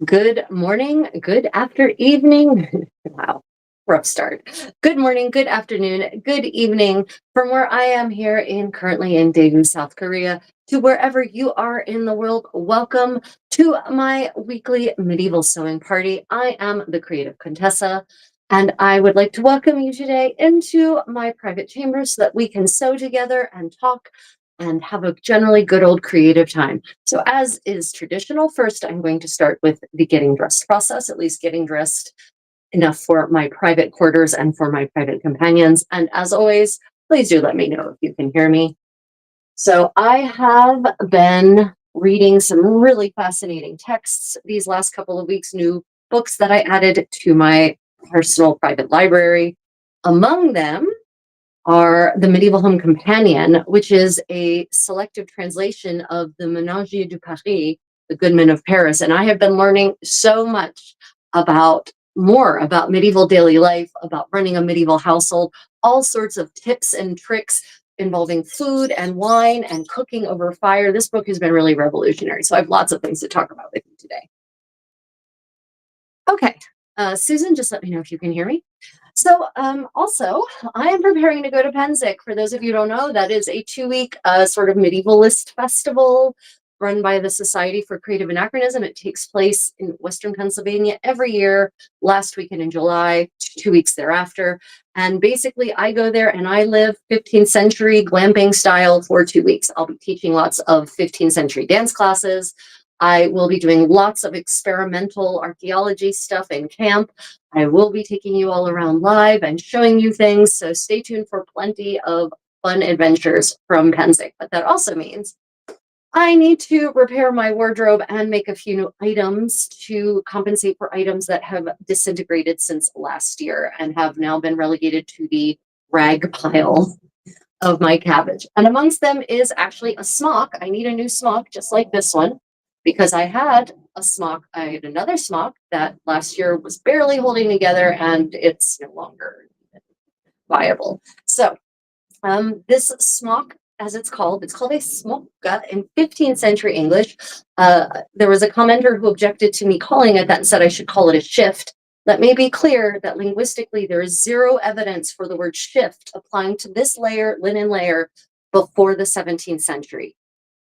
Good morning, good after evening. Wow, rough start. Good morning, good afternoon, good evening from where I am here currently in Daegu, South Korea, to wherever you are in the world. Welcome to my weekly medieval sewing party. I am the Creative Contessa, and I would like to welcome you today into my private chamber so that we can sew together and talk and have a generally good old creative time. So as is traditional, first I'm going to start with the getting dressed process, at least getting dressed enough for my private quarters and for my private companions. And as always, please do let me know if you can hear me. So I have been reading some really fascinating texts these last couple of weeks, new books that I added to my personal private library. Among them are The Medieval Home Companion, which is a selective translation of the Ménagier de Paris, The Goodman of Paris. And I have been learning so much more about medieval daily life, about running a medieval household, all sorts of tips and tricks involving food and wine and cooking over fire. This book has been really revolutionary. So I have lots of things to talk about with you today. Okay. Susan, just let me know if you can hear me. So, also, I am preparing to go to Penszik. For those of you who don't know, that is a 2-week sort of medievalist festival run by the Society for Creative Anachronism. It takes place in Western Pennsylvania every year, last weekend in July, 2 weeks thereafter. And basically, I go there and I live 15th century glamping style for 2 weeks. I'll be teaching lots of 15th century dance classes. I will be doing lots of experimental archaeology stuff in camp. I will be taking you all around live and showing you things. So stay tuned for plenty of fun adventures from Penszik. But that also means I need to repair my wardrobe and make a few new items to compensate for items that have disintegrated since last year and have now been relegated to the rag pile of my cabbage. And amongst them is actually a smock. I need a new smock just like this one because I had another smock that last year was barely holding together and it's no longer viable. So this smock, as it's called a smocka in 15th century English. There was a commenter who objected to me calling it that and said I should call it a shift. Let me be clear that linguistically there is zero evidence for the word shift applying to this linen layer, before the 17th century.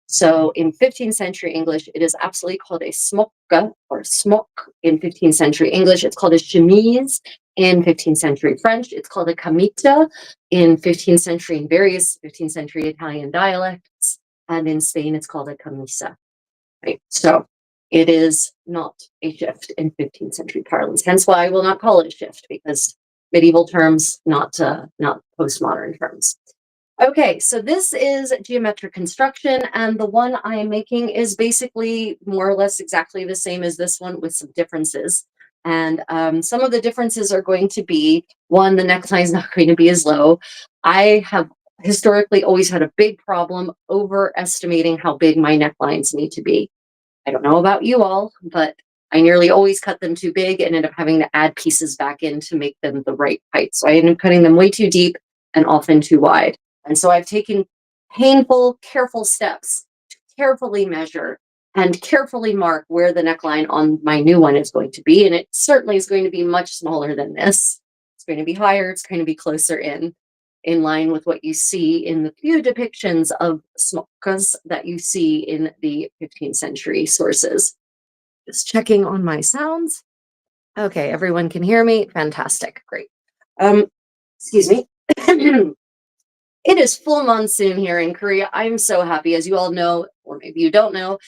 So in 15th century English, it is absolutely called a smocka or smock in 15th century English. It's called a chemise in 15th century French. It's called a camita in 15th century and various 15th century Italian dialects. And in Spain, it's called a camisa. Right? So it is not a shift in 15th century parlance. Hence why I will not call it a shift, because medieval terms, not postmodern terms. Okay, so this is geometric construction, and the one I am making is basically more or less exactly the same as this one with some differences. And some of the differences are going to be, one, the neckline is not going to be as low. I have historically always had a big problem overestimating how big my necklines need to be. I don't know about you all, but I nearly always cut them too big and end up having to add pieces back in to make them the right height. So I end up cutting them way too deep and often too wide. And so I've taken painful, careful steps to carefully measure and carefully mark where the neckline on my new one is going to be. And it certainly is going to be much smaller than this. It's going to be higher. It's going to be closer in line with what you see in the few depictions of smokkas that you see in the 15th century sources. Just checking on my sounds. Okay, everyone can hear me. Fantastic. Great. Excuse me. It is full monsoon here in Korea. I'm so happy. As you all know, or maybe you don't know,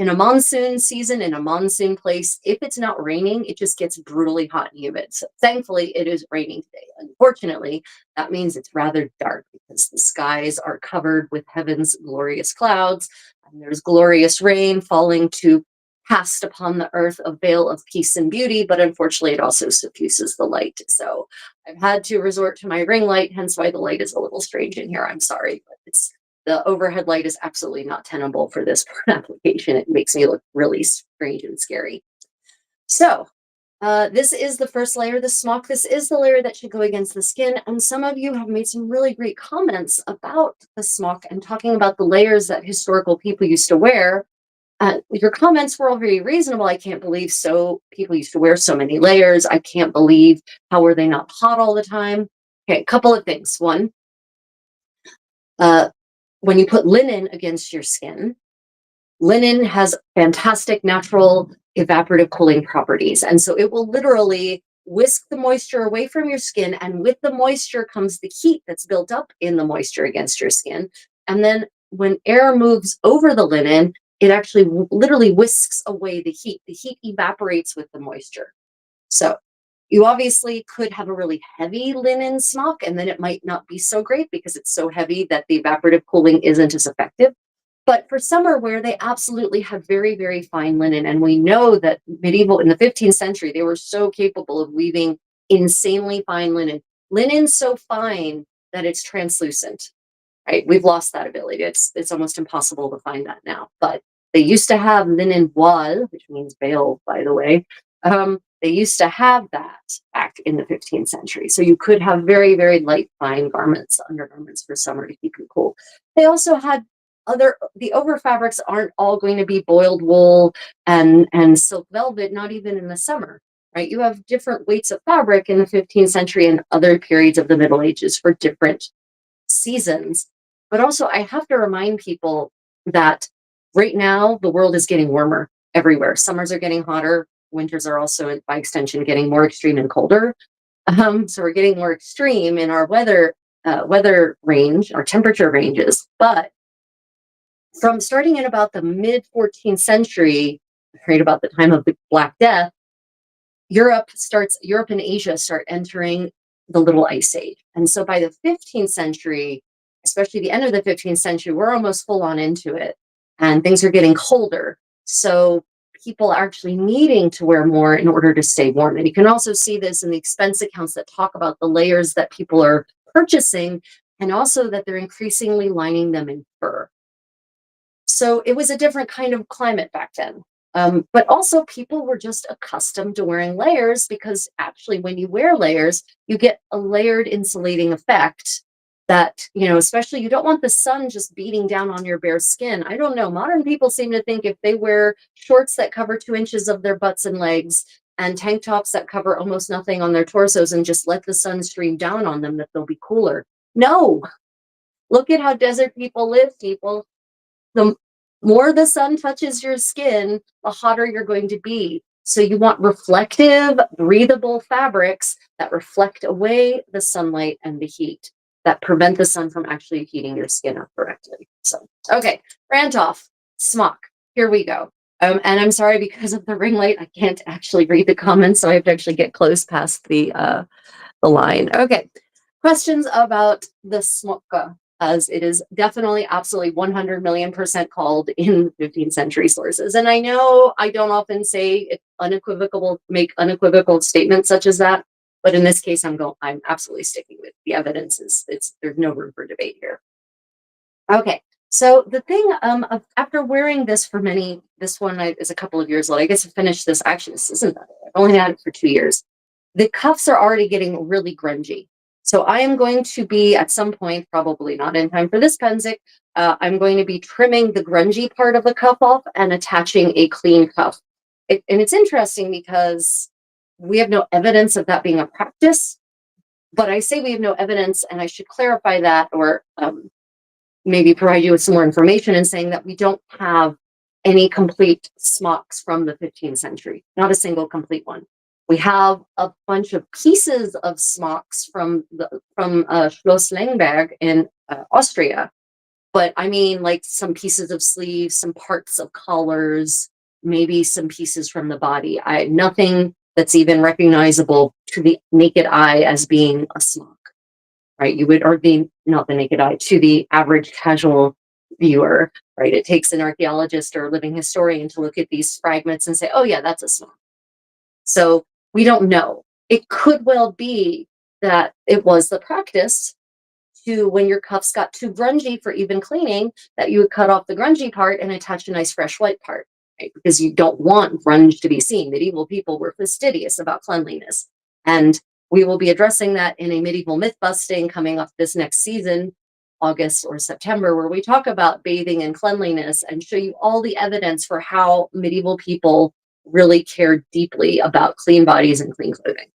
in a monsoon season, in a monsoon place, if it's not raining, it just gets brutally hot and humid. So thankfully, it is raining today. Unfortunately, that means it's rather dark because the skies are covered with heaven's glorious clouds, and there's glorious rain falling to cast upon the earth a veil of peace and beauty, but unfortunately, it also suffuses the light. So I've had to resort to my ring light, hence why the light is a little strange in here. I'm sorry, but the overhead light is absolutely not tenable for this application. It makes me look really strange and scary. So this is the first layer, the smock. This is the layer that should go against the skin. And some of you have made some really great comments about the smock and talking about the layers that historical people used to wear. Your comments were all very reasonable. I can't believe so people used to wear so many layers. I can't believe how were they not hot all the time. Okay, a couple of things. One, uh, when you put linen against your skin, linen has fantastic natural evaporative cooling properties. And so it will literally whisk the moisture away from your skin. And with the moisture comes the heat that's built up in the moisture against your skin. And then when air moves over the linen, it actually literally whisks away the heat. The heat evaporates with the moisture. So you obviously could have a really heavy linen smock, and then it might not be so great because it's so heavy that the evaporative cooling isn't as effective. But for summer wear, they absolutely have very, very fine linen. And we know that medieval in the 15th century, they were so capable of weaving insanely fine linen. Linen so fine that it's translucent, right? We've lost that ability. It's almost impossible to find that now. But they used to have linen voile, which means veil, by the way. They used to have that back in the 15th century. So you could have very, very light, fine garments, undergarments for summer to keep you cool. They also had the over fabrics aren't all going to be boiled wool and silk velvet, not even in the summer, right? You have different weights of fabric in the 15th century and other periods of the Middle Ages for different seasons. But also, I have to remind people that right now the world is getting warmer everywhere. Summers are getting hotter. Winters are also, by extension, getting more extreme and colder. So we're getting more extreme in our weather range, our temperature ranges. But from starting in about the mid 14th century, right about the time of the Black Death, Europe and Asia start entering the Little Ice Age. And so by the 15th century, especially the end of the 15th century, we're almost full on into it and things are getting colder. So people are actually needing to wear more in order to stay warm. And you can also see this in the expense accounts that talk about the layers that people are purchasing and also that they're increasingly lining them in fur. So it was a different kind of climate back then. But also people were just accustomed to wearing layers because actually when you wear layers, you get a layered insulating effect that, especially you don't want the sun just beating down on your bare skin. I don't know. Modern people seem to think if they wear shorts that cover 2 inches of their butts and legs and tank tops that cover almost nothing on their torsos and just let the sun stream down on them, that they'll be cooler. No, look at how desert people live, people. The more the sun touches your skin, the hotter you're going to be. So you want reflective, breathable fabrics that reflect away the sunlight and the heat, that prevent the sun from actually heating your skin up correctly. So, okay, rant off, smock, here we go. And I'm sorry, because of the ring light, I can't actually read the comments, so I have to actually get close past the line. Okay, questions about the smocka, as it is definitely absolutely 100 million% called in 15th century sources. And I know I don't often say make unequivocal statements such as that, but in this case, I'm absolutely sticking with the evidence. There's no room for debate here. Okay, so the thing after wearing this for this one is a couple of years old. I guess I finished this, actually, this isn't that old. I've only had it for 2 years. The cuffs are already getting really grungy. So I am going to be, at some point, probably not in time for this Penszik, I'm going to be trimming the grungy part of the cuff off and attaching a clean cuff. And it's interesting because we have no evidence of that being a practice, but I say we have no evidence, and I should clarify that, or maybe provide you with some more information in saying that we don't have any complete smocks from the 15th century, not a single complete one. We have a bunch of pieces of smocks from Schloss Langberg in Austria, but I mean, like some pieces of sleeves, some parts of collars, maybe some pieces from the body. Nothing that's even recognizable to the naked eye as being a smock, right? Not the naked eye, to the average casual viewer, right? It takes an archaeologist or a living historian to look at these fragments and say, oh yeah, that's a smock. So we don't know. It could well be that it was the practice to, when your cuffs got too grungy for even cleaning, that you would cut off the grungy part and attach a nice fresh white part, right? Because you don't want grunge to be seen. Medieval people were fastidious about cleanliness. And we will be addressing that in a medieval myth busting coming up this next season August or September, where we talk about bathing and cleanliness and show you all the evidence for how medieval people really cared deeply about clean bodies and clean clothing.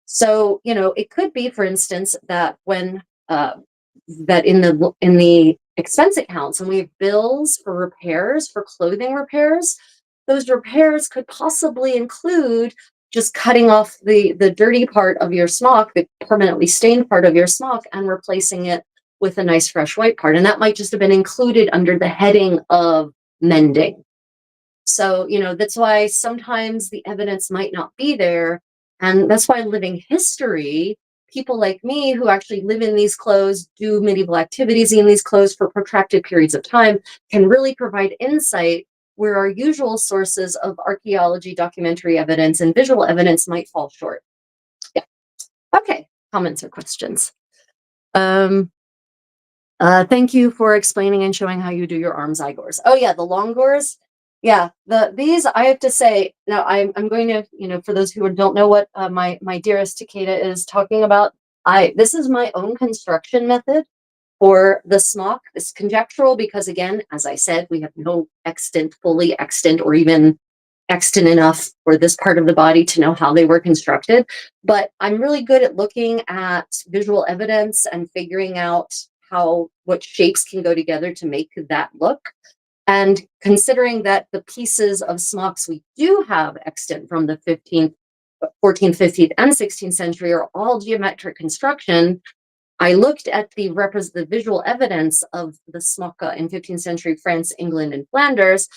So, it could be, for instance, that when that in the expense accounts, and we have bills for repairs, for clothing repairs, those repairs could possibly include just cutting off the dirty part of your smock, the permanently stained part of your smock, and replacing it with a nice fresh white part. And that might just have been included under the heading of mending. So, that's why sometimes the evidence might not be there. And that's why living history, people like me who actually live in these clothes, do medieval activities in these clothes for protracted periods of time, can really provide insight where our usual sources of archaeology, documentary evidence, and visual evidence might fall short. Yeah. Okay. Comments or questions? Thank you for explaining and showing how you do your arms eye gores. Oh yeah, the long gores. Yeah, these I have to say now. I'm going to, for those who don't know what my dearest Takeda is talking about, this is my own construction method for the smock. It's conjectural because, again, as I said, we have no fully extant, or even extant enough for this part of the body to know how they were constructed. But I'm really good at looking at visual evidence and figuring out what shapes can go together to make that look. And considering that the pieces of smocks we do have extant from the 15th, 14th, 15th, and 16th century are all geometric construction, I looked at the visual evidence of the smocka in 15th century France, England, and Flanders,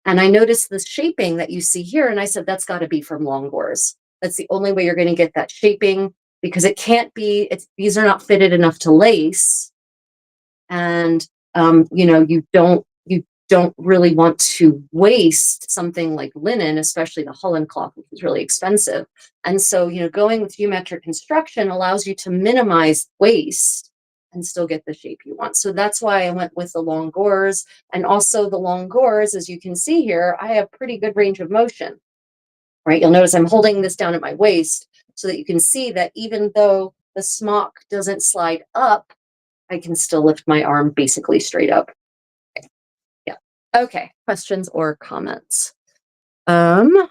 and I noticed the shaping that you see here, and I said, that's got to be from long gores. That's the only way you're going to get that shaping, because it can't be, these are not fitted enough to lace. And, you don't really want to waste something like linen, especially the Holland cloth, which is really expensive. And so, going with geometric construction allows you to minimize waste and still get the shape you want. So that's why I went with the long gores. And also the long gores, as you can see here, I have pretty good range of motion, right? You'll notice I'm holding this down at my waist so that you can see that even though the smock doesn't slide up, I can still lift my arm basically straight up. Okay. Yeah. Okay. Questions or comments? Let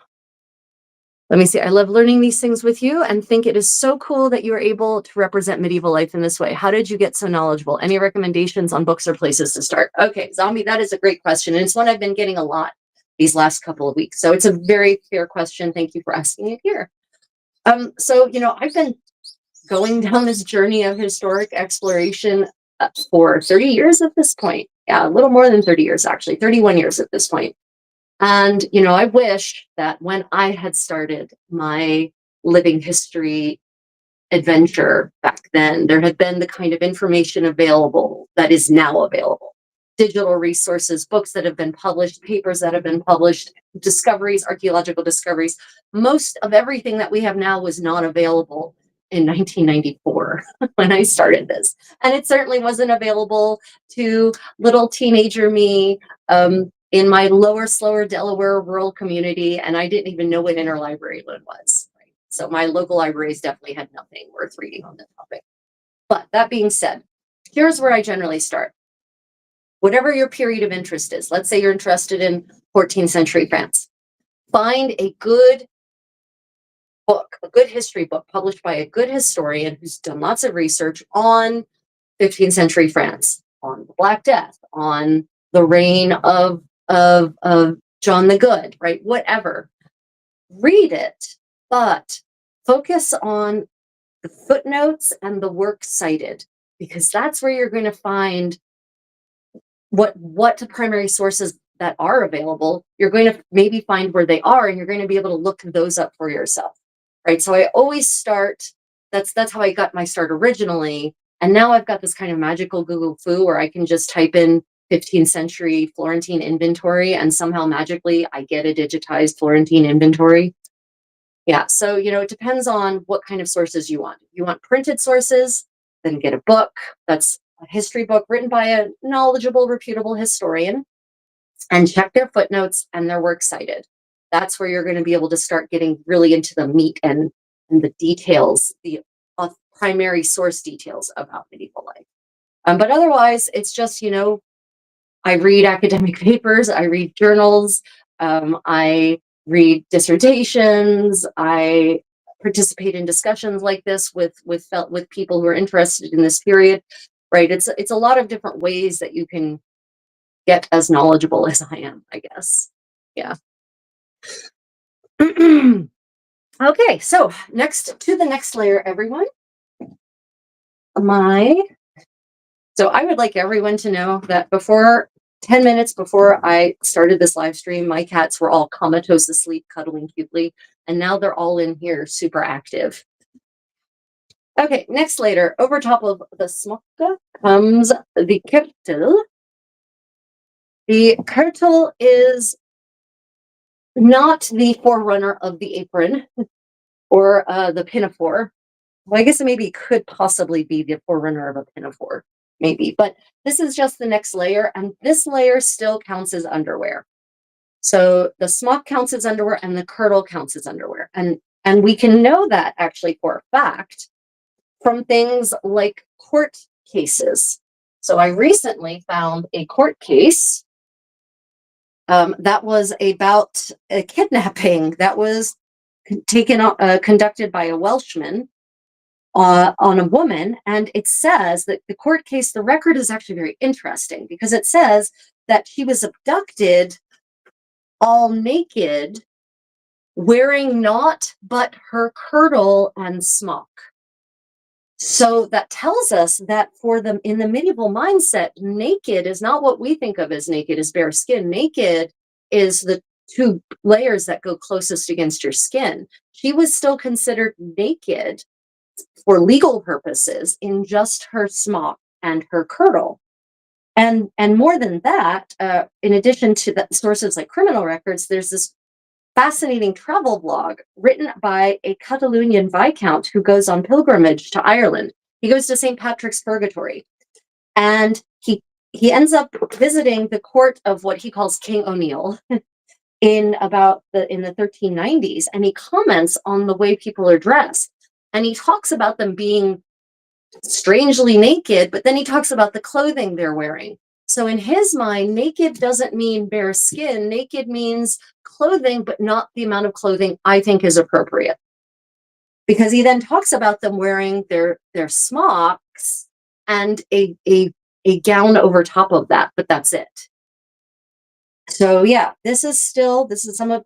me see. I love learning these things with you and think it is so cool that you are able to represent medieval life in this way. How did you get so knowledgeable? Any recommendations on books or places to start? Okay, Zombie, that is a great question. And it's one I've been getting a lot these last couple of weeks. So it's a very fair question. Thank you for asking it here. So, I've been going down this journey of historic exploration for 30 years at this point. Yeah, a little more than 30 years, actually, 31 years at this point. And, I wish that when I had started my living history adventure back then, there had been the kind of information available that is now available. Digital resources, books that have been published, papers that have been published, discoveries, archaeological discoveries. Most of everything that we have now was not available in 1994 when I started this. And it certainly wasn't available to little teenager me in my lower, slower Delaware rural community. And I didn't even know what interlibrary loan was. Right? So my local libraries definitely had nothing worth reading on the topic. But that being said, here's where I generally start. Whatever your period of interest is, let's say you're interested in 14th century France, find a good book, a good history book published by a good historian who's done lots of research on 15th century France, on the Black Death, on the reign of John the Good, right? Whatever. Read it, but focus on the footnotes and the work cited, because that's where you're going to find what primary sources that are available. You're going to maybe find where they are, and you're going to be able to look those up for yourself. Right. So I always start, that's how I got my start originally. And now I've got this kind of magical Google foo where I can just type in 15th century Florentine inventory and somehow magically I get a digitized Florentine inventory. Yeah. So, it depends on what kind of sources you want. If you want printed sources, then get a book. That's a history book written by a knowledgeable, reputable historian, and check their footnotes and their works cited. That's where you're going to be able to start getting really into the meat and the details, the primary source details about medieval life. But otherwise, it's just, I read academic papers, I read journals, I read dissertations, I participate in discussions like this with people who are interested in this period, right? It's a lot of different ways that you can get as knowledgeable as I am, I guess. Yeah. Okay, so next to the next layer, everyone. My So I would like everyone to know that 10 minutes before I started this live stream, my cats were all comatose asleep, cuddling cutely, and now they're all in here super active. Okay, next layer, over top of the smocka comes the kirtle. The kirtle is not the forerunner of the apron or the pinafore. Well, I guess it maybe could possibly be the forerunner of a pinafore, maybe, but this is just the next layer, and this layer still counts as underwear. So the smock counts as underwear, and the kirtle counts as underwear, and we can know that actually for a fact from things like court cases. So I recently found a court case that was about a kidnapping that was conducted by a Welshman on a woman. And it says that the court case, the record is actually very interesting because it says that she was abducted all naked, wearing naught but her kirtle and smock. So that tells us that in the medieval mindset, naked is not what we think of as naked as bare skin. Naked is the two layers that go closest against your skin. She was still considered naked for legal purposes in just her smock and her kirtle. And more than that, in addition to the sources like criminal records, there's this fascinating travel blog written by a Catalonian viscount who goes on pilgrimage to Ireland. He goes to St. Patrick's Purgatory, and he ends up visiting the court of what he calls King O'Neill in the 1390s, and he comments on the way people are dressed, and he talks about them being strangely naked, but then he talks about the clothing they're wearing. So in his mind, naked doesn't mean bare skin. Naked means clothing, but not the amount of clothing I think is appropriate. Because he then talks about them wearing their smocks and a gown over top of that, but that's it. So yeah, this is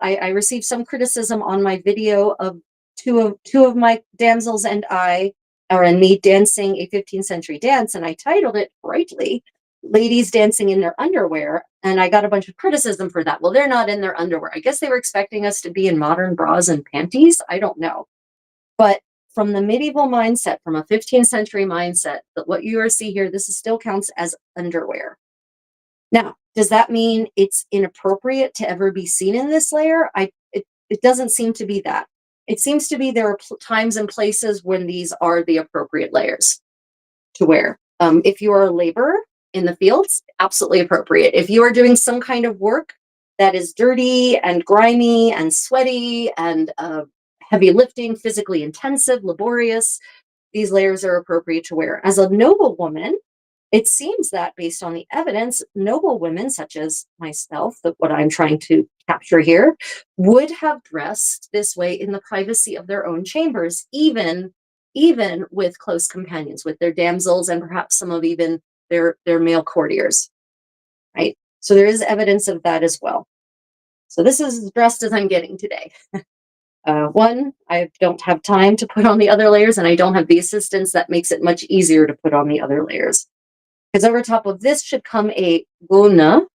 I received some criticism on my video of two of my damsels and I are in me dancing a 15th century dance, and I titled it rightly, Ladies Dancing in Their Underwear, and I got a bunch of criticism for that. Well, they're not in their underwear. I guess they were expecting us to be in modern bras and panties. I don't know. But from the medieval mindset, from a 15th century mindset, that what you see here, this still counts as underwear. Now, does that mean it's inappropriate to ever be seen in this layer? It doesn't seem to be that. It seems to be there are times and places when these are the appropriate layers to wear. If you are a laborer in the fields, absolutely appropriate. If you are doing some kind of work that is dirty and grimy and sweaty and heavy lifting, physically intensive, laborious, these layers are appropriate to wear. As a noble woman, it seems that based on the evidence, noble women such as myself, what I'm trying to capture here, would have dressed this way in the privacy of their own chambers, even with close companions, with their damsels and perhaps some of even their male courtiers, right? So there is evidence of that as well. So this is as dressed as I'm getting today. One, I don't have time to put on the other layers, and I don't have the assistance that makes it much easier to put on the other layers. Because over top of this should come a gona,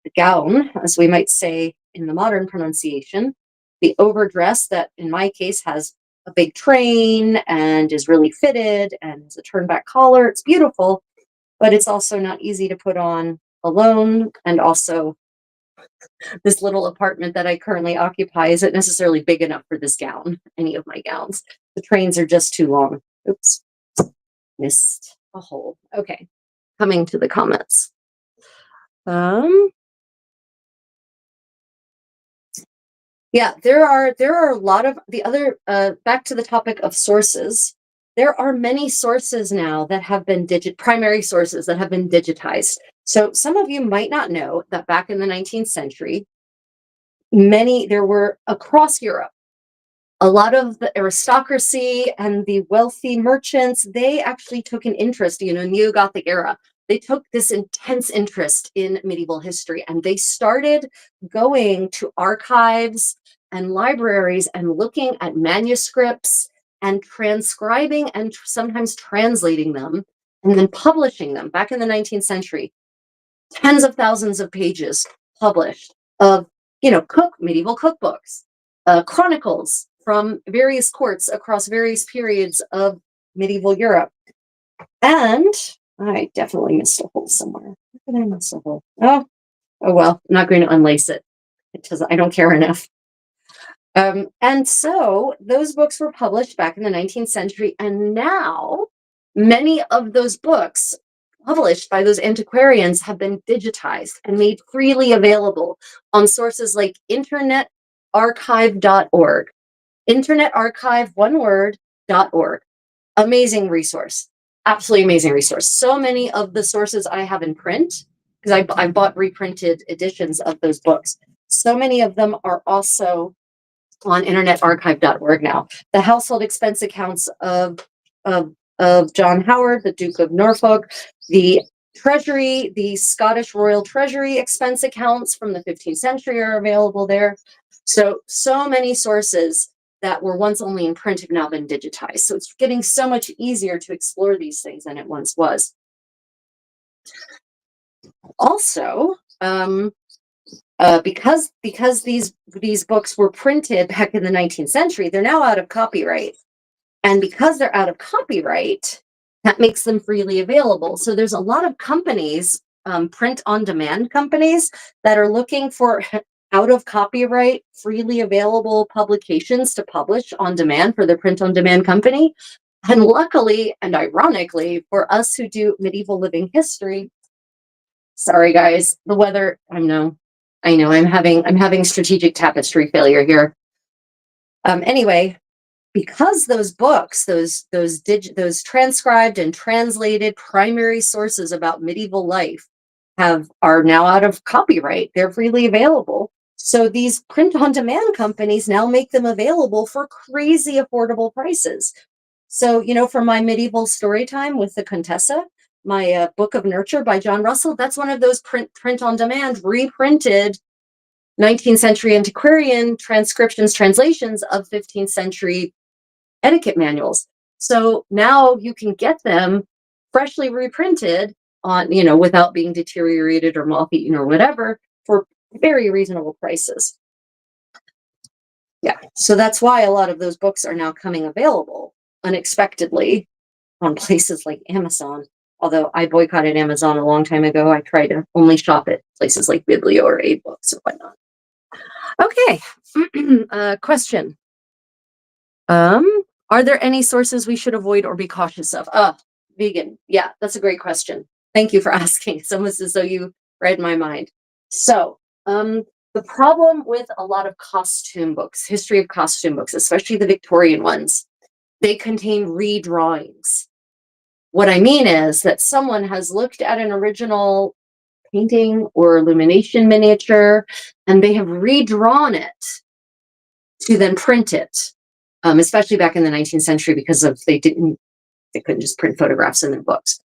the gown, as we might say in the modern pronunciation, the overdress that in my case has a big train and is really fitted and has a turn back collar. It's beautiful, but it's also not easy to put on alone. And also this little apartment that I currently occupy isn't necessarily big enough for this gown, any of my gowns. The trains are just too long. Oops, missed a hole. Okay, coming to the comments. Yeah, there are a lot of the other back to the topic of sources. there are many sources now that have been primary sources that have been digitized. So some of you might not know that back in the 19th century, there were across Europe, a lot of the aristocracy and the wealthy merchants, they actually took an interest, Neo-Gothic era. They took this intense interest in medieval history, and they started going to archives and libraries and looking at manuscripts and transcribing and sometimes translating them and then publishing them back in the 19th century. Tens of thousands of pages published of, medieval cookbooks, chronicles from various courts across various periods of medieval Europe. And I definitely missed a hole somewhere. Where did I miss a hole? Oh well, I'm not going to unlace it. I don't care enough. And so those books were published back in the 19th century, and now many of those books published by those antiquarians have been digitized and made freely available on sources like internetarchive.org. Internetarchive, one word, .org. Amazing resource. Absolutely amazing resource. So many of the sources I have in print, because I bought reprinted editions of those books. So many of them are also on internetarchive.org now. The household expense accounts of John Howard, the Duke of Norfolk, the Treasury, the Scottish Royal Treasury expense accounts from the 15th century are available there. So many sources that were once only in print have now been digitized. So it's getting so much easier to explore these things than it once was. Also, because these books were printed back in the 19th century, they're now out of copyright. And because they're out of copyright, that makes them freely available. So there's a lot of companies, print-on-demand companies, that are looking for out of copyright, freely available publications to publish on demand for their print-on-demand company. And luckily and ironically, for us who do medieval living history, sorry guys, the weather, I know I'm having strategic tapestry failure here. Anyway, because those books, those transcribed and translated primary sources about medieval life are now out of copyright, they're freely available. So these print-on-demand companies now make them available for crazy affordable prices. So, for my medieval story time with the Contessa, my Book of Nurture by John Russell, that's one of those print-on-demand, reprinted 19th century antiquarian transcriptions, translations of 15th century etiquette manuals. So now you can get them freshly reprinted on, without being deteriorated or moth-eaten or whatever, for very reasonable prices. Yeah, so that's why a lot of those books are now coming available unexpectedly on places like Amazon. Although I boycotted Amazon a long time ago, I try to only shop at places like Biblio or A-Books or whatnot. Okay, question. Are there any sources we should avoid or be cautious of? Vegan. Yeah, that's a great question. Thank you for asking. It's almost as though you read my mind. So, the problem with a lot of costume books, history of costume books, especially the Victorian ones, they contain redrawings. What I mean is that someone has looked at an original painting or illumination miniature, and they have redrawn it to then print it. Especially back in the 19th century, because they couldn't just print photographs in their books.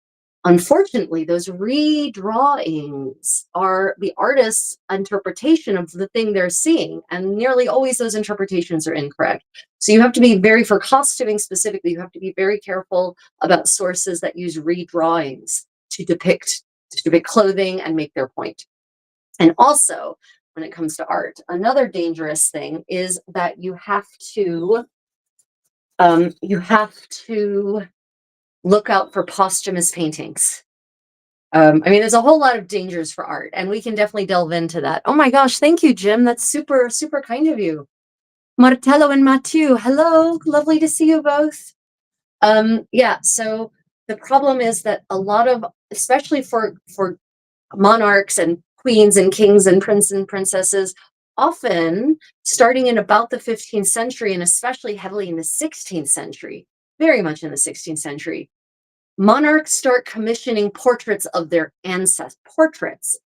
Unfortunately, those redrawings are the artist's interpretation of the thing they're seeing, and nearly always those interpretations are incorrect. So you have to be for costuming specifically, you have to be very careful about sources that use redrawings to depict clothing and make their point. And also, when it comes to art, another dangerous thing is that you have to look out for posthumous paintings. There's a whole lot of dangers for art, and we can definitely delve into that. Oh my gosh, thank you, Jim. That's super, super kind of you. Martello and Mathieu, hello. Lovely to see you both. Yeah, so the problem is that a lot of, especially for monarchs and queens and kings and princes and princesses, often starting in about the 15th century and especially heavily in the 16th century, very much in the 16th century, monarchs start commissioning portraits of their ancestors.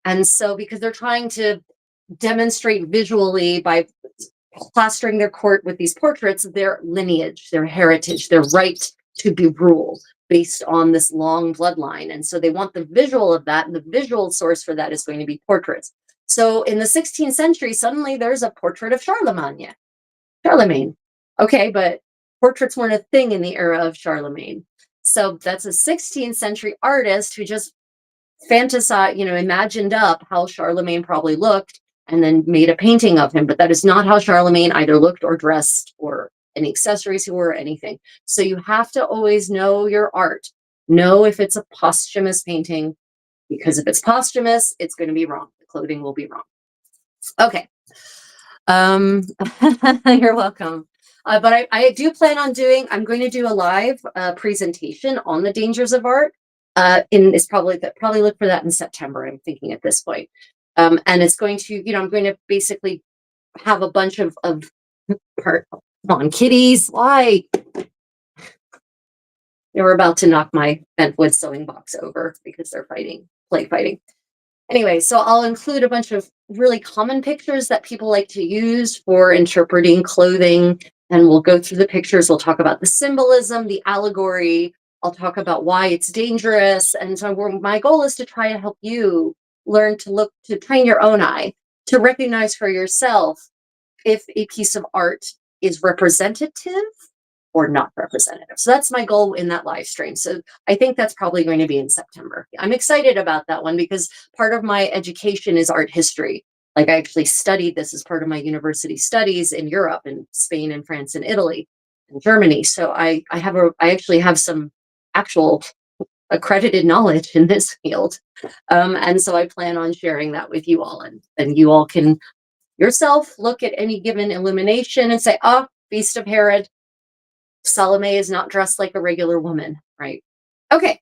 And so because they're trying to demonstrate visually by plastering their court with these portraits their lineage, their heritage, their right to be ruled based on this long bloodline. And so they want the visual of that, and the visual source for that is going to be portraits. So in the 16th century, suddenly there's a portrait of Charlemagne. Okay, but portraits weren't a thing in the era of Charlemagne. So that's a 16th century artist who just fantasized, imagined up how Charlemagne probably looked and then made a painting of him. But that is not how Charlemagne either looked or dressed or any accessories he wore or anything. So you have to always know your art. Know if it's a posthumous painting, because if it's posthumous, it's going to be wrong. The clothing will be wrong. Okay. You're welcome. But I do plan on I'm going to do a live presentation on the dangers of art. It's probably look for that in September, I'm thinking at this point. And it's going to, I'm going to basically have a bunch of on kitties. Why? They were about to knock my bentwood sewing box over because they're play fighting. Anyway, so I'll include a bunch of really common pictures that people like to use for interpreting clothing. And we'll go through the pictures. We'll talk about the symbolism, the allegory. I'll talk about why it's dangerous. And so my goal is to try to help you learn to train your own eye, to recognize for yourself if a piece of art is representative or not representative. So that's my goal in that live stream. So I think that's probably going to be in September. I'm excited about that one because part of my education is art history. Like I actually studied this as part of my university studies in Europe, in Spain and France and Italy and Germany. So I actually have some actual accredited knowledge in this field. And so I plan on sharing that with you all. And you all can yourself look at any given illumination and say, Feast of Herod, Salome is not dressed like a regular woman, right? Okay.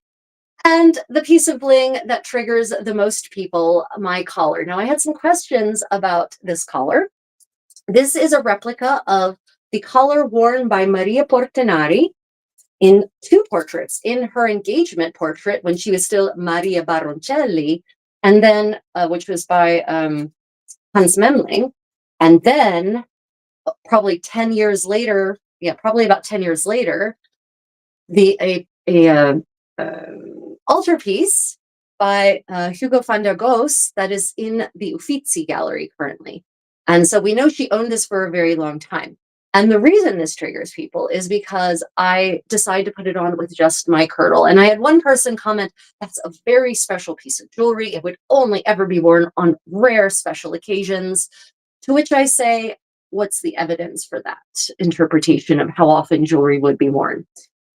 And the piece of bling that triggers the most people, my collar. Now, I had some questions about this collar. This is a replica of the collar worn by Maria Portinari in two portraits. In her engagement portrait, when she was still Maria Baroncelli, and then, which was by Hans Memling. And then probably 10 years later, probably about 10 years later, a altarpiece by Hugo van der Goes that is in the Uffizi Gallery currently. And so we know she owned this for a very long time. And the reason this triggers people is because I decided to put it on with just my kirtle. And I had one person comment, that's a very special piece of jewelry. It would only ever be worn on rare special occasions. To which I say, what's the evidence for that interpretation of how often jewelry would be worn?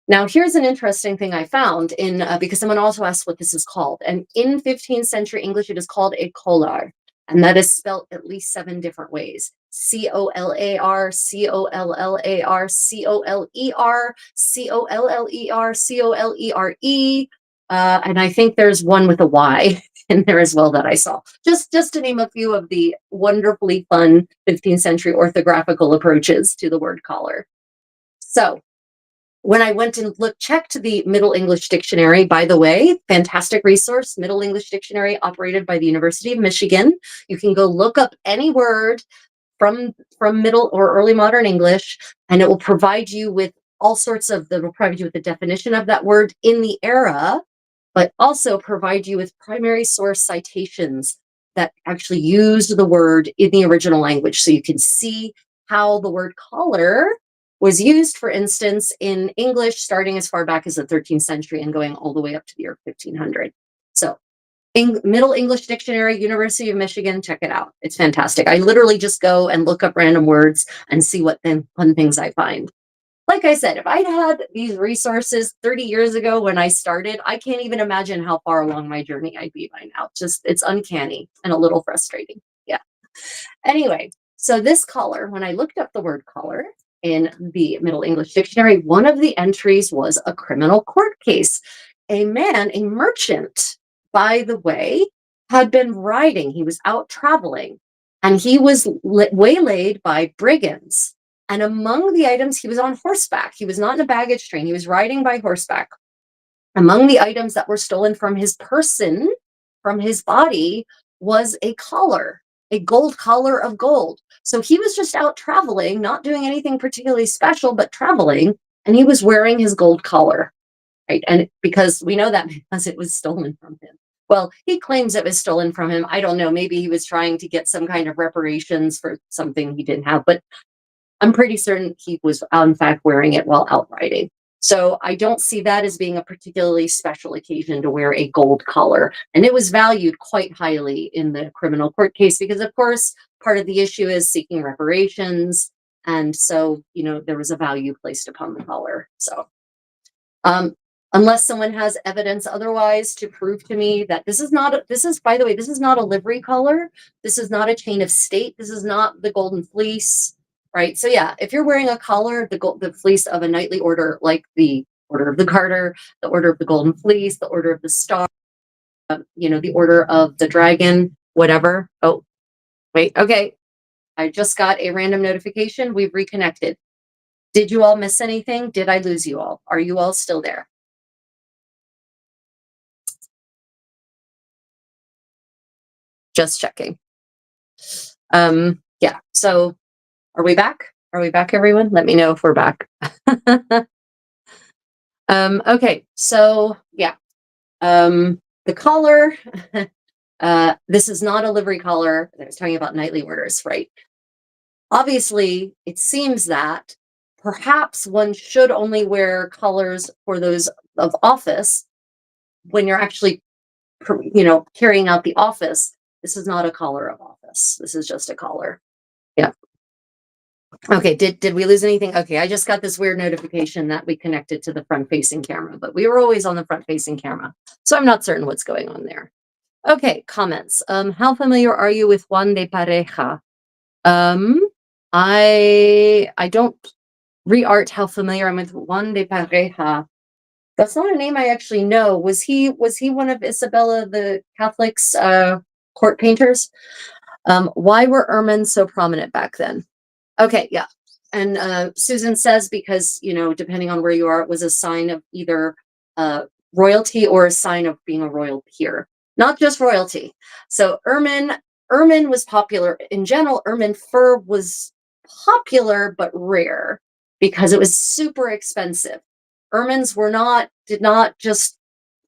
Now, here's an interesting thing I found because someone also asked what this is called. And in 15th century English, it is called a collar. And that is spelled at least 7 different ways. C-O-L-A-R, C-O-L-L-A-R, C-O-L-E-R, C-O-L-L-E-R, C-O-L-E-R-E. And I think there's one with a Y in there as well that I saw. Just to name a few of the wonderfully fun 15th century orthographical approaches to the word collar. So when I went and checked the Middle English Dictionary, by the way, fantastic resource, Middle English Dictionary operated by the University of Michigan. You can go look up any word from Middle or Early Modern English, and it will provide you with the definition of that word in the era, but also provide you with primary source citations that actually use the word in the original language. So you can see how the word collar was used, for instance, in English, starting as far back as the 13th century and going all the way up to the year 1500. So Middle English Dictionary, University of Michigan, check it out. It's fantastic. I literally just go and look up random words and see what fun things I find. Like I said, if I'd had these resources 30 years ago when I started, I can't even imagine how far along my journey I'd be by now. It's uncanny and a little frustrating. Yeah. Anyway, so this collar, when I looked up the word collar in the Middle English Dictionary, one of the entries was a criminal court case. A merchant, by the way, had been riding. He was out traveling, and he was waylaid by brigands. And among the items, he was on horseback. He was not in a baggage train. He was riding by horseback. Among the items that were stolen from his person, from his body, was a collar, a gold collar of gold. So he was just out traveling, not doing anything particularly special, but traveling, and he was wearing his gold collar, right? And because we know that because it was stolen from him. Well, he claims it was stolen from him. I don't know. Maybe he was trying to get some kind of reparations for something he didn't have, but I'm pretty certain he was, in fact, wearing it while out riding. So I don't see that as being a particularly special occasion to wear a gold collar. And it was valued quite highly in the criminal court case because, of course, part of the issue is seeking reparations. And so, there was a value placed upon the collar. So, unless someone has evidence otherwise to prove to me that by the way, this is not a livery collar. This is not a chain of state. This is not the Golden Fleece. Right. So yeah, if you're wearing a collar, the fleece of a knightly order, like the Order of the Garter, the Order of the Golden Fleece, the Order of the Star, the Order of the Dragon, whatever. Oh, wait. Okay. I just got a random notification. We've reconnected. Did you all miss anything? Did I lose you all? Are you all still there? Just checking. Yeah. So are we back? Are we back, everyone? Let me know if we're back. Okay, so yeah, the collar, this is not a livery collar. I was talking about knightly orders, right? Obviously, it seems that perhaps one should only wear collars for those of office when you're actually, carrying out the office. This is not a collar of office. This is just a collar. Yeah. Okay, did we lose anything? Okay, I just got this weird notification that we connected to the front-facing camera, but we were always on the front-facing camera, so I'm not certain what's going on there. Okay, comments. How familiar are you with Juan de Pareja? I don't re-art how familiar I'm with Juan de Pareja. That's not a name I actually know. Was he one of Isabella the Catholic's court painters? Why were ermines so prominent back then? Okay, yeah. And Susan says because, depending on where you are, it was a sign of either royalty or a sign of being a royal peer, not just royalty. So ermine was popular. In general, ermine fur was popular but rare because it was super expensive. Ermines did not just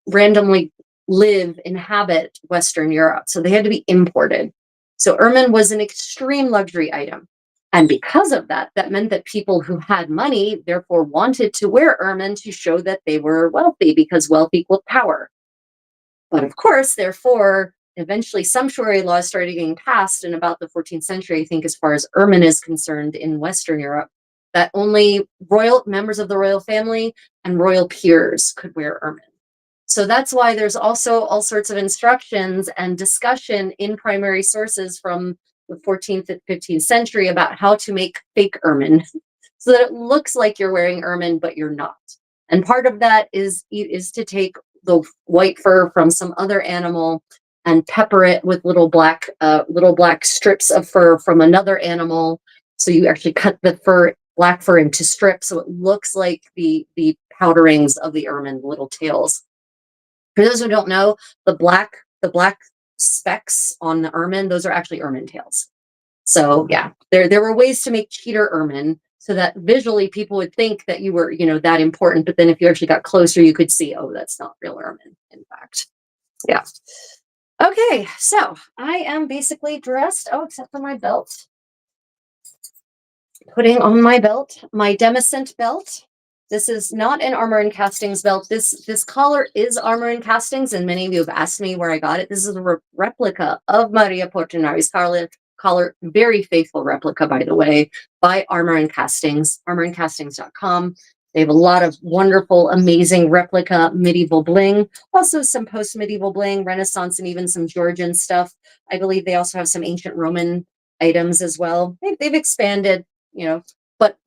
randomly inhabit Western Europe. So they had to be imported. So ermine was an extreme luxury item. And because of that, that meant that people who had money therefore wanted to wear ermine to show that they were wealthy because wealth equaled power. But of course, therefore, eventually sumptuary laws started getting passed in about the 14th century, I think, as far as ermine is concerned in Western Europe, that only royal members of the royal family and royal peers could wear ermine. So that's why there's also all sorts of instructions and discussion in primary sources from the 14th and 15th century about how to make fake ermine so that it looks like you're wearing ermine, but you're not. And part of that is to take the white fur from some other animal and pepper it with little black strips of fur from another animal. So you actually cut the black fur into strips, so it looks like the powderings of the ermine, the little tails. For those who don't know, the black specks on the ermine, those are actually ermine tails. So yeah, there were ways to make cheater ermine so that visually people would think that you were, that important. But then if you actually got closer, you could see, oh, that's not real ermine, in fact. Yeah. Okay, so I am basically dressed, except for my belt. Putting on my belt, my Demoscent belt. This is not an Armor and Castings belt. This collar is Armor and Castings, and many of you have asked me where I got it. This is a replica of Maria Portinari's collar, very faithful replica, by the way, by Armor and Castings, armorandcastings.com. They have a lot of wonderful, amazing replica medieval bling, also some post-medieval bling, Renaissance, and even some Georgian stuff. I believe they also have some ancient Roman items as well. They've expanded, but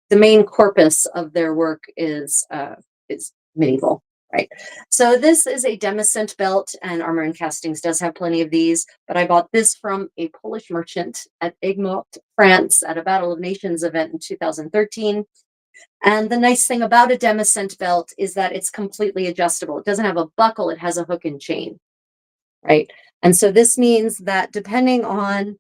the main corpus of their work is medieval. Right. So this is a demescent belt, and Armor and Castings does have plenty of these, but I bought this from a Polish merchant at Egmont, France, at a Battle of Nations event in 2013. And the nice thing about a demescent belt is that it's completely adjustable. It doesn't have a buckle, it has a hook and chain, right? And so this means that depending on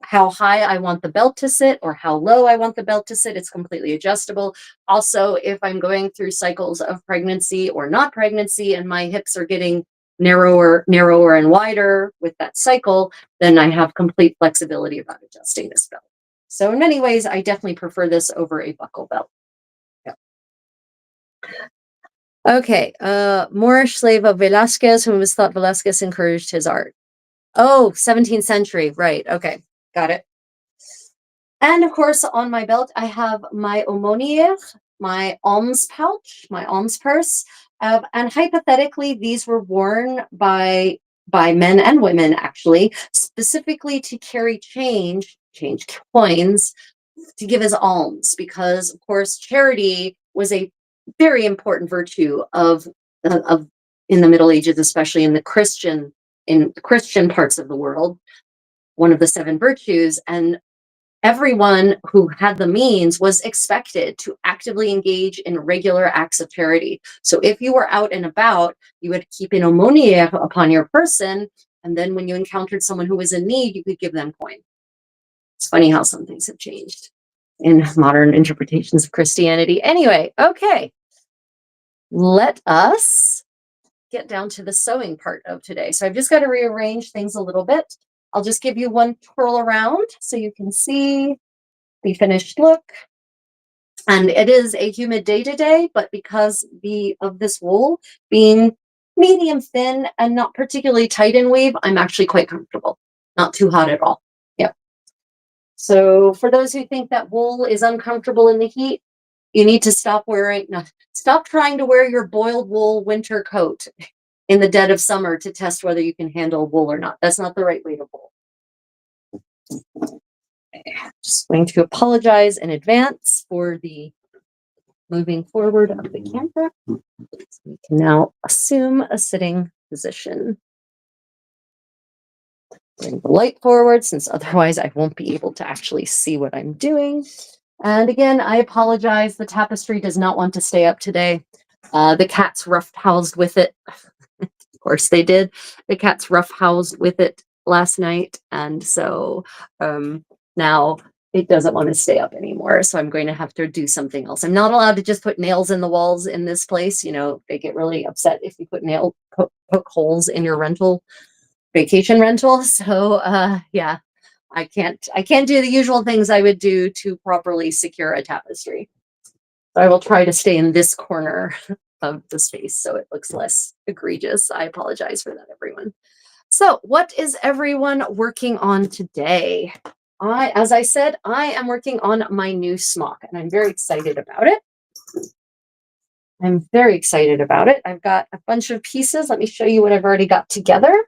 how high I want the belt to sit or how low I want the belt to sit, it's completely adjustable. Also, if I'm going through cycles of pregnancy or not pregnancy and my hips are getting narrower and wider with that cycle, then I have complete flexibility about adjusting this belt. So in many ways, I definitely prefer this over a buckle belt. Yeah. Okay, Moorish slave of Velasquez, whom it was thought Velasquez encouraged his art. Oh, 17th century, right, okay, got it. And of course, on my belt, I have my aumônière, my alms pouch, my alms purse. And hypothetically, these were worn by men and women, actually, specifically to carry change coins, to give as alms, because of course, charity was a very important virtue of in the Middle Ages, especially in Christian parts of the world, one of the seven virtues. And everyone who had the means was expected to actively engage in regular acts of charity. So if you were out and about, you would keep an aumônière upon your person, and then when you encountered someone who was in need, you could give them coin. It's funny how some things have changed in modern interpretations of Christianity. Anyway, okay, let us get down to the sewing part of today. So I've just got to rearrange things a little bit. I'll just give you one twirl around so you can see the finished look. And it is a humid day today, but because of this wool being medium thin and not particularly tight in weave, I'm actually quite comfortable. Not too hot at all. Yep. So for those who think that wool is uncomfortable in the heat, you need to stop trying to wear your boiled wool winter coat in the dead of summer to test whether you can handle wool or not. That's not the right way to wool. Just going to apologize in advance for the moving forward of the camera. So we can now assume a sitting position. Bring the light forward, since otherwise I won't be able to actually see what I'm doing. And again, I apologize. The tapestry does not want to stay up today. The cats roughhoused with it. Of course they did. The cats roughhoused with it last night. And so now it doesn't want to stay up anymore. So I'm going to have to do something else. I'm not allowed to just put nails in the walls in this place. You know, they get really upset if you put poke holes in your vacation rental. So yeah, I can't do the usual things I would do to properly secure a tapestry. So I will try to stay in this corner of the space so it looks less egregious. I apologize for that, everyone. So what is everyone working on today? As I said, I am working on my new smock, and I'm very excited about it. I'm very excited about it. I've got a bunch of pieces. Let me show you what I've already got together.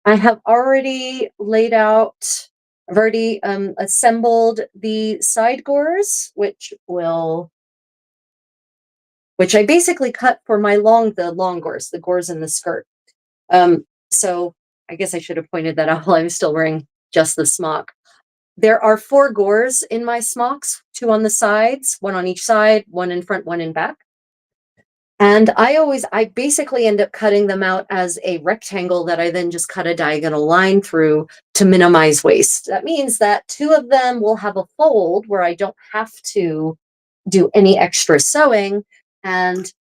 I have already laid out, I've already assembled the side gores, which I basically cut for my the long gores, the gores in the skirt. So I guess I should have pointed that out while I was still wearing just the smock. There are 4 gores in my smocks, 2 on the sides, 1 on each side, 1 in front, 1 in back. And I basically end up cutting them out as a rectangle that I then just cut a diagonal line through to minimize waste. That means that 2 of them will have a fold where I don't have to do any extra sewing, and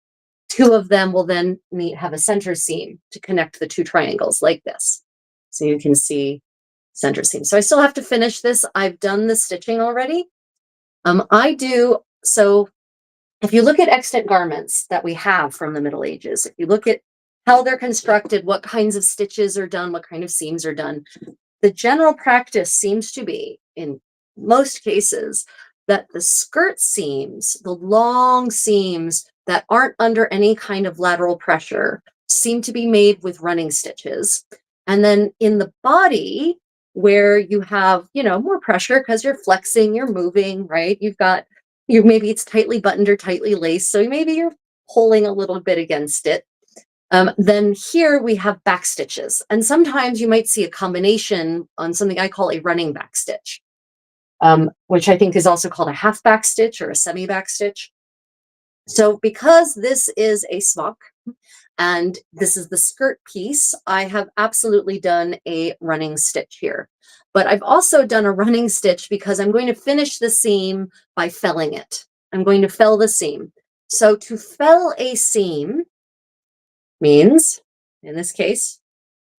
2 of them will then have a center seam to connect the 2 triangles like this. So you can see center seam. So I still have to finish this. I've done the stitching already. So if you look at extant garments that we have from the Middle Ages, if you look at how they're constructed, what kinds of stitches are done, what kind of seams are done, the general practice seems to be, in most cases, that the skirt seams, the long seams that aren't under any kind of lateral pressure, seem to be made with running stitches. And then in the body, where you have, more pressure because you're flexing, you're moving, right? Maybe it's tightly buttoned or tightly laced, so maybe you're pulling a little bit against it. Then here we have back stitches. And sometimes you might see a combination on something I call a running back stitch, which I think is also called a half back stitch or a semi back stitch. So because this is a smock and this is the skirt piece, I have absolutely done a running stitch here. But I've also done a running stitch because I'm going to finish the seam by felling it. I'm going to fell the seam. So to fell a seam means, in this case,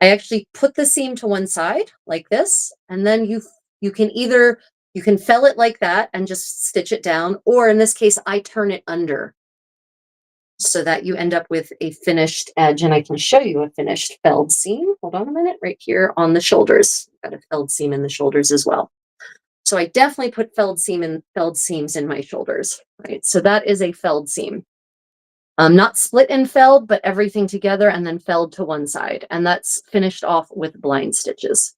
I actually put the seam to one side like this, and then you can either you can fell it like that and just stitch it down, or in this case, I turn it under so that you end up with a finished edge. And I can show you a finished felled seam. Hold on a minute, right here on the shoulders. Got a felled seam in the shoulders as well. So I definitely put felled seams in my shoulders, right? So that is a felled seam. Not split and felled, but everything together and then felled to one side. And that's finished off with blind stitches.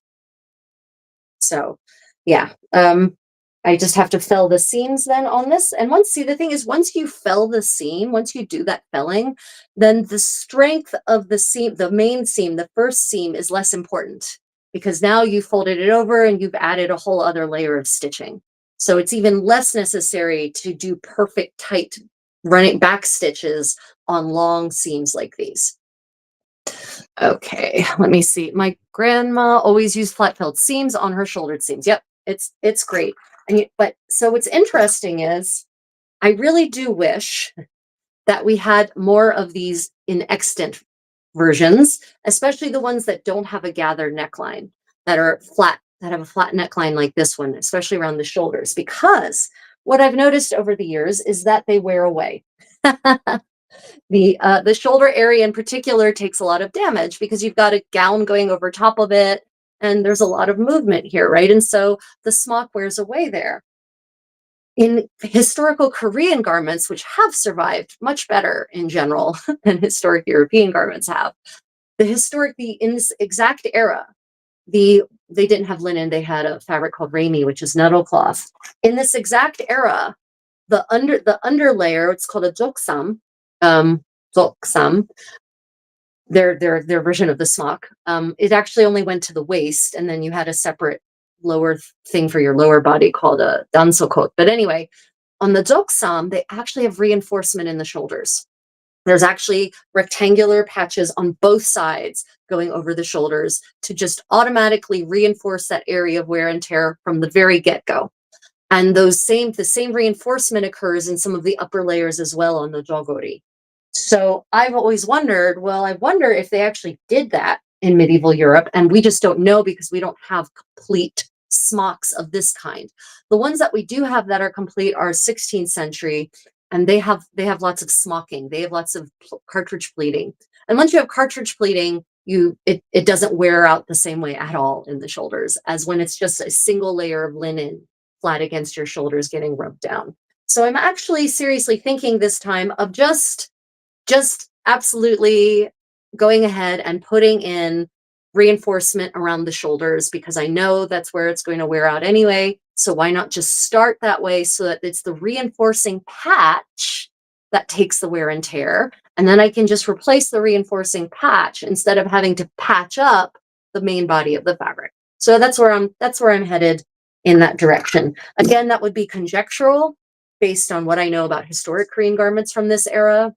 So yeah, I just have to fell the seams then on this. And see, the thing is, once you fell the seam, once you do that felling, then the strength of the seam, the main seam, the first seam is less important because now you folded it over and you've added a whole other layer of stitching. So it's even less necessary to do perfect tight running back stitches on long seams like these. Okay, let me see. My grandma always used flat felled seams on her shouldered seams. Yep, it's great. But so what's interesting is I really do wish that we had more of these in extant versions, especially the ones that don't have a gathered neckline, that are flat, that have a flat neckline like this one, especially around the shoulders, because what I've noticed over the years is that they wear away. The shoulder area in particular takes a lot of damage because you've got a gown going over top of it, and there's a lot of movement here, right? And so the smock wears away there. In historical Korean garments, which have survived much better in general than historic European garments have, in this exact era, they didn't have linen; they had a fabric called rami, which is nettle cloth. In this exact era, the underlayer, it's called a joksam, joksam, their version of the smock. It actually only went to the waist, and then you had a separate lower thing for your lower body called a dansokot. But anyway, on the joksam, they actually have reinforcement in the shoulders. There's actually rectangular patches on both sides going over the shoulders to just automatically reinforce that area of wear and tear from the very get-go. And the same reinforcement occurs in some of the upper layers as well on the jogori. So I've always wondered, well, I wonder if they actually did that in medieval Europe, and we just don't know because we don't have complete smocks of this kind. The ones that we do have that are complete are 16th century, and they have lots of smocking. They have lots of cartridge pleating. And once you have cartridge pleating, it doesn't wear out the same way at all in the shoulders as when it's just a single layer of linen flat against your shoulders getting rubbed down. So I'm actually seriously thinking this time of just absolutely going ahead and putting in reinforcement around the shoulders because I know that's where it's going to wear out anyway. So why not just start that way so that it's the reinforcing patch that takes the wear and tear. And then I can just replace the reinforcing patch instead of having to patch up the main body of the fabric. So that's where I'm headed in that direction. Again, that would be conjectural based on what I know about historic Korean garments from this era,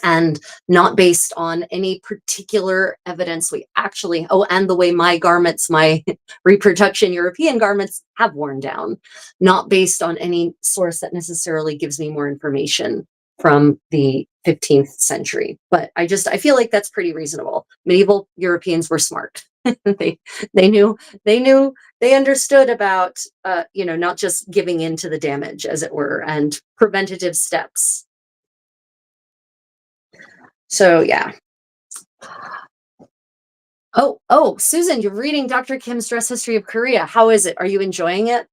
and not based on any particular evidence we actually, and the way my garments, my reproduction European garments have worn down, not based on any source that necessarily gives me more information from the 15th century. But I feel like that's pretty reasonable. Medieval Europeans were smart. they knew, they understood about, not just giving in to the damage, as it were, and preventative steps. So yeah. Oh, Susan, you're reading Dr. Kim's Dress History of Korea. How is it? Are you enjoying it?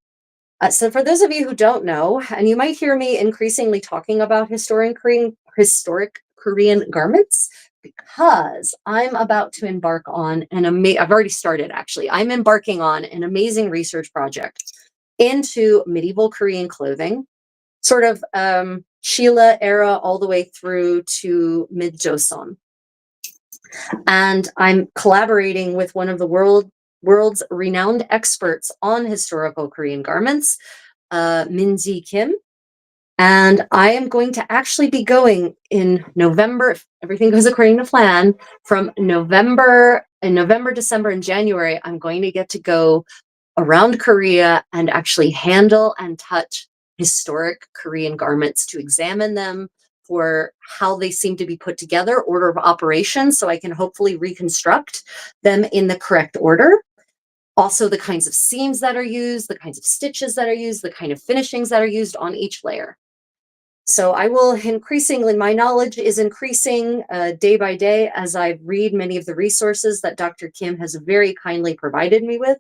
So for those of you who don't know, and you might hear me increasingly talking about historic Korean garments, because I'm about to embark on I've already started actually. I'm embarking on an amazing research project into medieval Korean clothing, sort of Sheila era all the way through to mid-Joseon. And I'm collaborating with one of the world's renowned experts on historical Korean garments, Minji Kim. And I am going to actually be going in November, if everything goes according to plan, from November, December, and January, I'm going to get to go around Korea and actually handle and touch historic Korean garments to examine them for how they seem to be put together, order of operations, so I can hopefully reconstruct them in the correct order. Also, the kinds of seams that are used, the kinds of stitches that are used, the kind of finishings that are used on each layer. So I will increasingly, my knowledge is increasing day by day as I read many of the resources that Dr. Kim has very kindly provided me with.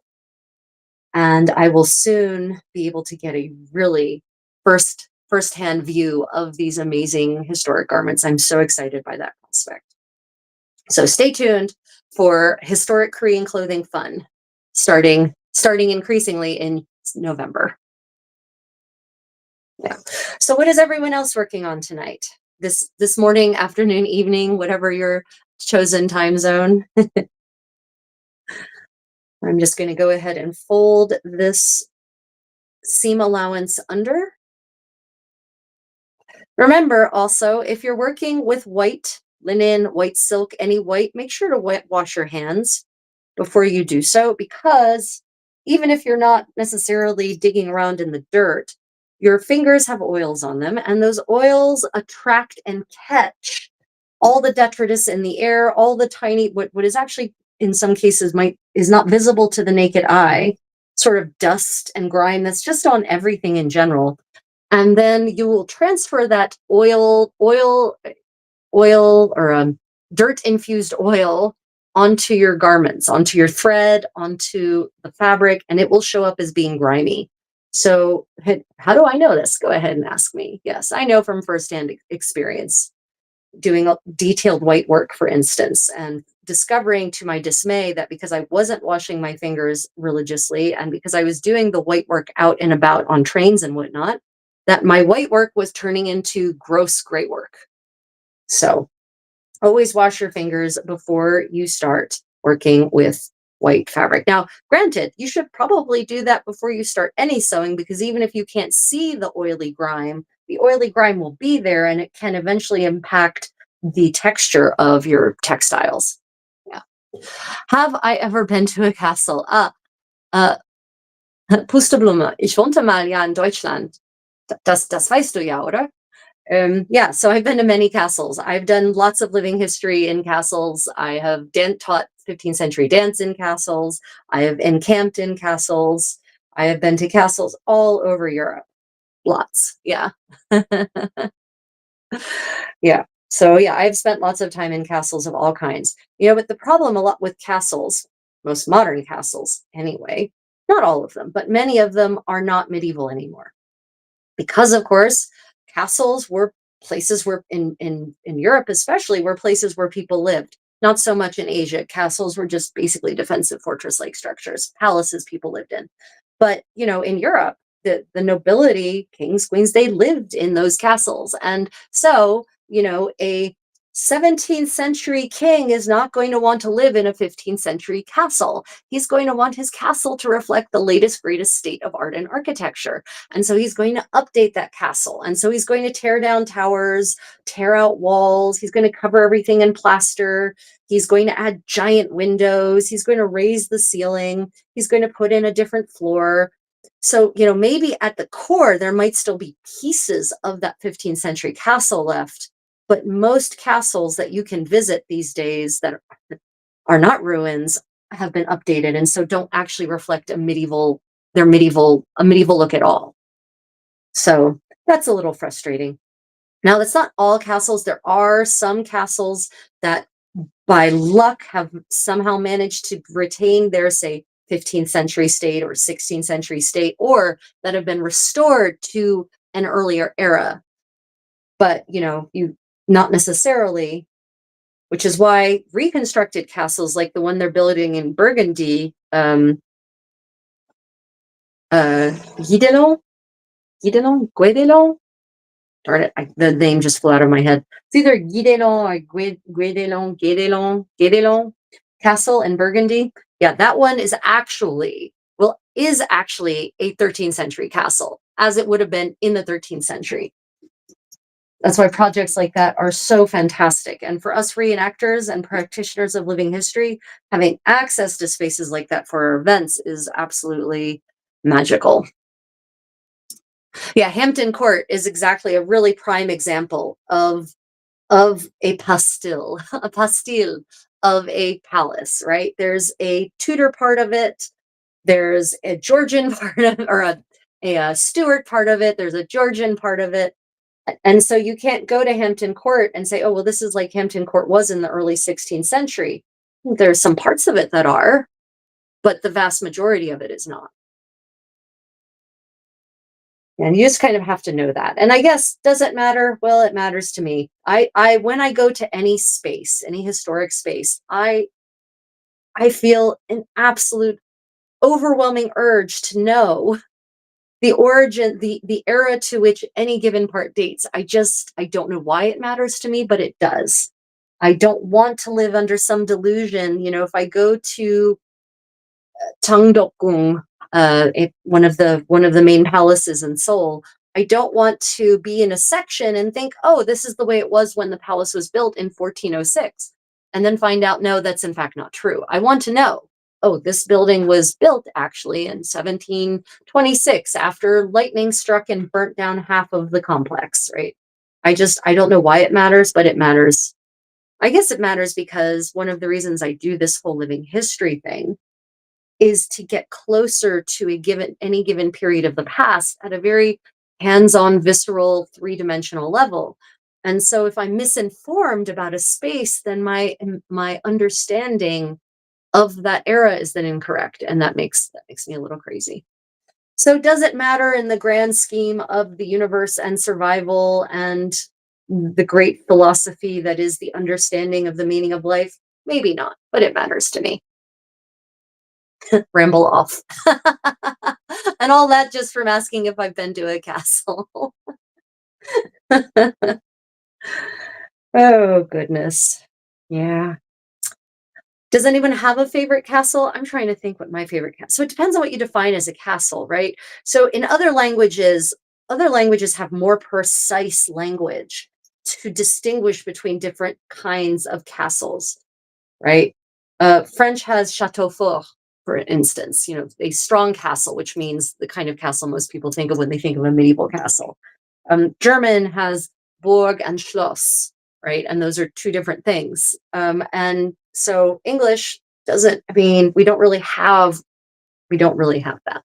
And I will soon be able to get a really firsthand view of these amazing historic garments. I'm so excited by that prospect. So stay tuned for historic Korean clothing fun, starting increasingly in November. Yeah. So what is everyone else working on tonight? This morning, afternoon, evening, whatever your chosen time zone. I'm just going to go ahead and fold this seam allowance under. Remember also, if you're working with white linen, white silk, any white, make sure to wash your hands before you do so, because even if you're not necessarily digging around in the dirt, your fingers have oils on them, and those oils attract and catch all the detritus in the air, all the tiny, what is actually in some cases is not visible to the naked eye, sort of dust and grime that's just on everything in general. And then you will transfer that oil or dirt infused oil onto your garments, onto your thread, onto the fabric, and it will show up as being grimy. So how do I know this? Go ahead and ask me. Yes, I know from firsthand experience doing a detailed white work, for instance, and discovering to my dismay that because I wasn't washing my fingers religiously and because I was doing the white work out and about on trains and whatnot, that my white work was turning into gross gray work. So always wash your fingers before you start working with white fabric. Now, granted, you should probably do that before you start any sewing, because even if you can't see the oily grime will be there and it can eventually impact the texture of your textiles. Yeah. Have I ever been to a castle? Uh, Pusteblume, ich wohnte mal ja in Deutschland. Das weißt du ja, oder? Yeah, so I've been to many castles. I've done lots of living history in castles. I have taught 15th century dance in castles. I have encamped in castles. I have been to castles all over Europe. Lots. Yeah. Yeah. So yeah, I've spent lots of time in castles of all kinds. But the problem a lot with castles, most modern castles anyway, not all of them, but many of them are not medieval anymore. Because of course, castles were places where in Europe especially were places where people lived. Not so much in Asia. Castles were just basically defensive fortress-like structures, palaces people lived in. But in Europe, the nobility, kings, queens, they lived in those castles. And so, a 17th century king is not going to want to live in a 15th century castle. He's going to want his castle to reflect the latest, greatest state of art and architecture. And so he's going to update that castle. And so he's going to tear down towers, tear out walls. He's going to cover everything in plaster. He's going to add giant windows. He's going to raise the ceiling. He's going to put in a different floor. So, maybe at the core, there might still be pieces of that 15th century castle left. But most castles that you can visit these days that are not ruins have been updated, and so don't actually reflect a medieval look at all. So that's a little frustrating. Now, that's not all castles. There are some castles that by luck have somehow managed to retain their, say, 15th century state or 16th century state, or that have been restored to an earlier era. But, you not necessarily, which is why reconstructed castles like the one they're building in Burgundy, Guédelon, Darn it, the name just flew out of my head. It's either Guédelon or Guédelon Castle in Burgundy. Yeah, that one is actually, well, is actually a 13th century castle, as it would have been in the 13th century. That's why projects like that are so fantastic. And for us reenactors and practitioners of living history, having access to spaces like that for our events is absolutely magical. Yeah, Hampton Court is exactly a really prime example of a pastille, a pastille of a palace, right? There's a Tudor part of it, there's a Georgian part of, or a Stuart part of it, there's a Georgian part of it. And so you can't go to Hampton Court and say, oh, well, this is like Hampton Court was in the early 16th century. There's some parts of it that are, but the vast majority of it is not. And you just kind of have to know that. And I guess, does it matter? Well, it matters to me. When I go to any space, any historic space, I feel an absolute overwhelming urge to know the origin, the era to which any given part dates. I don't know why it matters to me, but it does. I don't want to live under some delusion. If I go to Tangdokgung, one of the main palaces in Seoul, I don't want to be in a section and think, oh, this is the way it was when the palace was built in 1406, and then find out, no, that's in fact not true. I want to know, oh, this building was built actually in 1726 after lightning struck and burnt down half of the complex, right? I don't know why it matters, but it matters. I guess it matters because one of the reasons I do this whole living history thing is to get closer to any given period of the past at a very hands-on, visceral, three-dimensional level. And so if I'm misinformed about a space, then my understanding of that era is then incorrect, and that makes me a little crazy. So does it matter in the grand scheme of the universe and survival and the great philosophy that is the understanding of the meaning of life? Maybe not, but it matters to me. Ramble off. And all that just from asking if I've been to a castle. Oh, goodness. Yeah. Does anyone have a favorite castle? I'm trying to think what my favorite castle. So it depends on what you define as a castle, right? So in other languages have more precise language to distinguish between different kinds of castles, right? French has chateau fort, for instance, a strong castle, which means the kind of castle most people think of when they think of a medieval castle. German has Burg and Schloss, right? And those are two different things. And so English doesn't, I mean, we don't really have that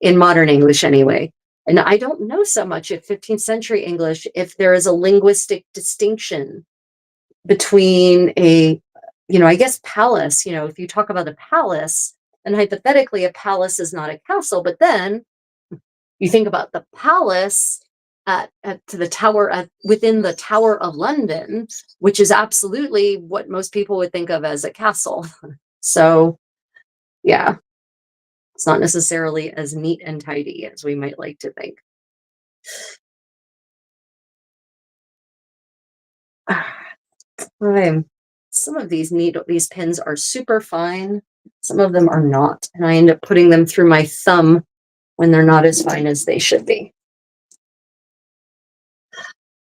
in modern English anyway. And I don't know so much if 15th century English, if there is a linguistic distinction between I guess palace, if you talk about a palace, and hypothetically a palace is not a castle, but then you think about the palace to the tower within the Tower of London, which is absolutely what most people would think of as a castle. So yeah, it's not necessarily as neat and tidy as we might like to think. Some of these pins are super fine. Some of them are not, and I end up putting them through my thumb when they're not as fine as they should be.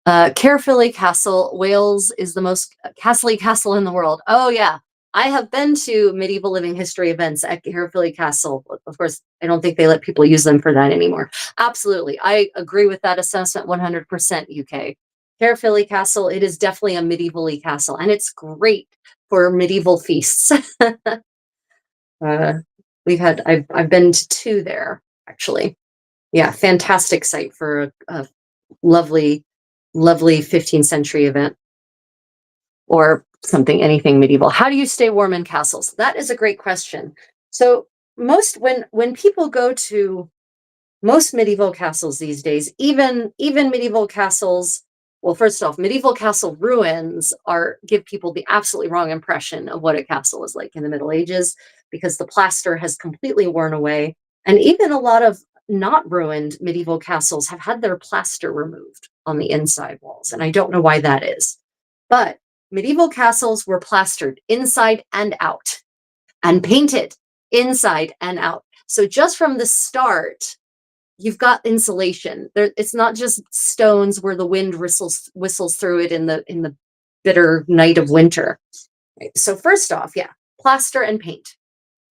Caerphilly Castle, Wales is the most castle-y castle in the world. Oh yeah, I have been to medieval living history events at Caerphilly Castle. Of course, I don't think they let people use them for that anymore. Absolutely, I agree with that assessment 100%. UK. Caerphilly Castle, it is definitely a medievally castle, and it's great for medieval feasts. uh, I've been to two there actually. Yeah, fantastic site for a lovely, lovely 15th century event or anything medieval. How do you stay warm in castles? That is a great question. So when people go to most medieval castles these days, even medieval castles, well, first off, medieval castle ruins give people the absolutely wrong impression of what a castle was like in the Middle Ages, because the plaster has completely worn away. And even a lot of not ruined medieval castles have had their plaster removed on the inside walls, and I don't know why that is. But medieval castles were plastered inside and out and painted inside and out. So just from the start, you've got insulation. There, it's not just stones where the wind whistles through it in the bitter night of winter. Right? So first off, yeah, plaster and paint.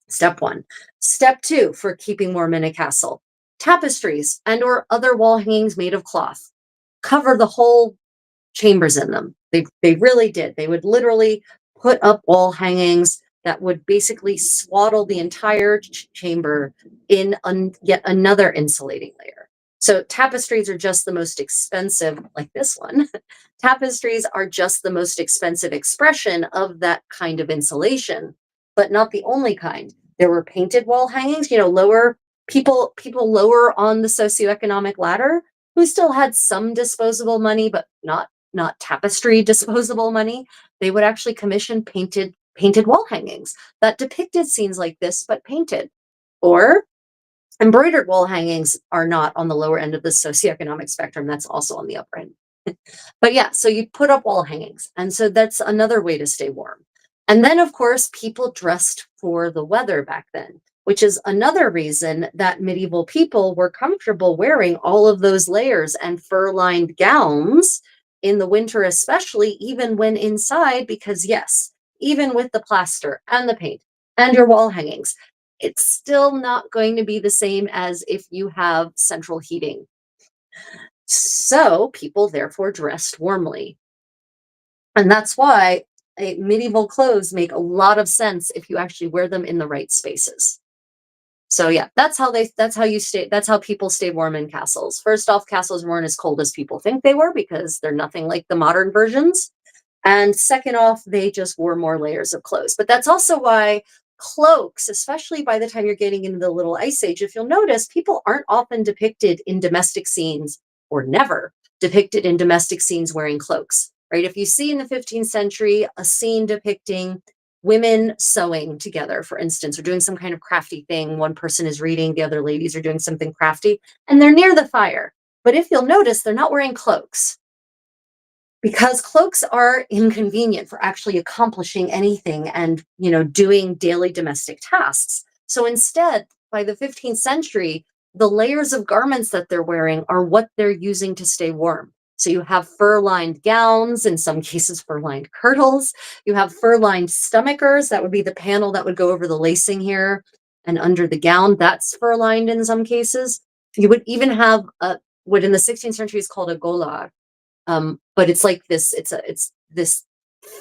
Step one. Step two for keeping warm in a castle: tapestries and or other wall hangings made of cloth. Cover the whole chambers in them. They really did. They would literally put up wall hangings that would basically swaddle the entire chamber in yet another insulating layer. So tapestries are just the most expensive, like this one. Tapestries are just the most expensive expression of that kind of insulation, but not the only kind. There were painted wall hangings, lower people lower on the socioeconomic ladder who still had some disposable money, but not tapestry disposable money. They would actually commission painted wall hangings that depicted scenes like this, but painted. Or embroidered wall hangings are not on the lower end of the socioeconomic spectrum. That's also on the upper end. But yeah, so you put up wall hangings. And so that's another way to stay warm. And then, of course, people dressed for the weather back then, which is another reason that medieval people were comfortable wearing all of those layers and fur-lined gowns in the winter, especially even when inside, because yes, even with the plaster and the paint and your wall hangings, it's still not going to be the same as if you have central heating. So people therefore dressed warmly. And that's why medieval clothes make a lot of sense if you actually wear them in the right spaces. So yeah, that's how people stay warm in castles. First off, castles weren't as cold as people think they were because they're nothing like the modern versions. And second off, they just wore more layers of clothes. But that's also why cloaks, especially by the time you're getting into the Little Ice Age, if you'll notice, people aren't often depicted in domestic scenes, or never depicted in domestic scenes wearing cloaks, right? If you see in the 15th century a scene depicting women sewing together, for instance, or doing some kind of crafty thing, one person is reading, the other ladies are doing something crafty, and they're near the fire. But if you'll notice, they're not wearing cloaks, because cloaks are inconvenient for actually accomplishing anything and doing daily domestic tasks. So instead, by the 15th century, the layers of garments that they're wearing are what they're using to stay warm. So you have fur-lined gowns, in some cases fur-lined kirtles. You have fur-lined stomachers. That would be the panel that would go over the lacing here and under the gown. That's fur-lined in some cases. You would even have what in the 16th century is called a golar. But it's like this, it's this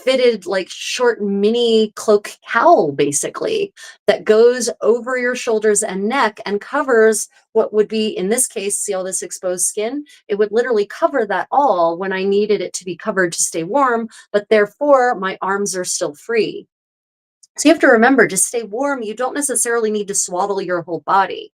fitted, like, short mini cloak cowl, basically, that goes over your shoulders and neck and covers what would be, in this case, see all this exposed skin? It would literally cover that all when I needed it to be covered to stay warm, but therefore my arms are still free. So you have to remember, to stay warm, you don't necessarily need to swaddle your whole body.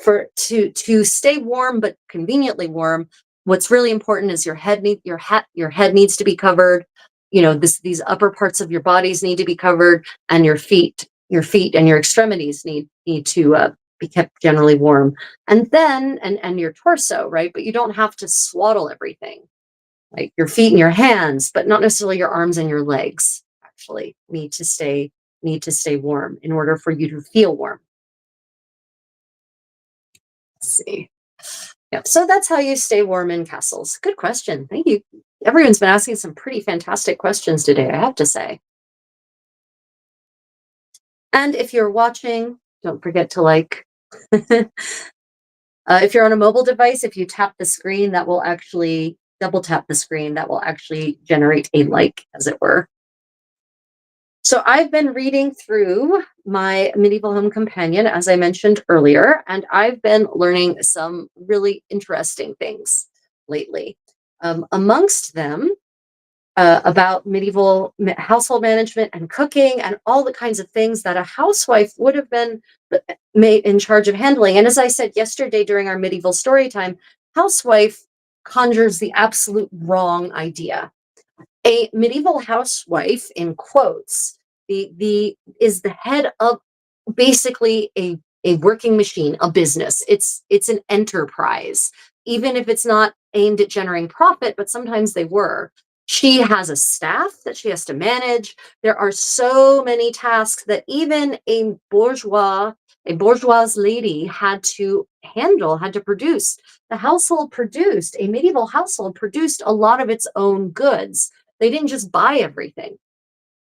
To stay warm but conveniently warm, what's really important is your head needs to be covered. These upper parts of your bodies need to be covered, and your feet and your extremities need to be kept generally warm, and then and your torso, right? But you don't have to swaddle everything. Like your feet and your hands, but not necessarily your arms and your legs actually need to stay warm in order for you to feel warm. Let's see. Yeah, so that's how you stay warm in castles. Good question. Thank you. Everyone's been asking some pretty fantastic questions today, I have to say. And if you're watching, don't forget to like. If you're on a mobile device, if you tap the screen, that will actually double tap the screen, that will actually generate a like, as it were. So I've been reading through my Medieval Home Companion, as I mentioned earlier, and I've been learning some really interesting things lately. Amongst them, about medieval household management and cooking and all the kinds of things that a housewife would have been made in charge of handling. And as I said yesterday during our medieval story time, housewife conjures the absolute wrong idea. A medieval housewife, in quotes, is the head of basically a a working machine, a business. It's an enterprise, even if it's not aimed at generating profit, but sometimes they were. She has a staff that she has to manage. There are so many tasks that even a bourgeois lady had to handle, had to produce. The household produced, a medieval household produced a lot of its own goods. They didn't just buy everything,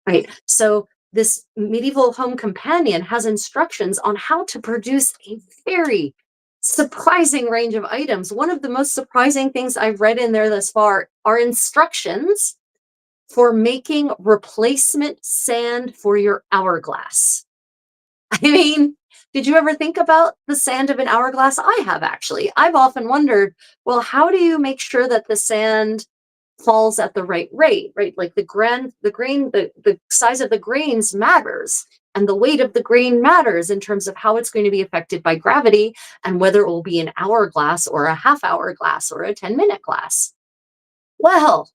right? So this medieval home companion has instructions on how to produce a very surprising range of items. One of the most surprising things I've read in there thus far are instructions for making replacement sand for your hourglass. I mean, did you ever think about the sand of an hourglass? I have actually. I've often wondered, well, how do you make sure that the sand falls at the right rate, right? Like the size of the grains matters, and the weight of the grain matters in terms of how it's going to be affected by gravity and whether it will be an hourglass or a half hour glass or a 10-minute glass. Well,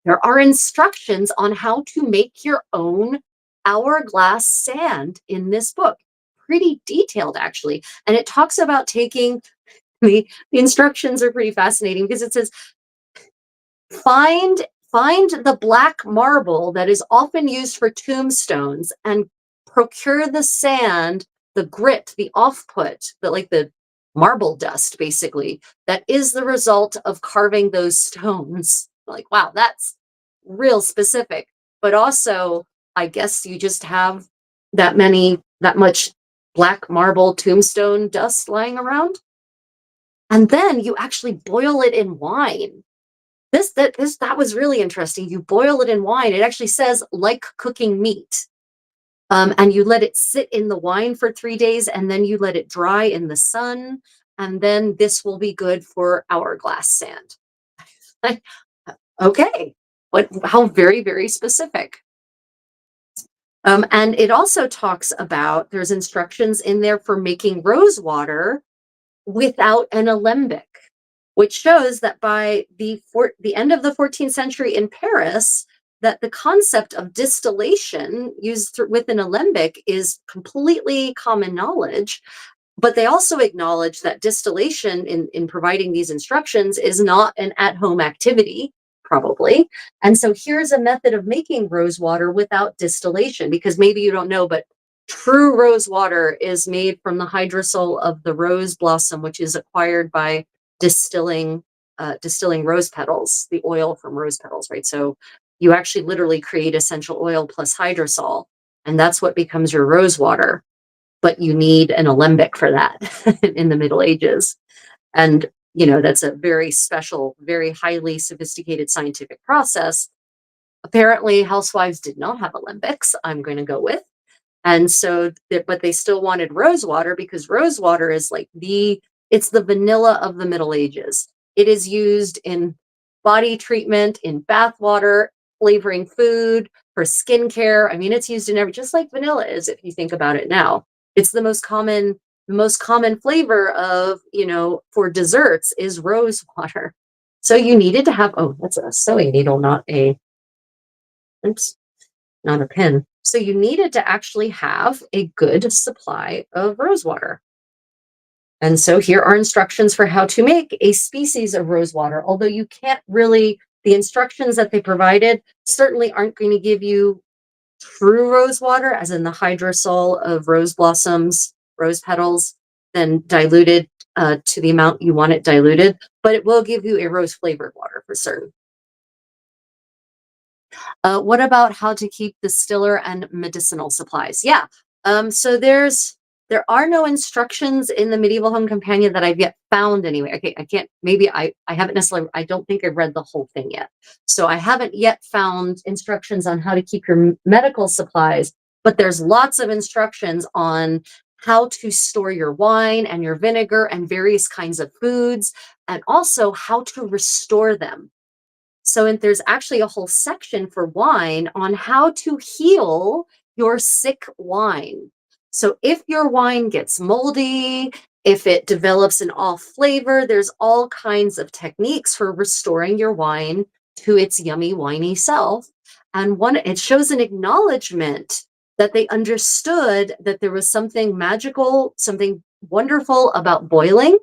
there are instructions on how to make your own hourglass sand in this book. Pretty detailed, actually. And it talks about taking the instructions are pretty fascinating because it says, find the black marble that is often used for tombstones and procure the sand, the grit, the off-put, the marble dust, basically, that is the result of carving those stones. Like, wow, that's real specific. But also, I guess you just have that much black marble tombstone dust lying around. And then you actually boil it in wine. That was really interesting. You boil it in wine. It actually says like cooking meat. And you let it sit in the wine for 3 days, and then you let it dry in the sun, and then this will be good for hourglass sand. Like, okay, how very, very specific. And it also talks about, there's instructions in there for making rose water without an alembic, which shows that by the end of the 14th century in Paris, that the concept of distillation used with an alembic is completely common knowledge. But they also acknowledge that distillation in providing these instructions is not an at-home activity, probably. And so here's a method of making rose water without distillation, because maybe you don't know, but true rose water is made from the hydrosol of the rose blossom, which is acquired by distilling rose petals, the oil from rose petals, right? So you actually literally create essential oil plus hydrosol, and that's what becomes your rose water. But you need an alembic for that in the Middle Ages. And, that's a very special, very highly sophisticated scientific process. Apparently, housewives did not have alembics, I'm going to go with. And so, but they still wanted rose water, because rose water is it's the vanilla of the Middle Ages. It is used in body treatment, in bath water, flavoring food, for skincare. I mean, it's used in just like vanilla is, if you think about it now. It's the most common flavor of, for desserts is rose water. So you needed to have, oh, that's a sewing needle, not a pen. So you needed to actually have a good supply of rose water. And so here are instructions for how to make a species of rose water, although you can't really, the instructions that they provided certainly aren't going to give you true rose water, as in the hydrosol of rose blossoms, rose petals, then diluted to the amount you want it diluted, but it will give you a rose flavored water for certain. What about how to keep distiller and medicinal supplies? Yeah. So there are no instructions in the Medieval Home Companion that I've yet found anyway. Okay, I can't, maybe I haven't necessarily, I don't think I've read the whole thing yet. So I haven't yet found instructions on how to keep your medical supplies, but there's lots of instructions on how to store your wine and your vinegar and various kinds of foods, and also how to restore them. So there's actually a whole section for wine on how to heal your sick wine. So if your wine gets moldy, if it develops an off flavor, there's all kinds of techniques for restoring your wine to its yummy, winey self. And it shows an acknowledgement that they understood that there was something magical, something wonderful about boiling,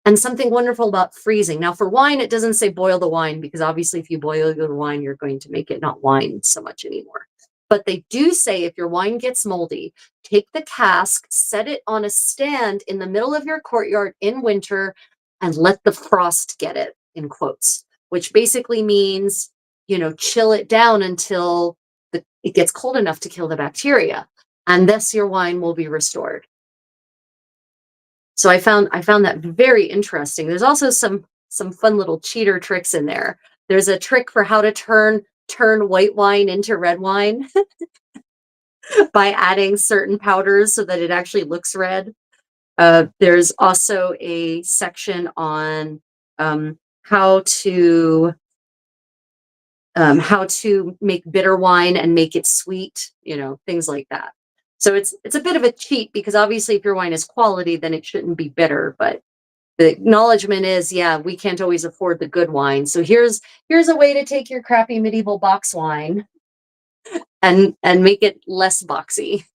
and something wonderful about freezing. Now, for wine, it doesn't say boil the wine, because obviously if you boil your wine, you're going to make it not wine so much anymore. But they do say if your wine gets moldy, take the cask, set it on a stand in the middle of your courtyard in winter, and let the frost get it, in quotes, which basically means, chill it down until it gets cold enough to kill the bacteria. And thus your wine will be restored. So I found that very interesting. There's also some fun little cheater tricks in there. There's a trick for how to turn white wine into red wine by adding certain powders so that it actually looks red. There's also a section on how to make bitter wine and make it sweet, things like that. So it's a bit of a cheat, because obviously if your wine is quality, then it shouldn't be bitter. But the acknowledgement is, yeah, we can't always afford the good wine. So here's a way to take your crappy medieval box wine and make it less boxy.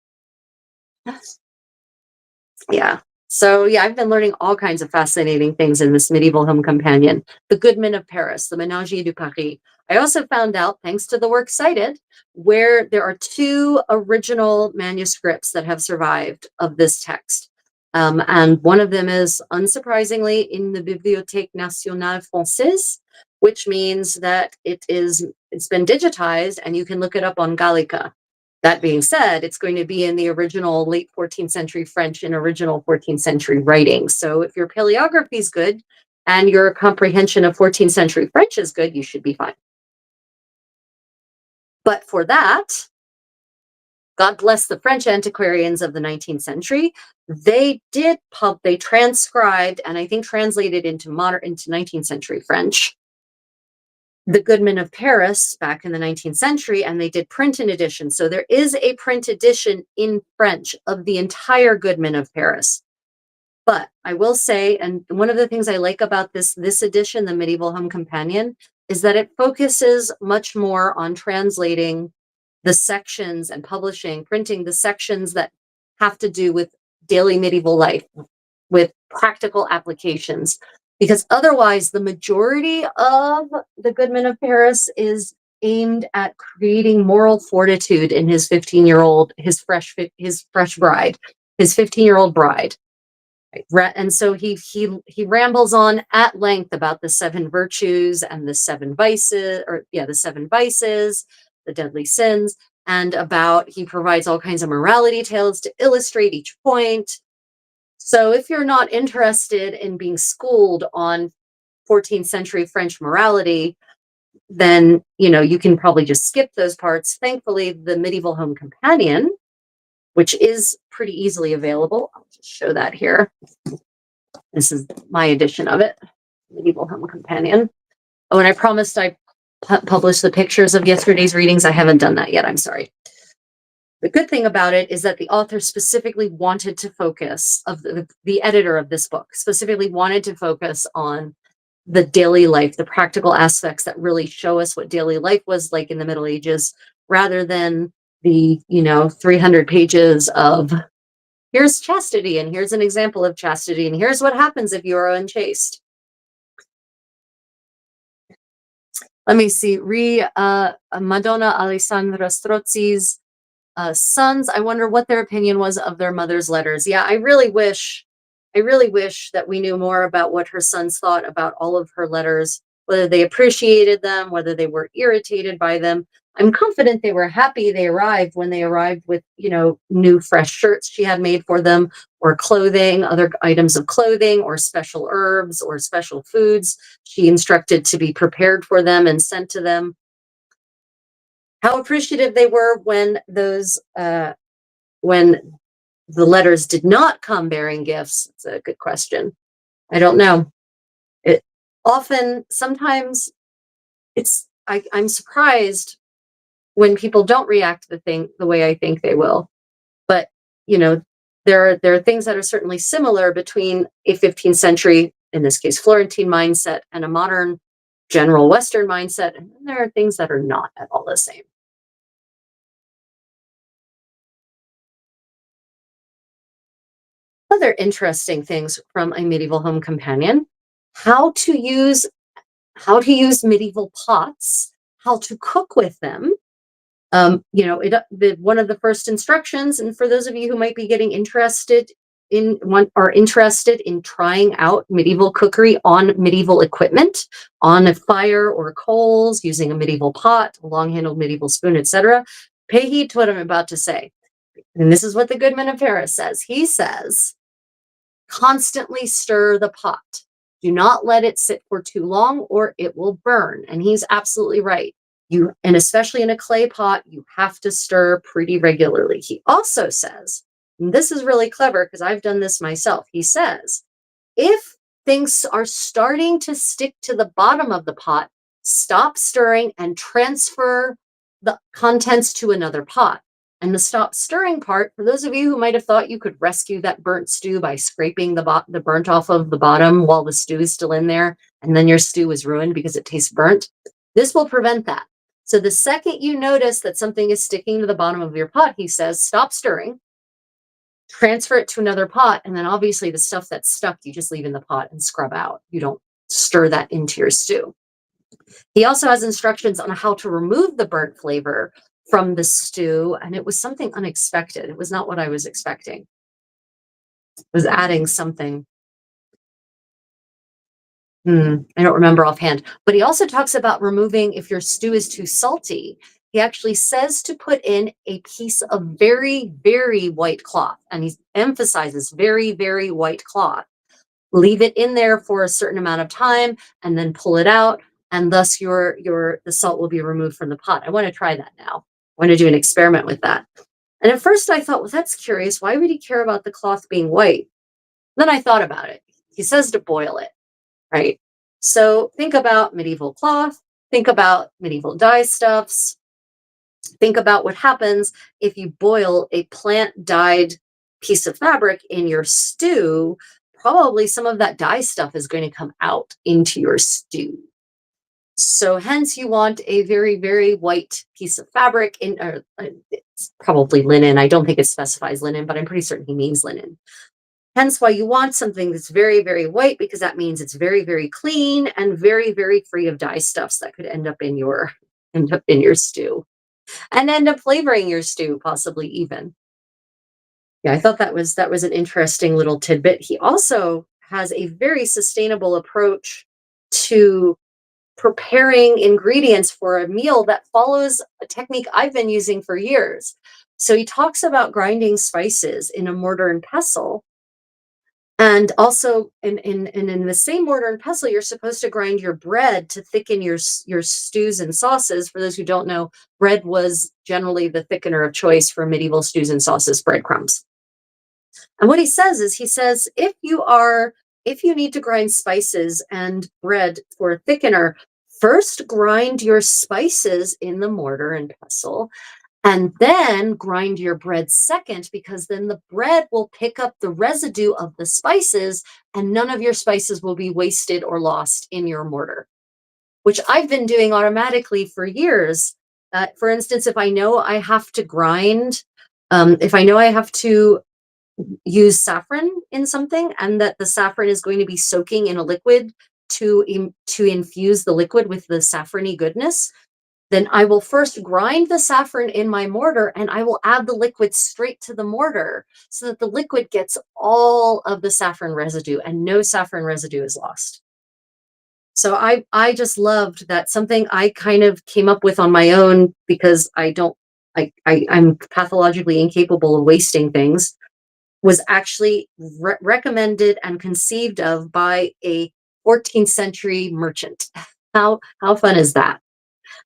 Yeah. So yeah, I've been learning all kinds of fascinating things in this medieval home companion. The Goodman of Paris, the Ménagier de Paris. I also found out, thanks to the work cited, where there are 2 original manuscripts that have survived of this text. And one of them is, unsurprisingly, in the Bibliothèque Nationale Française, which means that it's been digitized and you can look it up on Gallica. That being said, it's going to be in the original late 14th century French and original 14th century writing. So if your paleography is good and your comprehension of 14th century French is good, you should be fine. But for that, God bless the French antiquarians of the 19th century. They transcribed and I think translated into 19th century French the Goodman of Paris back in the 19th century, and they did print an edition. So there is a print edition in French of the entire Goodman of Paris. But I will say, and one of the things I like about this edition, the Medieval Home Companion, is that it focuses much more on translating the sections and printing the sections that have to do with daily medieval life, with practical applications. Because otherwise, the majority of the Goodman of Paris is aimed at creating moral fortitude in his 15-year-old, his fresh bride, his 15-year-old bride. And so he rambles on at length about the 7 virtues and the 7 vices, the 7 vices, the deadly sins, and he provides all kinds of morality tales to illustrate each point. So if you're not interested in being schooled on 14th century French morality, then, you can probably just skip those parts. Thankfully, the Medieval Home Companion, which is pretty easily available. I'll just show that here. This is my edition of it, Medieval Home Companion. Oh, and I promised I published the pictures of yesterday's readings. I haven't done that yet. I'm sorry. The good thing about it is that the author specifically wanted to focus, the editor of this book specifically wanted to focus on the daily life, the practical aspects that really show us what daily life was like in the Middle Ages, rather than the 300 pages of here's chastity and here's an example of chastity and here's what happens if you are unchaste. Let me see. Madonna Alessandra Strozzi's sons, I wonder what their opinion was of their mother's letters. Yeah, I really wish that we knew more about what her sons thought about all of her letters, whether they appreciated them, whether they were irritated by them. I'm confident they were happy they arrived when they arrived with, new fresh shirts she had made for them, or clothing, other items of clothing, or special herbs or special foods she instructed to be prepared for them and sent to them. How appreciative they were when when the letters did not come bearing gifts. It's a good question. I don't know. Sometimes I'm surprised when people don't react to the way I think they will. But there are things that are certainly similar between a 15th century, in this case, Florentine mindset, and a modern general Western mindset. And there are things that are not at all the same. Other interesting things from a medieval home companion: how to use medieval pots, how to cook with them. One of the first instructions, and for those of you who might be getting interested in trying out medieval cookery on medieval equipment, on a fire or coals, using a medieval pot, a long-handled medieval spoon, etc., pay heed to what I'm about to say. And this is what the Goodman of Paris says. He says, constantly stir the pot. Do not let it sit for too long or it will burn. And he's absolutely right. And especially in a clay pot, you have to stir pretty regularly. He also says, and this is really clever because I've done this myself. He says, if things are starting to stick to the bottom of the pot, stop stirring and transfer the contents to another pot. And the stop stirring part, for those of you who might have thought you could rescue that burnt stew by scraping the burnt off of the bottom while the stew is still in there, and then your stew is ruined because it tastes burnt, this will prevent that. So the second you notice that something is sticking to the bottom of your pot, he says, stop stirring, transfer it to another pot, and then obviously the stuff that's stuck, you just leave in the pot and scrub out. You don't stir that into your stew. He also has instructions on how to remove the burnt flavor from the stew, and it was something unexpected. It was not what I was expecting. It was adding something. I don't remember offhand, but he also talks about removing if your stew is too salty. He actually says to put in a piece of very, very white cloth, and he emphasizes very, very white cloth. Leave it in there for a certain amount of time and then pull it out, and thus the salt will be removed from the pot. I want to try that now. I want to do an experiment with that. And at first I thought, well, that's curious. Why would he care about the cloth being white? Then I thought about it. He says to boil it, right? So think about medieval cloth, think about medieval dye stuffs, think about what happens if you boil a plant dyed piece of fabric in your stew. Probably some of that dye stuff is going to come out into your stew. So hence you want a very, very white piece of fabric it's probably linen. I don't think it specifies linen, but I'm pretty certain he means linen. Hence why you want something that's very, very white, because that means it's very, very clean and very, very free of dye stuffs that could end up in your stew and end up flavoring your stew, possibly even. Yeah, I thought that was an interesting little tidbit. He also has a very sustainable approach to preparing ingredients for a meal that follows a technique I've been using for years. So he talks about grinding spices in a mortar and pestle. And also in the same mortar and pestle, you're supposed to grind your bread to thicken your stews and sauces. For those who don't know, bread was generally the thickener of choice for medieval stews and sauces, breadcrumbs. And what he says is, if you need to grind spices and bread for a thickener, first grind your spices in the mortar and pestle, and then grind your bread second, because then the bread will pick up the residue of the spices and none of your spices will be wasted or lost in your mortar, which I've been doing automatically for years. For instance, if I know I have to grind, if I know I have to use saffron in something and that the saffron is going to be soaking in a liquid to infuse the liquid with the saffrony goodness, then I will first grind the saffron in my mortar and I will add the liquid straight to the mortar so that the liquid gets all of the saffron residue and no saffron residue is lost. So I just loved that, something I kind of came up with on my own because I'm pathologically incapable of wasting things, was actually recommended and conceived of by a 14th century merchant. How fun is that?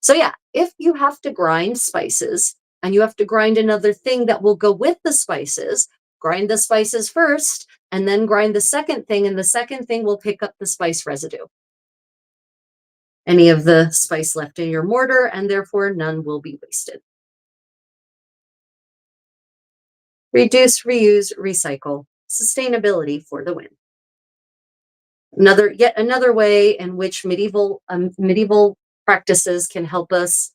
So yeah, if you have to grind spices and you have to grind another thing that will go with the spices, grind the spices first and then grind the second thing, and the second thing will pick up the spice residue, any of the spice left in your mortar, and therefore none will be wasted. Reduce, reuse, recycle. Sustainability for the win. Yet another way in which medieval practices can help us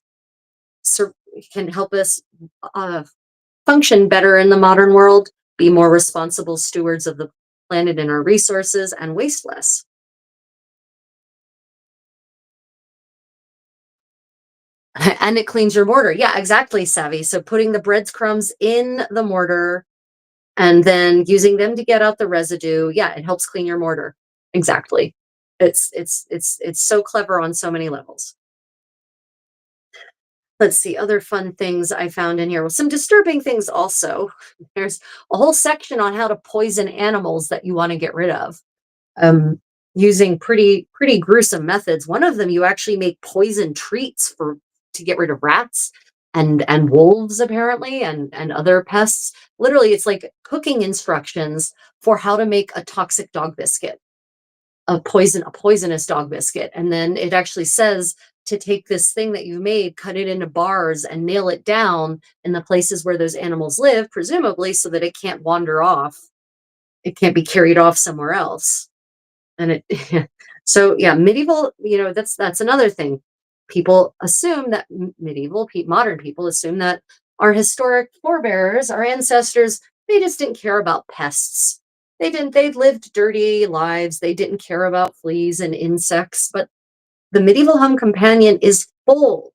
function better in the modern world be more responsible stewards of the planet and our resources, and waste less. And it cleans your mortar. Yeah, exactly, Savvy. So putting the breadcrumbs in the mortar and then using them to get out the residue, yeah, it helps clean your mortar. Exactly. It's so clever on so many levels. Let's see, other fun things I found in here. Well, some disturbing things also. There's a whole section on how to poison animals that you want to get rid of, um, using pretty gruesome methods. One of them, you actually make poison treats for to get rid of rats and wolves, apparently, and other pests. Literally, it's like cooking instructions for how to make a toxic dog biscuit, a poisonous dog biscuit. And then it actually says to take this thing that you made, cut it into bars, and nail it down in the places where those animals live, presumably so that it can't wander off. It can't be carried off somewhere else. And it so yeah, medieval, that's another thing. People assume that modern people assume that our historic forebears, our ancestors, they just didn't care about pests. They lived dirty lives. They didn't care about fleas and insects. But the medieval home companion is full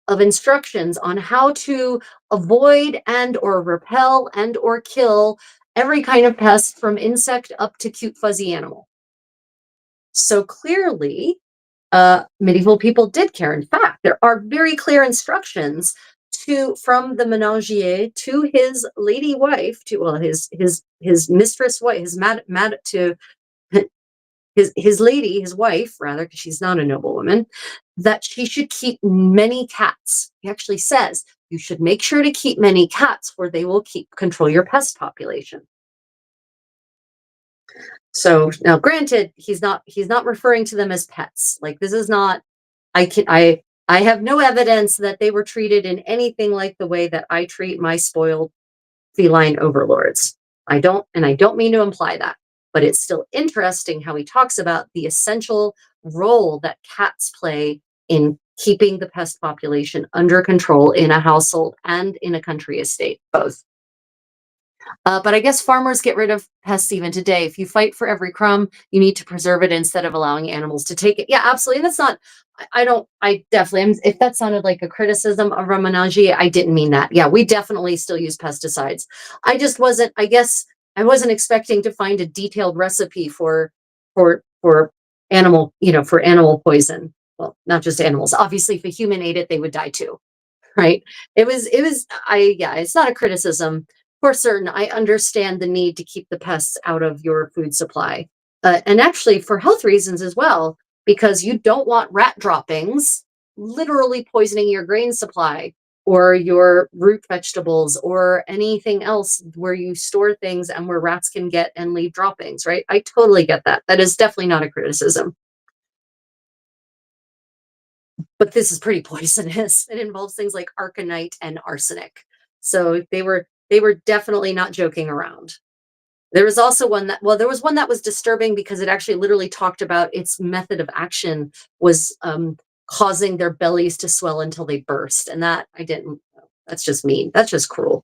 of instructions on how to avoid and or repel and or kill every kind of pest, from insect up to cute fuzzy animal. So clearly, medieval people did care. In fact, there are very clear instructions to from the menagier to his lady wife, to well, his mistress wife, his mad to his lady, his wife, rather, because she's not a noblewoman, that she should keep many cats. He actually says you should make sure to keep many cats, or they will keep control your pest population. So now, granted, he's not referring to them as pets. Like, this is not. I have no evidence that they were treated in anything like the way that I treat my spoiled feline overlords. I don't mean to imply that, but it's still interesting how he talks about the essential role that cats play in keeping the pest population under control in a household and in a country estate, both. But I guess farmers get rid of pests even today. If you fight for every crumb, you need to preserve it instead of allowing animals to take it. Yeah, absolutely. And that's not, I don't, I definitely, if that sounded like a criticism of Ramanuji, I didn't mean that. Yeah, we definitely still use pesticides. I just wasn't, I guess, I wasn't expecting to find a detailed recipe for animal, for animal poison. Well, not just animals. Obviously, if a human ate it, they would die too, right? Yeah, it's not a criticism. For certain, I understand the need to keep the pests out of your food supply. And actually, for health reasons as well, because you don't want rat droppings literally poisoning your grain supply or your root vegetables or anything else where you store things and where rats can get and leave droppings, right? I totally get that. That is definitely not a criticism. But this is pretty poisonous. It involves things like arcanite and arsenic. So they were definitely not joking around. There was also there was one that was disturbing because it actually literally talked about its method of action was causing their bellies to swell until they burst. And that I didn't, that's just mean. That's just cruel.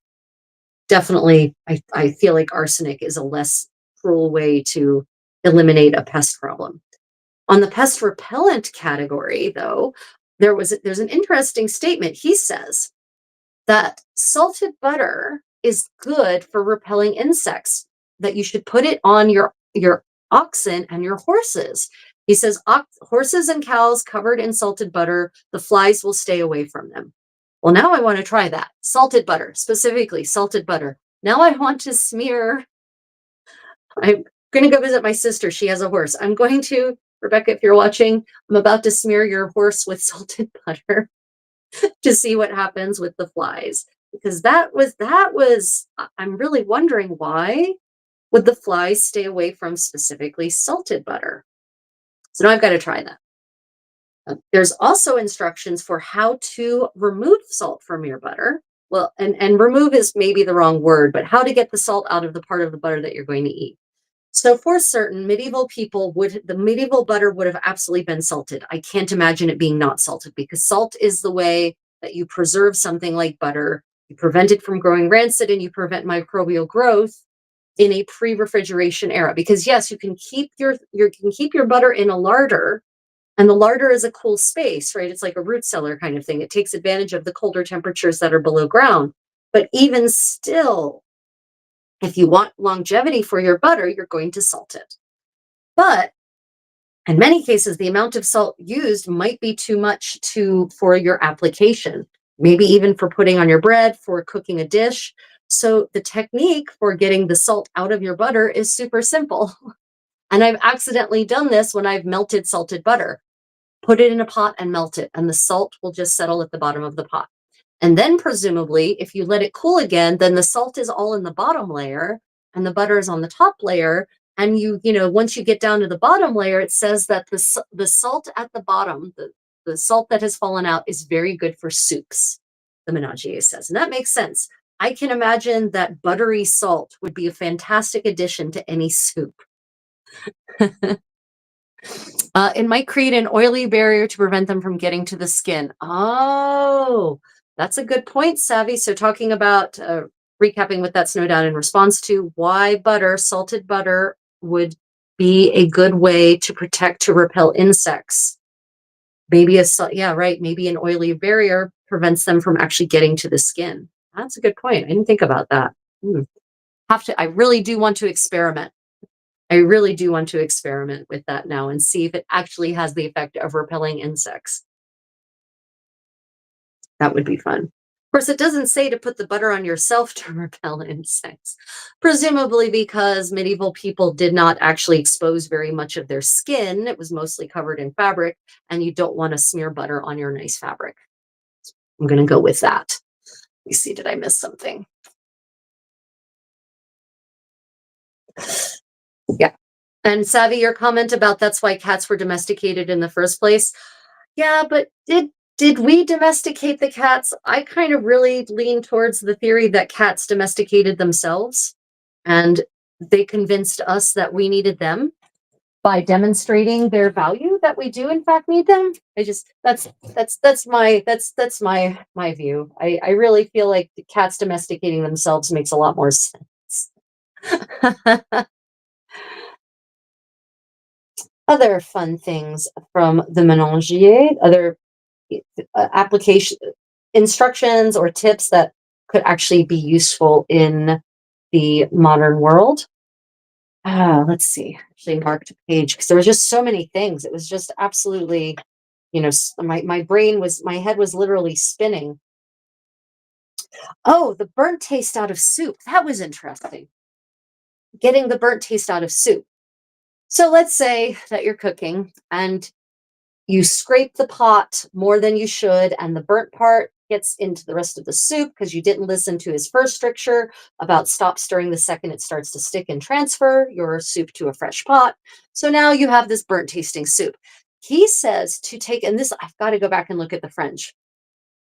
Definitely, I feel like arsenic is a less cruel way to eliminate a pest problem. On the pest repellent category, though, there's an interesting statement. He says that salted butter is good for repelling insects, that you should put it on your oxen and your horses. He says horses and cows covered in salted butter, the flies will stay away from them. Well, now I want to try that. Salted butter, specifically salted butter. Now I want to smear. I'm going to go visit my sister. She has a horse. I'm going to, Rebecca, if you're watching, I'm about to smear your horse with salted butter to see what happens with the flies. Because I'm really wondering, why would the flies stay away from specifically salted butter? So now I've got to try that. There's also instructions for how to remove salt from your butter. Well, and remove is maybe the wrong word, but how to get the salt out of the part of the butter that you're going to eat. So for certain, the medieval butter would have absolutely been salted. I can't imagine it being not salted, because salt is the way that you preserve something like butter. You prevent it from growing rancid and you prevent microbial growth in a pre-refrigeration era. Because yes, you can keep your butter in a larder, and the larder is a cool space, right? It's like a root cellar kind of thing. It takes advantage of the colder temperatures that are below ground. But even still, if you want longevity for your butter, you're going to salt it. But in many cases, the amount of salt used might be too much for your application, maybe even for putting on your bread, for cooking a dish. So the technique for getting the salt out of your butter is super simple. And I've accidentally done this when I've melted salted butter. Put it in a pot and melt it, and the salt will just settle at the bottom of the pot. And then presumably, if you let it cool again, then the salt is all in the bottom layer and the butter is on the top layer. And once you get down to the bottom layer, it says that the salt at the bottom, the salt that has fallen out, is very good for soups, the Menagier says. And that makes sense. I can imagine that buttery salt would be a fantastic addition to any soup. It might create an oily barrier to prevent them from getting to the skin. Oh, that's a good point, Savvy. So talking about recapping what that's no doubt in response to why salted butter would be a good way to repel insects. Maybe maybe an oily barrier prevents them from actually getting to the skin. That's a good point. I didn't think about that. I really do want to experiment. I really do want to experiment with that now and see if it actually has the effect of repelling insects. That would be fun. Of course, it doesn't say to put the butter on yourself to repel insects, presumably because medieval people did not actually expose very much of their skin. It was mostly covered in fabric, and you don't want to smear butter on your nice fabric. I'm going to go with that. Let me see, did I miss something? Yeah. And Savvy, your comment about that's why cats were domesticated in the first place. Yeah, but did we domesticate the cats? I kind of really lean towards the theory that cats domesticated themselves, and they convinced us that we needed them by demonstrating their value, that we do in fact need them. That's my view. I really feel like the cats domesticating themselves makes a lot more sense. Other fun things from the Menagier, other application instructions or tips that could actually be useful in the modern world. Let's see, actually marked a page because there was just so many things. It was just absolutely, my head was literally spinning. Oh, the burnt taste out of soup. That was interesting. Getting the burnt taste out of soup. So let's say that you're cooking and you scrape the pot more than you should, and the burnt part gets into the rest of the soup because you didn't listen to his first stricture about stop stirring the second it starts to stick and transfer your soup to a fresh pot. So now you have this burnt tasting soup. He says to take, and this, I've got to go back and look at the French.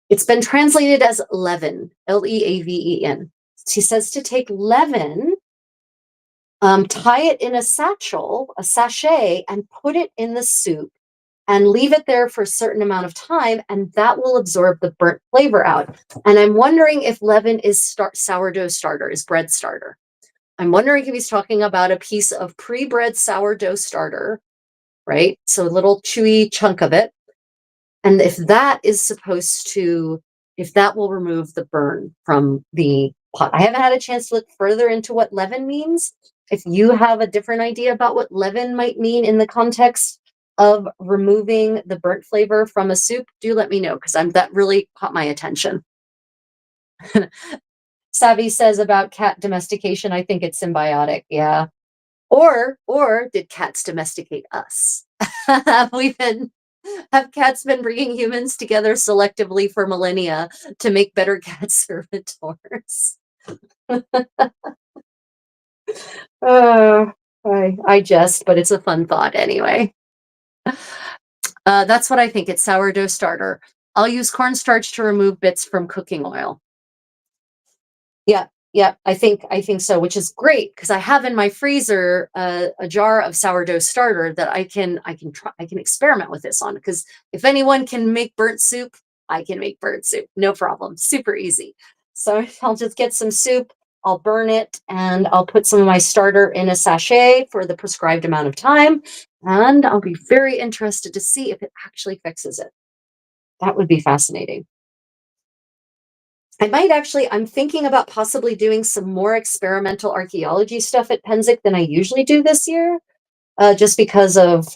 It's been translated as leaven, Leaven. He says to take leaven, tie it in a sachet, and put it in the soup and leave it there for a certain amount of time, and that will absorb the burnt flavor out. And I'm wondering if leaven is sourdough starter, is bread starter. I'm wondering if he's talking about a piece of pre-bread sourdough starter, right? So a little chewy chunk of it. And if that will remove the burn from the pot. I haven't had a chance to look further into what leaven means. If you have a different idea about what leaven might mean in the context of removing the burnt flavor from a soup, do let me know, because that really caught my attention. Savvy says about cat domestication, I think it's symbiotic. Yeah. Or did cats domesticate us? Have cats been bringing humans together selectively for millennia to make better cat servitors? I jest, but it's a fun thought anyway. That's what I think. It's sourdough starter. I'll use cornstarch to remove bits from cooking oil. Yeah, I think so, which is great because I have in my freezer a jar of sourdough starter that I can experiment with this on, because if anyone can make burnt soup, I can make burnt soup. No problem. Super easy. So I'll just get some soup. I'll burn it, and I'll put some of my starter in a sachet for the prescribed amount of time. And I'll be very interested to see if it actually fixes it. That would be fascinating. I might actually, I'm thinking about possibly doing some more experimental archaeology stuff at Penszik than I usually do this year, just because of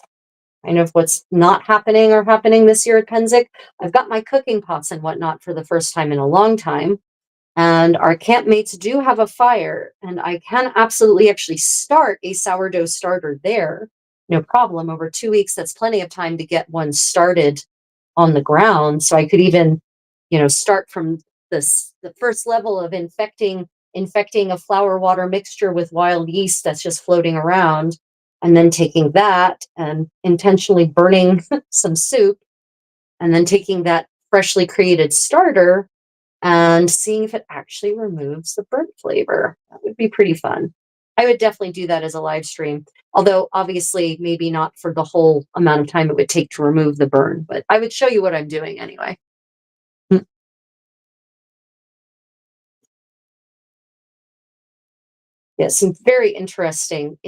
kind of what's not happening or happening this year at Penszik. I've got my cooking pots and whatnot for the first time in a long time. And our campmates do have a fire, and I can absolutely actually start a sourdough starter there. No problem. Over 2 weeks, that's plenty of time to get one started on the ground. So I could even, start from the first level of infecting a flour water mixture with wild yeast that's just floating around, and then taking that and intentionally burning some soup, and then taking that freshly created starter and seeing if it actually removes the burnt flavor. That would be pretty fun. I would definitely do that as a live stream, although obviously maybe not for the whole amount of time it would take to remove the burn, but I would show you what I'm doing anyway. Yeah, some very interesting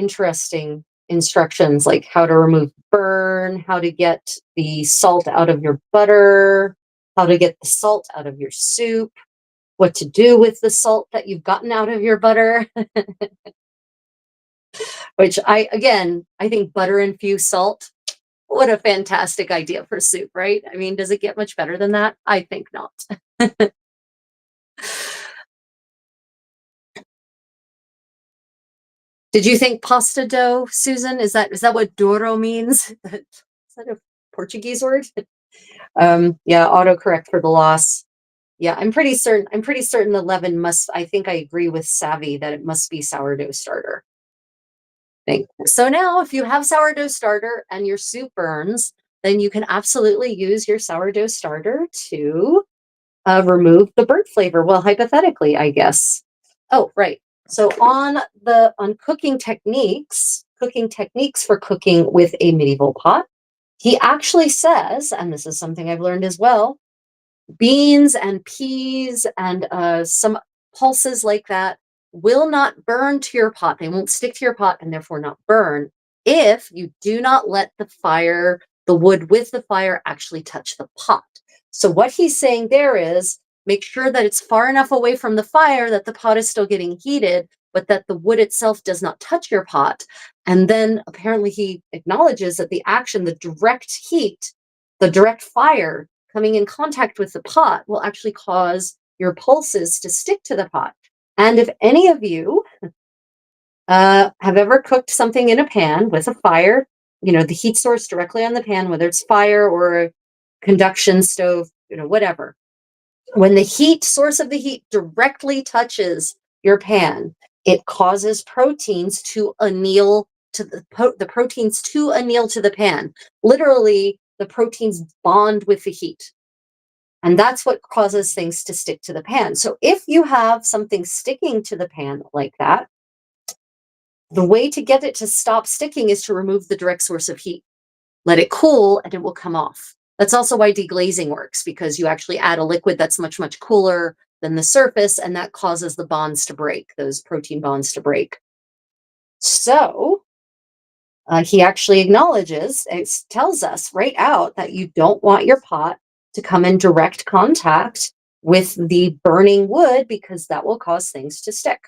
instructions, like how to remove burn, how to get the salt out of your butter, how to get the salt out of your soup, what to do with the salt that you've gotten out of your butter. Which I think butter infused salt, what a fantastic idea for soup, right? I mean, does it get much better than that? I think not. Did you think pasta dough, Susan? Is that what doro means? Is that a Portuguese word? Yeah, autocorrect for the loss. Yeah, I'm pretty certain the leaven must, I think I agree with Savvy that it must be sourdough starter. So now, if you have sourdough starter and your soup burns, then you can absolutely use your sourdough starter to remove the burnt flavor. Well, hypothetically, I guess. Oh, right. So on cooking techniques for cooking with a medieval pot, he actually says, and this is something I've learned as well, beans and peas and some pulses like that will not burn to your pot. They won't stick to your pot and therefore not burn if you do not let the wood with the fire actually touch the pot. So what he's saying there is make sure that it's far enough away from the fire that the pot is still getting heated, but that the wood itself does not touch your pot. And then apparently he acknowledges that the direct heat, the direct fire coming in contact with the pot will actually cause your pulses to stick to the pot. And if any of you have ever cooked something in a pan with a fire, the heat source directly on the pan, whether it's fire or a conduction stove, whatever, when the heat source of the heat directly touches your pan, it causes proteins to anneal to the proteins to anneal to the pan. Literally, the proteins bond with the heat. And that's what causes things to stick to the pan. So if you have something sticking to the pan like that, the way to get it to stop sticking is to remove the direct source of heat. Let it cool and it will come off. That's also why deglazing works, because you actually add a liquid that's much, much cooler than the surface, and that causes the bonds to break, those protein bonds to break. So he actually acknowledges, it tells us right out that you don't want your pot to come in direct contact with the burning wood because that will cause things to stick.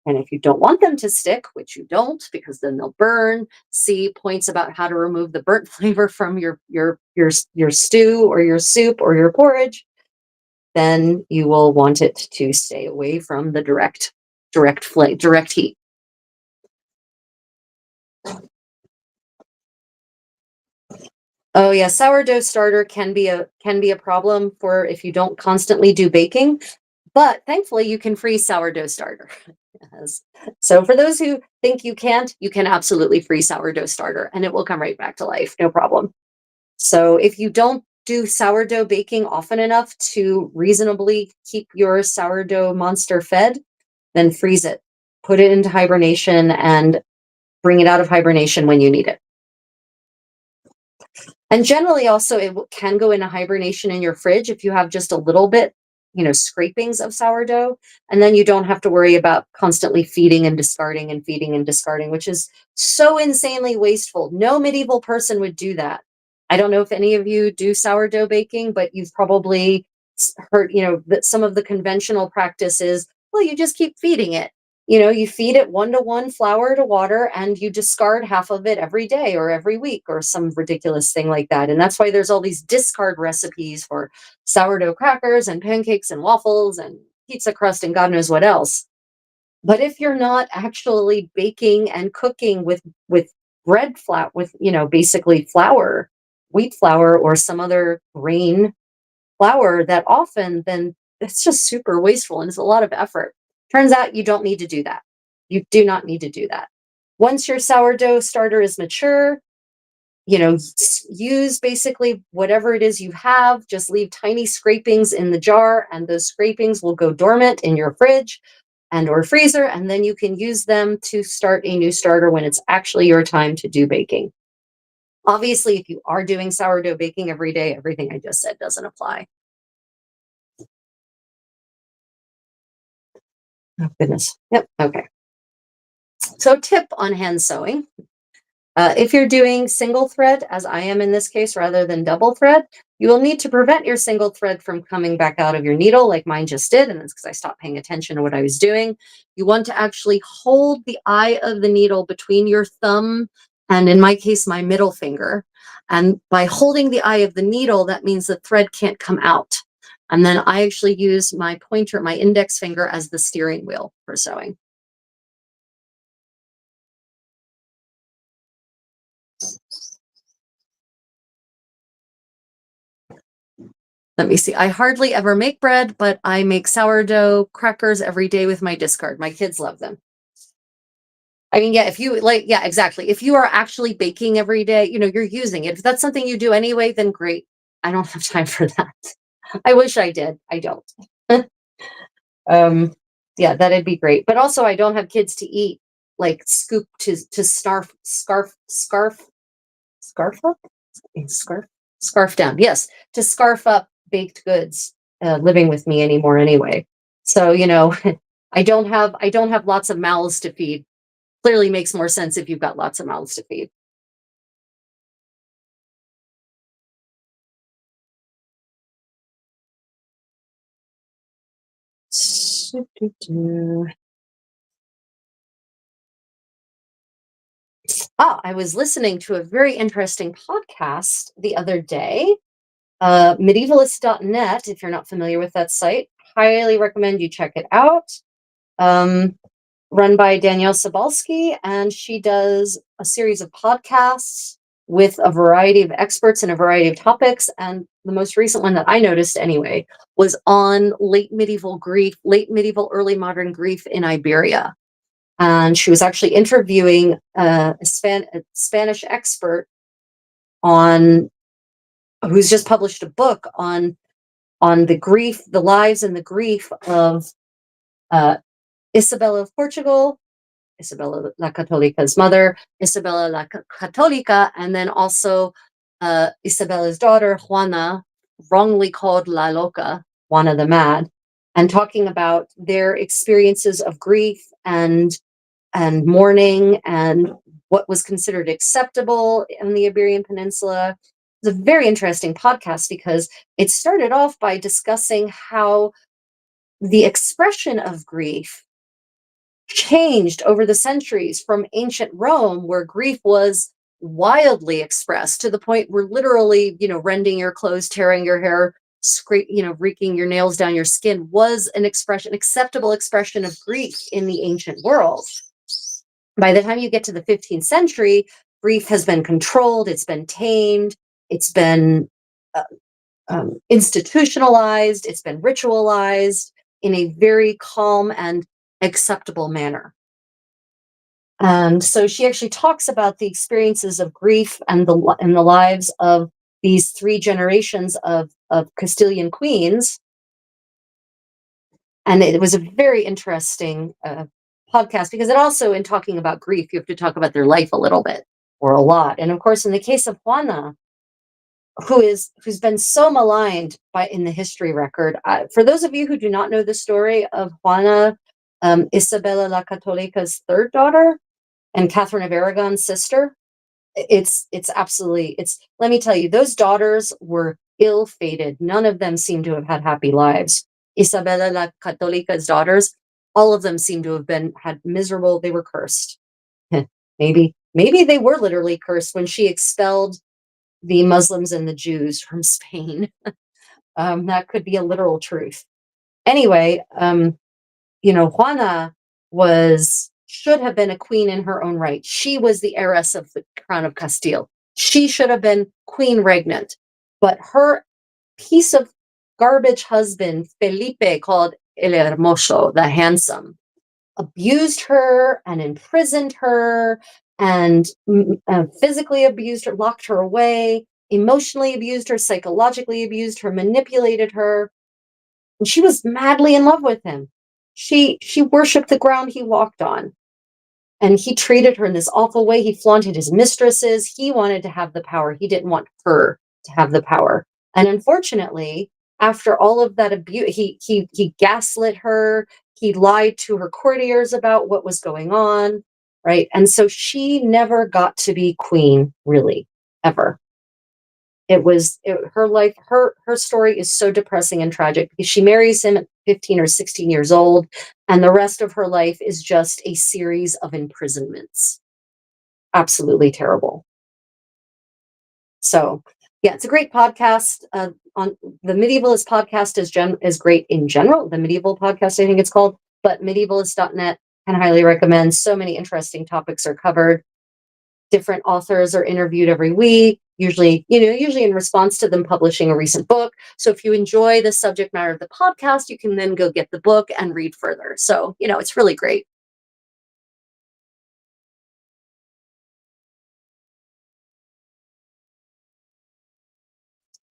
And if you don't want them to stick, which you don't, because then they'll burn, see points about how to remove the burnt flavor from your stew or your soup or your porridge, then you will want it to stay away from the direct heat. Oh yeah, sourdough starter can be a problem for if you don't constantly do baking, but thankfully you can freeze sourdough starter. Yes. So for those who think you can't, you can absolutely freeze sourdough starter and it will come right back to life, no problem. So if you don't do sourdough baking often enough to reasonably keep your sourdough monster fed, then freeze it. Put it into hibernation and bring it out of hibernation when you need it. And generally also can go into hibernation in your fridge if you have just a little bit, scrapings of sourdough, and then you don't have to worry about constantly feeding and discarding and feeding and discarding, which is so insanely wasteful. No medieval person would do that. I don't know if any of you do sourdough baking, but you've probably heard, that some of the conventional practices, well, you just keep feeding it. You feed it 1-to-1 flour to water, and you discard half of it every day or every week or some ridiculous thing like that. And that's why there's all these discard recipes for sourdough crackers and pancakes and waffles and pizza crust and God knows what else. But if you're not actually baking and cooking with bread flour, with basically flour, wheat flour or some other grain flour that often, then it's just super wasteful and it's a lot of effort. Turns out you don't need to do that. You do not need to do that. Once your sourdough starter is mature, use basically whatever it is you have, just leave tiny scrapings in the jar, and those scrapings will go dormant in your fridge and or freezer, and then you can use them to start a new starter when it's actually your time to do baking. Obviously, if you are doing sourdough baking every day, everything I just said doesn't apply. Oh, goodness. Yep. Okay. So, tip on hand sewing. If you're doing single thread, as I am in this case, rather than double thread, you will need to prevent your single thread from coming back out of your needle like mine just did. And that's because I stopped paying attention to what I was doing. You want to actually hold the eye of the needle between your thumb and, in my case, my middle finger. And by holding the eye of the needle, that means the thread can't come out. And then I actually use my pointer, my index finger, as the steering wheel for sewing. Let me see. I hardly ever make bread, but I make sourdough crackers every day with my discard. My kids love them. I mean, yeah, if you like, yeah, exactly. If you are actually baking every day, you're using it. If that's something you do anyway, then great. I don't have time for that. I wish I did. I don't. um, yeah, that'd be great. But also, I don't have kids to eat like scoop to scarf up, scarf scarf down. Yes, to scarf up baked goods living with me anymore anyway. So I don't have lots of mouths to feed. Clearly makes more sense if you've got lots of mouths to feed. Oh, I was listening to a very interesting podcast the other day. Medievalist.net, if you're not familiar with that site, highly recommend you check it out. Um, Run by Danielle Sobalski, and she does a series of podcasts with a variety of experts in a variety of topics. And the most recent one that I noticed, anyway, was on late medieval Greek, late medieval, early modern Greek in Iberia. And she was actually interviewing a Spanish expert on who's just published a book on the grief, the lives and the grief of uh, Isabella of Portugal, Isabella la Catolica's mother, Isabella la Catolica, and then also Isabella's daughter, Juana, wrongly called La Loca, Juana the Mad, and talking about their experiences of grief and mourning and what was considered acceptable in the Iberian Peninsula. It's a very interesting podcast because it started off by discussing how the expression of grief changed over the centuries from ancient Rome, where grief was wildly expressed to the point where literally, rending your clothes, tearing your hair, reeking your nails down your skin was an expression, acceptable expression of grief in the ancient world. By the time you get to the 15th century, grief has been controlled, it's been tamed, it's been uh, institutionalized, it's been ritualized in a very calm and acceptable manner. And so she actually talks about the experiences of grief and the lives of these three generations of Castilian queens. And it was a very interesting podcast because it also, in talking about grief, you have to talk about their life a little bit or a lot. And of course, in the case of Juana, who's been so maligned by in the history record. For those of you who do not know the story of Juana, Isabella la Catolica's third daughter and Catherine of Aragon's sister, it's absolutely it's. Let me tell you, those daughters were ill-fated. None of them seem to have had happy lives. Isabella la Catolica's daughters, all of them seem to have been had miserable. They were cursed. Maybe they were literally cursed when she expelled the Muslims and the Jews from Spain. That could be a literal truth. Anyway, Juana should have been a queen in her own right. She was the heiress of the crown of Castile. She should have been queen regnant, but her piece of garbage husband, Felipe, called El Hermoso, the handsome, abused her and imprisoned her and physically abused her, locked her away, emotionally abused her, psychologically abused her, manipulated her. And she was madly in love with him. She worshipped the ground he walked on. And he treated her in this awful way. He flaunted his mistresses. He wanted to have the power. He didn't want her to have the power. And unfortunately, after all of that abuse, he gaslit her. He lied to her courtiers about what was going on, right? And so she never got to be queen, really, ever. Her life, her story is so depressing and tragic because she marries him at 15 or 16 years old, and the rest of her life is just a series of imprisonments. Absolutely terrible. So, yeah, it's a great podcast. On the Medievalist podcast is great in general. The Medieval podcast, I think it's called, but medievalist.net can highly recommend. So many interesting topics are covered. Different authors are interviewed every week, usually in response to them publishing a recent book. So if you enjoy the subject matter of the podcast, you can then go get the book and read further. So, it's really great.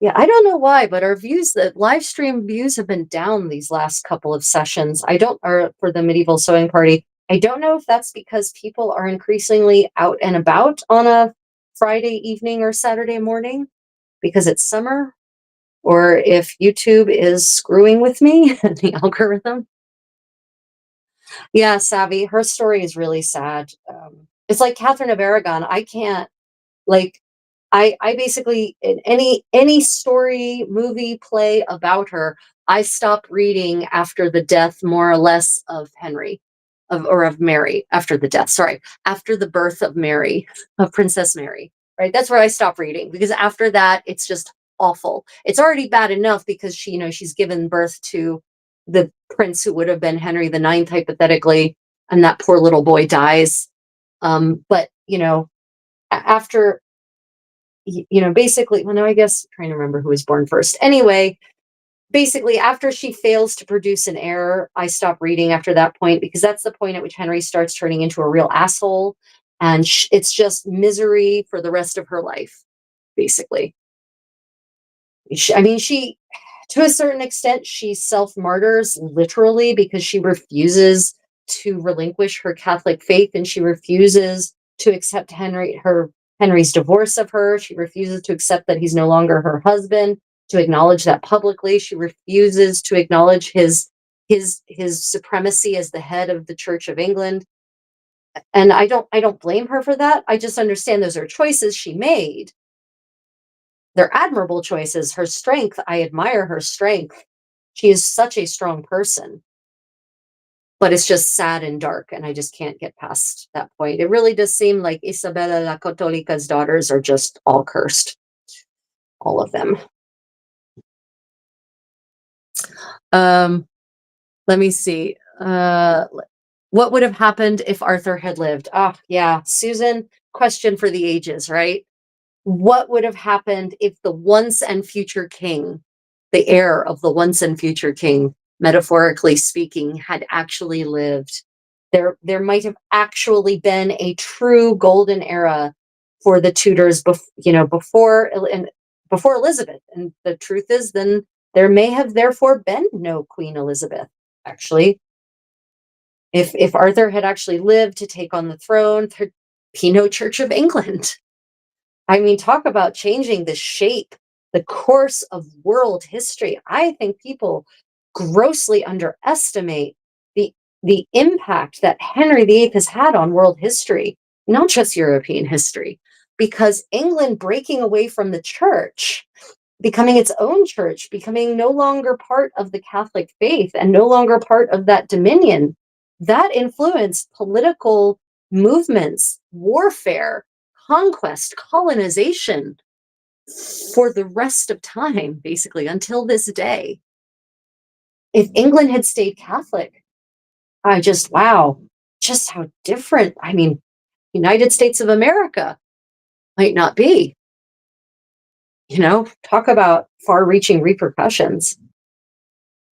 Yeah, I don't know why, but the live stream views have been down these last couple of sessions. Or for the medieval sewing party. I don't know if that's because people are increasingly out and about on a Friday evening or Saturday morning because it's summer, or if YouTube is screwing with me, the algorithm. Yeah, Savvy, her story is really sad. It's like Catherine of Aragon. I can't, like, I basically, in any story, movie, play about her, I stop reading after the death, more or less, of Henry, of Mary, after the death. Sorry, after the birth of Mary, of Princess Mary. Right, that's where I stop reading because after that, it's just awful. It's already bad enough because she's given birth to the prince who would have been Henry the Ninth, hypothetically, and that poor little boy dies. But after basically, well, no, I guess I'm trying to remember who was born first. Anyway, basically, after she fails to produce an heir, I stop reading after that point because that's the point at which Henry starts turning into a real asshole. And it's just misery for the rest of her life, basically. She, to a certain extent, she self-martyrs literally because she refuses to relinquish her Catholic faith and she refuses to accept Henry's divorce of her. She refuses to accept that he's no longer her husband, to acknowledge that publicly. She refuses to acknowledge his supremacy as the head of the Church of England. And I don't blame her for that. I just understand those are choices she made. They're admirable choices. Her strength, I admire her strength. She is such a strong person. But it's just sad and dark, and I just can't get past that point. It really does seem like Isabella la Catolica's daughters are just all cursed. All of them. Let me see. What would have happened if Arthur had lived? Yeah, Susan, question for the ages, right? What would have happened if the once and future king, the heir of the once and future king, metaphorically speaking, had actually lived? There might have actually been a true golden era for the Tudors, before Elizabeth. And the truth is, then there may have therefore been no Queen Elizabeth. Actually, if Arthur had actually lived to take on the throne, there'd be no Church of England. I mean, talk about changing the shape the course of world history. I think people grossly underestimate the impact that Henry VIII has had on world history, not just European history, because England breaking away from the church, becoming its own church, becoming no longer part of the Catholic faith and no longer part of that dominion, that influenced political movements, warfare, conquest, colonization for the rest of time, basically, until this day. If England had stayed Catholic, wow, just how different. I mean, United States of America might not be, talk about far reaching repercussions.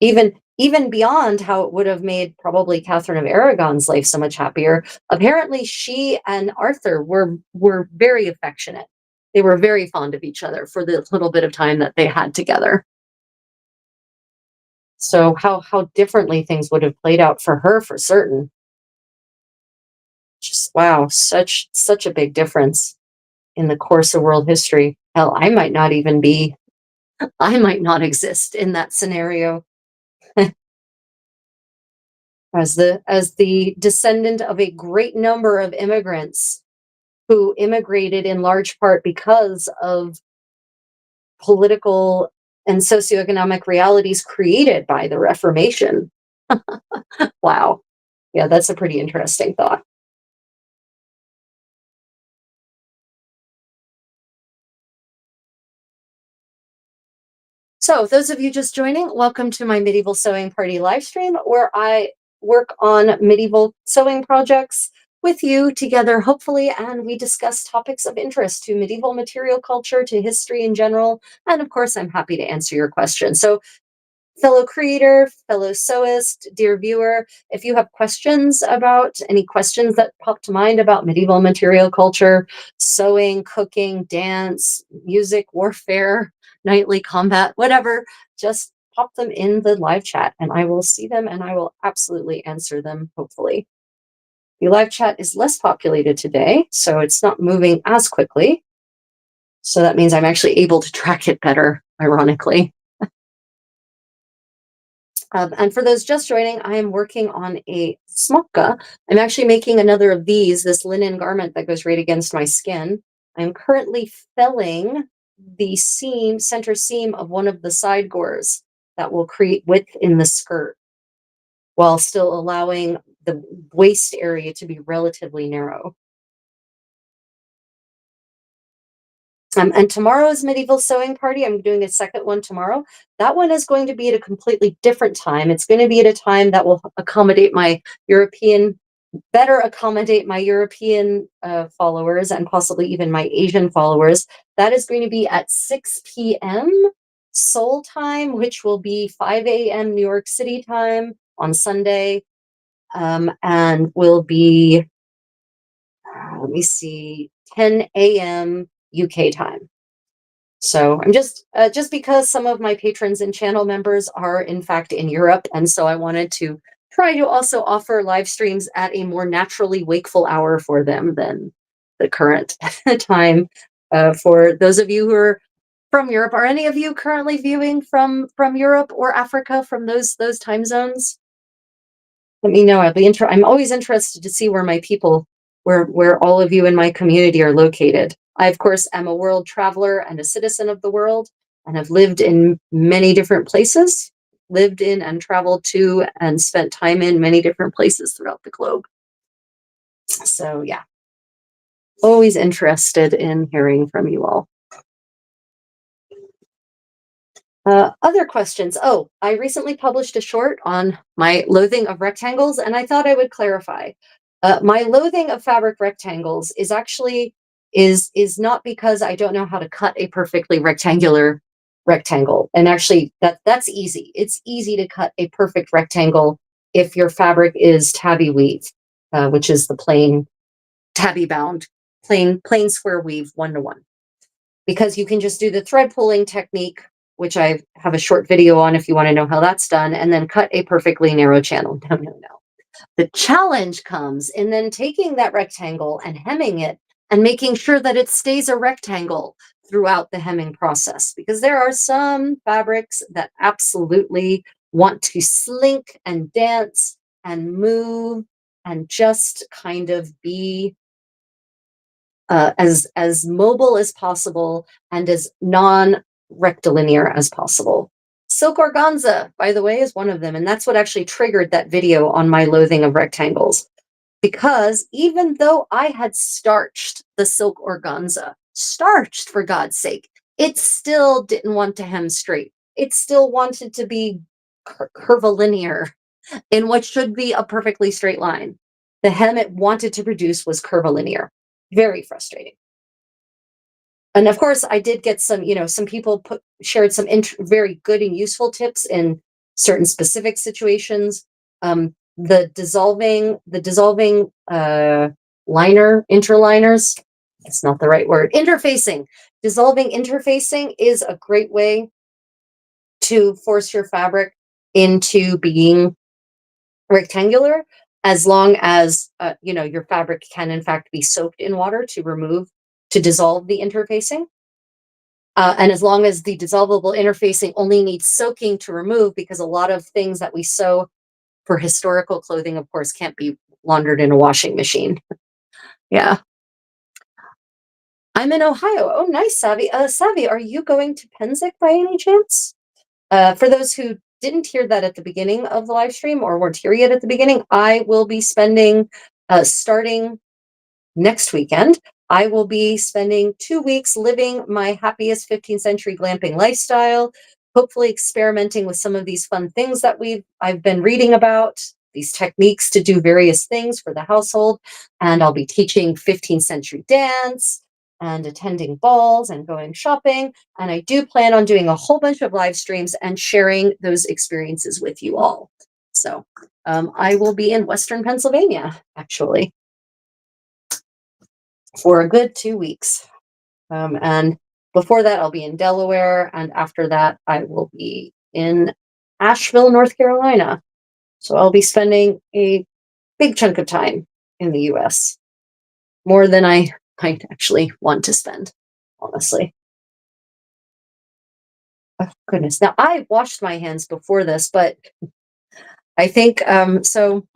Even beyond how it would have made probably Catherine of Aragon's life so much happier. Apparently, she and Arthur were very affectionate. They were very fond of each other for the little bit of time that they had together. So how differently things would have played out for her, for certain. Just wow, such a big difference in the course of world history. Hell, I might not exist in that scenario. As the descendant of a great number of immigrants who immigrated in large part because of political and socioeconomic realities created by the Reformation. Wow. Yeah, that's a pretty interesting thought. So, those of you just joining, welcome to my medieval sewing party live stream, where I work on medieval sewing projects with you together, hopefully, and we discuss topics of interest to medieval material culture, to history in general, and of course, I'm happy to answer your questions. So, fellow creator, fellow sewist, dear viewer, if you have any questions that pop to mind about medieval material culture, sewing, cooking, dance, music, warfare, knightly combat, whatever, just pop them in the live chat and I will see them and I will absolutely answer them, hopefully. The live chat is less populated today, so it's not moving as quickly. So that means I'm actually able to track it better, ironically. And for those just joining, I am working on a smocka. I'm actually making another of this linen garment that goes right against my skin. I'm currently felling the center seam of one of the side gores that will create width in the skirt, while still allowing the waist area to be relatively narrow. And tomorrow's medieval sewing party, I'm doing a second one tomorrow. That one is going to be at a completely different time. It's going to be at a time that will better accommodate my European followers and possibly even my Asian followers. That is going to be at 6 p.m. Seoul time, which will be 5 a.m. New York City time on Sunday, and will be, let me see, 10 a.m. UK time. So I'm just because some of my patrons and channel members are in fact in Europe, and so I wanted to try to also offer live streams at a more naturally wakeful hour for them than the current time. For those of you who are from Europe, are any of you currently viewing from Europe or Africa, from those time zones? Let me know. I'm always interested to see where my people, where all of you in my community are located. I, of course, am a world traveler and a citizen of the world, and have lived in many different places, lived in and traveled to and spent time in many different places throughout the globe. So yeah, always interested in hearing from you all. Other questions. Oh, I recently published a short on my loathing of rectangles, and I thought I would clarify. My loathing of fabric rectangles is actually is not because I don't know how to cut a perfectly rectangular rectangle. And actually, that's easy. It's easy to cut a perfect rectangle if your fabric is tabby weave, which is the plain tabby bound, plain square weave 1-to-1. Because you can just do the thread pulling technique, which I have a short video on if you want to know how that's done, and then cut a perfectly narrow channel. No. The challenge comes in then taking that rectangle and hemming it and making sure that it stays a rectangle throughout the hemming process, because there are some fabrics that absolutely want to slink and dance and move and just kind of be as mobile as possible and as non-rectilinear as possible. Silk organza, by the way, is one of them, and that's what actually triggered that video on my loathing of rectangles. Because even though I had starched the silk organza, starched for God's sake, it still didn't want to hem straight. It still wanted to be curvilinear in what should be a perfectly straight line. The hem it wanted to produce was curvilinear. Very frustrating. And of course, I did get some, some people shared some very good and useful tips in certain specific situations. The dissolving liner interliners. That's not the right word. Interfacing. Dissolving interfacing is a great way to force your fabric into being rectangular, as long as your fabric can in fact be soaked in water to dissolve the interfacing. And as long as the dissolvable interfacing only needs soaking to remove, because a lot of things that we sew for historical clothing, of course, can't be laundered in a washing machine. Yeah. I'm in Ohio. Oh, nice, Savvy. Savvy, are you going to Penszik by any chance? For those who didn't hear that at the beginning of the live stream or weren't here yet at the beginning, I will be spending, starting next weekend, I will be spending 2 weeks living my happiest 15th century glamping lifestyle, hopefully experimenting with some of these fun things that I've been reading about, these techniques to do various things for the household. And I'll be teaching 15th century dance and attending balls and going shopping. And I do plan on doing a whole bunch of live streams and sharing those experiences with you all. So I will be in Western Pennsylvania, actually, for a good 2 weeks. And before that, I'll be in Delaware. And after that, I will be in Asheville, North Carolina. So I'll be spending a big chunk of time in the US, more than I might actually want to spend, honestly. Oh, goodness. Now, I washed my hands before this, but I think so.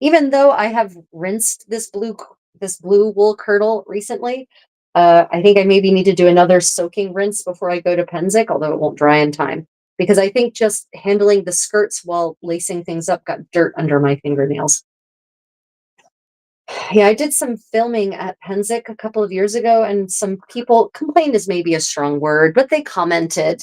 Even though I have rinsed this blue wool kirtle recently, I think I maybe need to do another soaking rinse before I go to Penszik, although it won't dry in time. Because I think just handling the skirts while lacing things up got dirt under my fingernails. Yeah, I did some filming at Penszik a couple of years ago, and some people complained is maybe a strong word, but they commented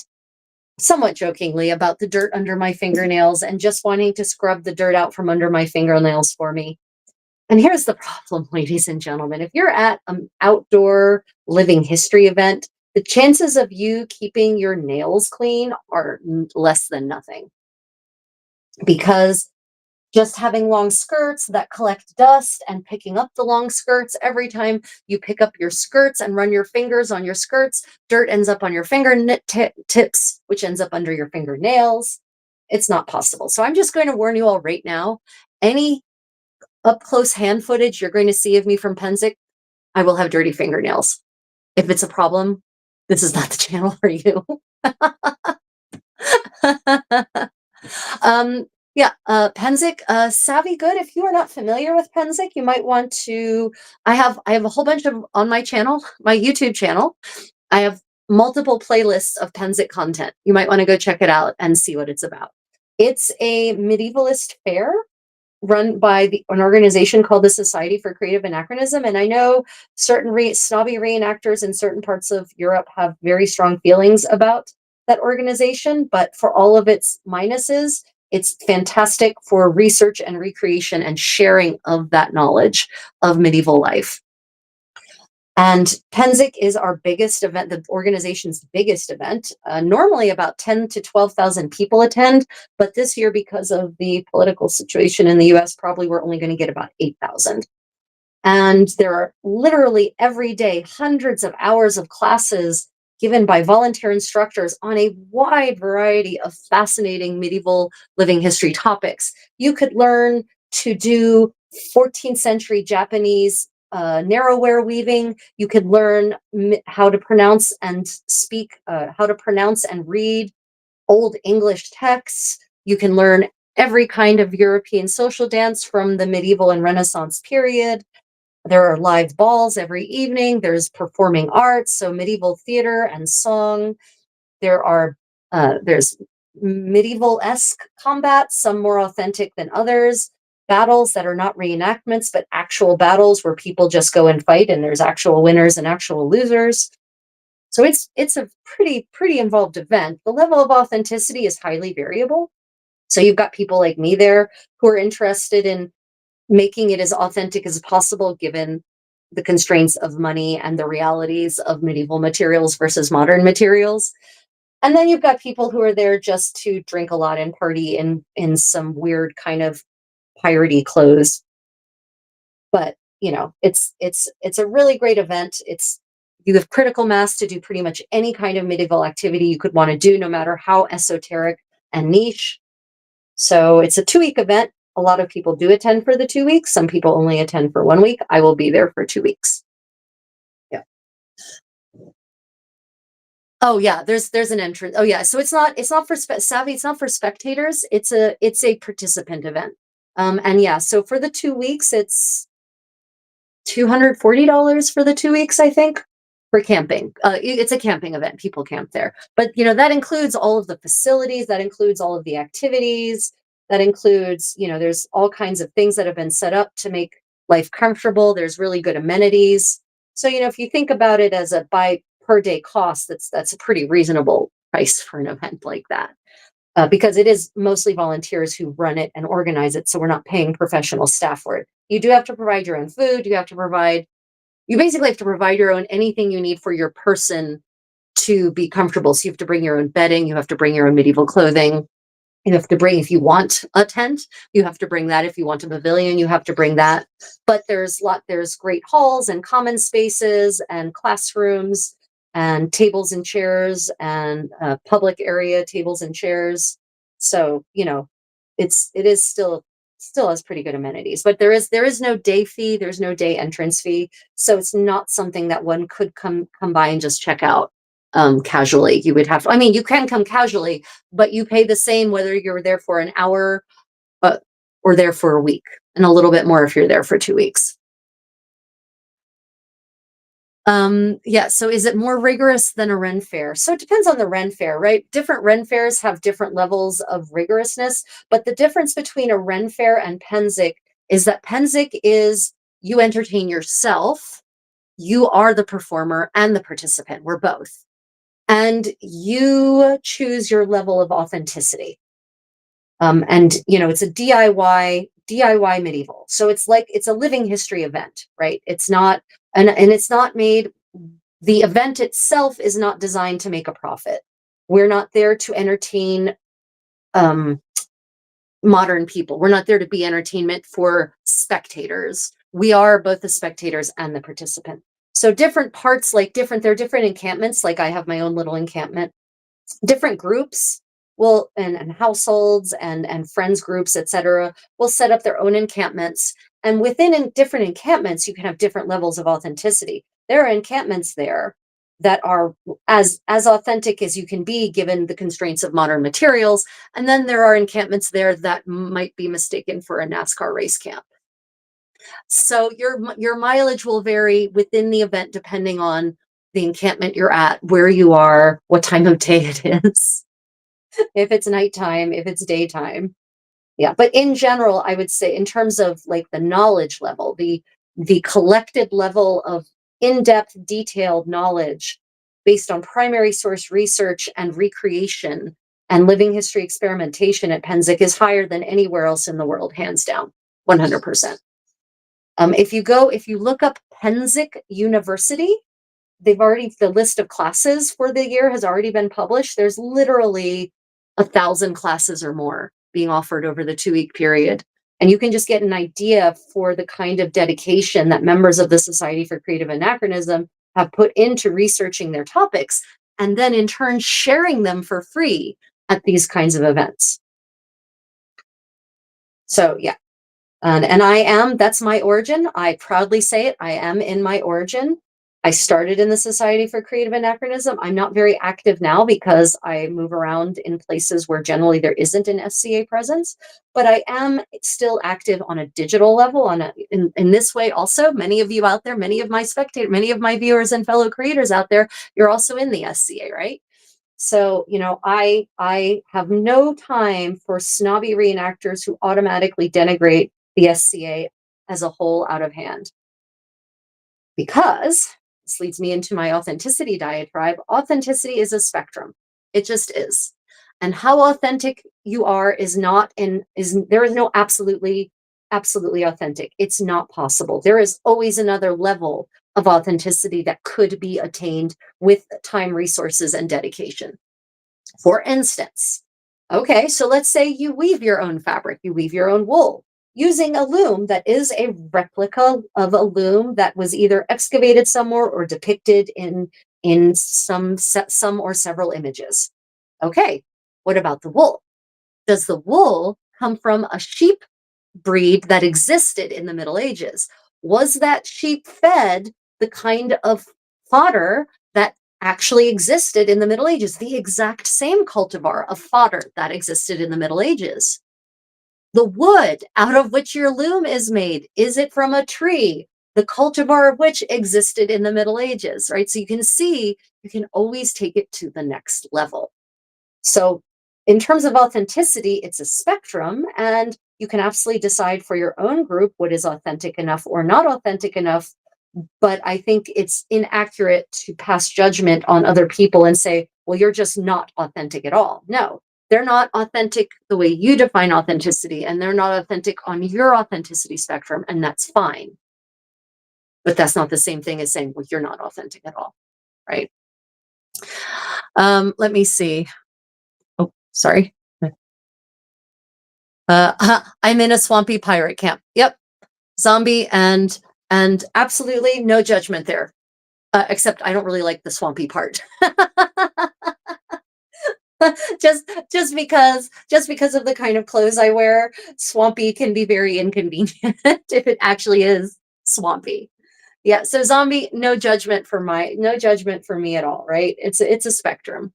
somewhat jokingly about the dirt under my fingernails and just wanting to scrub the dirt out from under my fingernails for me. And here's the problem, ladies and gentlemen. If you're at an outdoor living history event, the chances of you keeping your nails clean are less than nothing. Because just having long skirts that collect dust and picking up the long skirts, every time you pick up your skirts and run your fingers on your skirts, dirt ends up on your tips, which ends up under your fingernails. It's not possible. So I'm just going to warn you all right now. Any up close hand footage you're going to see of me from Penszik, I will have dirty fingernails. If it's a problem, this is not the channel for you. Penszik, Savvy Good. If you are not familiar with Penszik, you might want to. I have a whole bunch of on my channel, my YouTube channel. I have multiple playlists of Penszik content. You might want to go check it out and see what it's about. It's a medievalist fair run by an organization called the Society for Creative Anachronism. And I know certain snobby reenactors in certain parts of Europe have very strong feelings about that organization, but for all of its minuses, it's fantastic for research and recreation and sharing of that knowledge of medieval life. And Penszik is our biggest event, the organization's biggest event. Normally about 10 to 12,000 people attend, but this year, because of the political situation in the US, probably we're only going to get about 8,000. And there are literally every day hundreds of hours of classes given by volunteer instructors on a wide variety of fascinating medieval living history topics. You could learn to do 14th century Japanese narrowware weaving. You could learn how to pronounce and speak, how to pronounce and read Old English texts. You can learn every kind of European social dance from the medieval and Renaissance period. There are live balls every evening. There's performing arts, so medieval theater and song. There's medieval-esque combat, some more authentic than others. Battles that are not reenactments, but actual battles where people just go and fight, and there's actual winners and actual losers. So it's a pretty involved event. The level of authenticity is highly variable. So you've got people like me there who are interested in making it as authentic as possible given the constraints of money and the realities of medieval materials versus modern materials. And then you've got people who are there just to drink a lot and party in some weird kind of piratey clothes. But it's a really great event. You have critical mass to do pretty much any kind of medieval activity you could want to do, no matter how esoteric and niche. So it's a 2-week event. A lot of people do attend for the 2 weeks. Some people only attend for 1 week. I will be there for 2 weeks. Yeah. Oh yeah, there's an entrance. Oh yeah, so it's not for savvy. It's not for spectators. It's a participant event. And yeah, so for the 2 weeks, it's $240 for the 2 weeks, I think, for camping. It's a camping event. People camp there, but that includes all of the facilities. That includes all of the activities. That includes, there's all kinds of things that have been set up to make life comfortable. There's really good amenities. So, if you think about it as a by per day cost, that's a pretty reasonable price for an event like that. Because it is mostly volunteers who run it and organize it. So we're not paying professional staff for it. You do have to provide your own food. You basically have to provide your own anything you need for your person to be comfortable. So you have to bring your own bedding. You have to bring your own medieval clothing. You have to bring, if you want a tent, you have to bring that. If you want a pavilion, you have to bring that. But there's great halls and common spaces and classrooms and tables and chairs and public area tables and chairs. So, it is still has pretty good amenities, but there is no day fee. There's no day entrance fee. So it's not something that one could come by and just check out casually. You would have, you can come casually, but you pay the same whether you're there for an hour or there for a week, and a little bit more if you're there for 2 weeks. Yeah, so is it more rigorous than a Ren fair? So it depends on the Ren fair, right? Different Ren fairs have different levels of rigorousness, but the difference between a Ren fair and Penszik is that Penszik is you entertain yourself, you are the performer and the participant. We're both. And you choose your level of authenticity. And it's a DIY medieval. So it's a living history event, right? It's not, and it's not made, the event itself is not designed to make a profit. We're not there to entertain modern people. We're not there to be entertainment for spectators. We are both the spectators and the participant. So different parts, there are different encampments. Like I have my own little encampment. Different groups will and households and friends groups, etc., will set up their own encampments. And within different encampments, you can have different levels of authenticity. There are encampments there that are as authentic as you can be given the constraints of modern materials. And then there are encampments there that might be mistaken for a NASCAR race camp. So your mileage will vary within the event depending on the encampment you're at, where you are, what time of day it is, if it's nighttime, if it's daytime. Yeah, but in general, I would say in terms of like the knowledge level, the collected level of in-depth, detailed knowledge based on primary source research and recreation and living history experimentation at Penszik is higher than anywhere else in the world, hands down, 100%. If you look up Penszik University, the list of classes for the year has already been published. There's literally 1,000 classes or more being offered over the 2-week period. And you can just get an idea for the kind of dedication that members of the Society for Creative Anachronism have put into researching their topics, and then in turn sharing them for free at these kinds of events. So yeah. And that's my origin. I proudly say it. I am in my origin. I started in the Society for Creative Anachronism. I'm not very active now because I move around in places where generally there isn't an SCA presence, but I am still active on a digital level in this way also. Many of you out there, many of my spectators, many of my viewers and fellow creators out there, you're also in the SCA, right? So, I have no time for snobby reenactors who automatically denigrate the SCA as a whole out of hand. Because this leads me into my authenticity diatribe. Authenticity is a spectrum. It just is. And how authentic you are is not in is there is no absolutely authentic. It's not possible. There is always another level of authenticity that could be attained with time, resources, and dedication. For instance, okay, so let's say you weave your own fabric, you weave your own wool using a loom that is a replica of a loom that was either excavated somewhere or depicted in some or several images. Okay, what about the wool? Does the wool come from a sheep breed that existed in the Middle Ages? Was that sheep fed the kind of fodder that actually existed in the Middle Ages? The exact same cultivar of fodder that existed in the Middle Ages. The wood out of which your loom is made, is it from a tree? The cultivar of which existed in the Middle Ages, right? So you can see, you can always take it to the next level. So, in terms of authenticity, it's a spectrum, and you can absolutely decide for your own group what is authentic enough or not authentic enough. But I think it's inaccurate to pass judgment on other people and say, well, you're just not authentic at all. No, they're not authentic the way you define authenticity, and they're not authentic on your authenticity spectrum, and that's fine. But that's not the same thing as saying, well, you're not authentic at all, right? Let me see. Oh, sorry. I'm in a swampy pirate camp. Yep, zombie and absolutely no judgment there. Except I don't really like the swampy part. just because of the kind of clothes I wear, swampy can be very inconvenient if it actually is swampy. Yeah, so zombie, no judgment for me at all, right? It's a spectrum.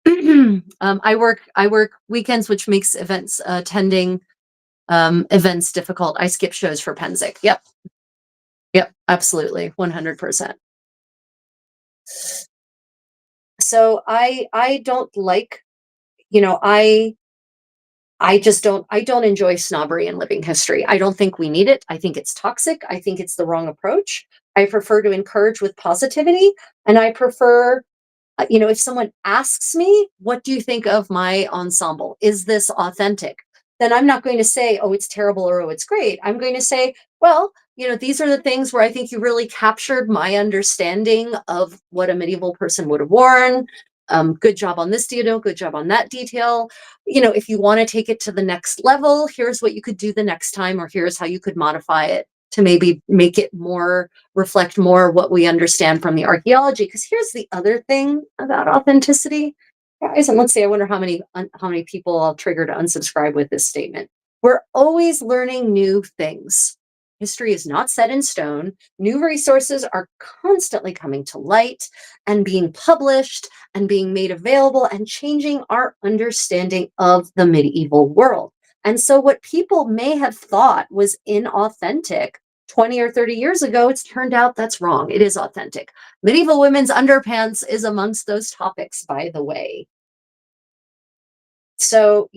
I work weekends, which makes events attending events difficult. I skip shows for Penszik. Yep. Yep. Absolutely. 100%. So I don't like, you know, I don't enjoy snobbery in living history. I don't think we need it. I think it's toxic. I think it's the wrong approach. I prefer to encourage with positivity, and I prefer, if someone asks me, what do you think of my ensemble? Is this authentic? Then I'm not going to say, oh, it's terrible or oh, it's great. I'm going to say, well, these are the things where I think you really captured my understanding of what a medieval person would have worn. Good job on this detail, good job on that detail. If you want to take it to the next level, here's what you could do the next time, or here's how you could modify it to maybe make it more reflect more what we understand from the archaeology. Because here's the other thing about authenticity, guys, and let's see, I wonder how many people I'll trigger to unsubscribe with this statement. We're always learning new things. History is not set in stone. New resources are constantly coming to light and being published and being made available and changing our understanding of the medieval world. And so, what people may have thought was inauthentic 20 or 30 years ago, it's turned out that's wrong. It is authentic. Medieval women's underpants is amongst those topics, by the way. So,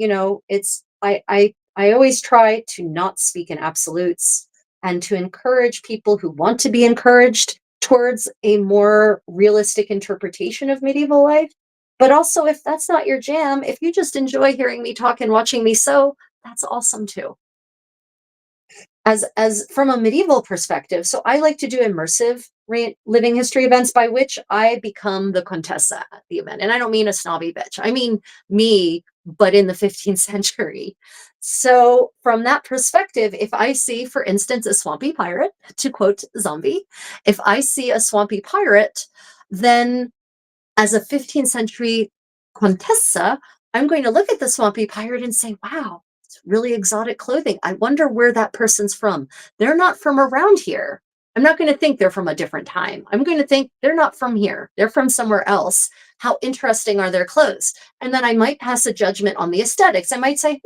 I always try to not speak in absolutes and to encourage people who want to be encouraged towards a more realistic interpretation of medieval life. But also, if that's not your jam, if you just enjoy hearing me talk and watching me sew, that's awesome too. As from a medieval perspective, so I like to do immersive living history events, by which I become the contessa at the event. And I don't mean a snobby bitch. I mean me, but in the 15th century. So from that perspective, if I see, for instance, a swampy pirate, to quote Zombie, if I see a swampy pirate, then as a 15th century contessa, I'm going to look at the swampy pirate and say, wow, It's really exotic clothing. I wonder where that person's from. They're not from around here. I'm not going to think they're from a different time. I'm going to think they're not from here. They're from somewhere else. How interesting are their clothes? And then I might pass a judgment on the aesthetics. I might say,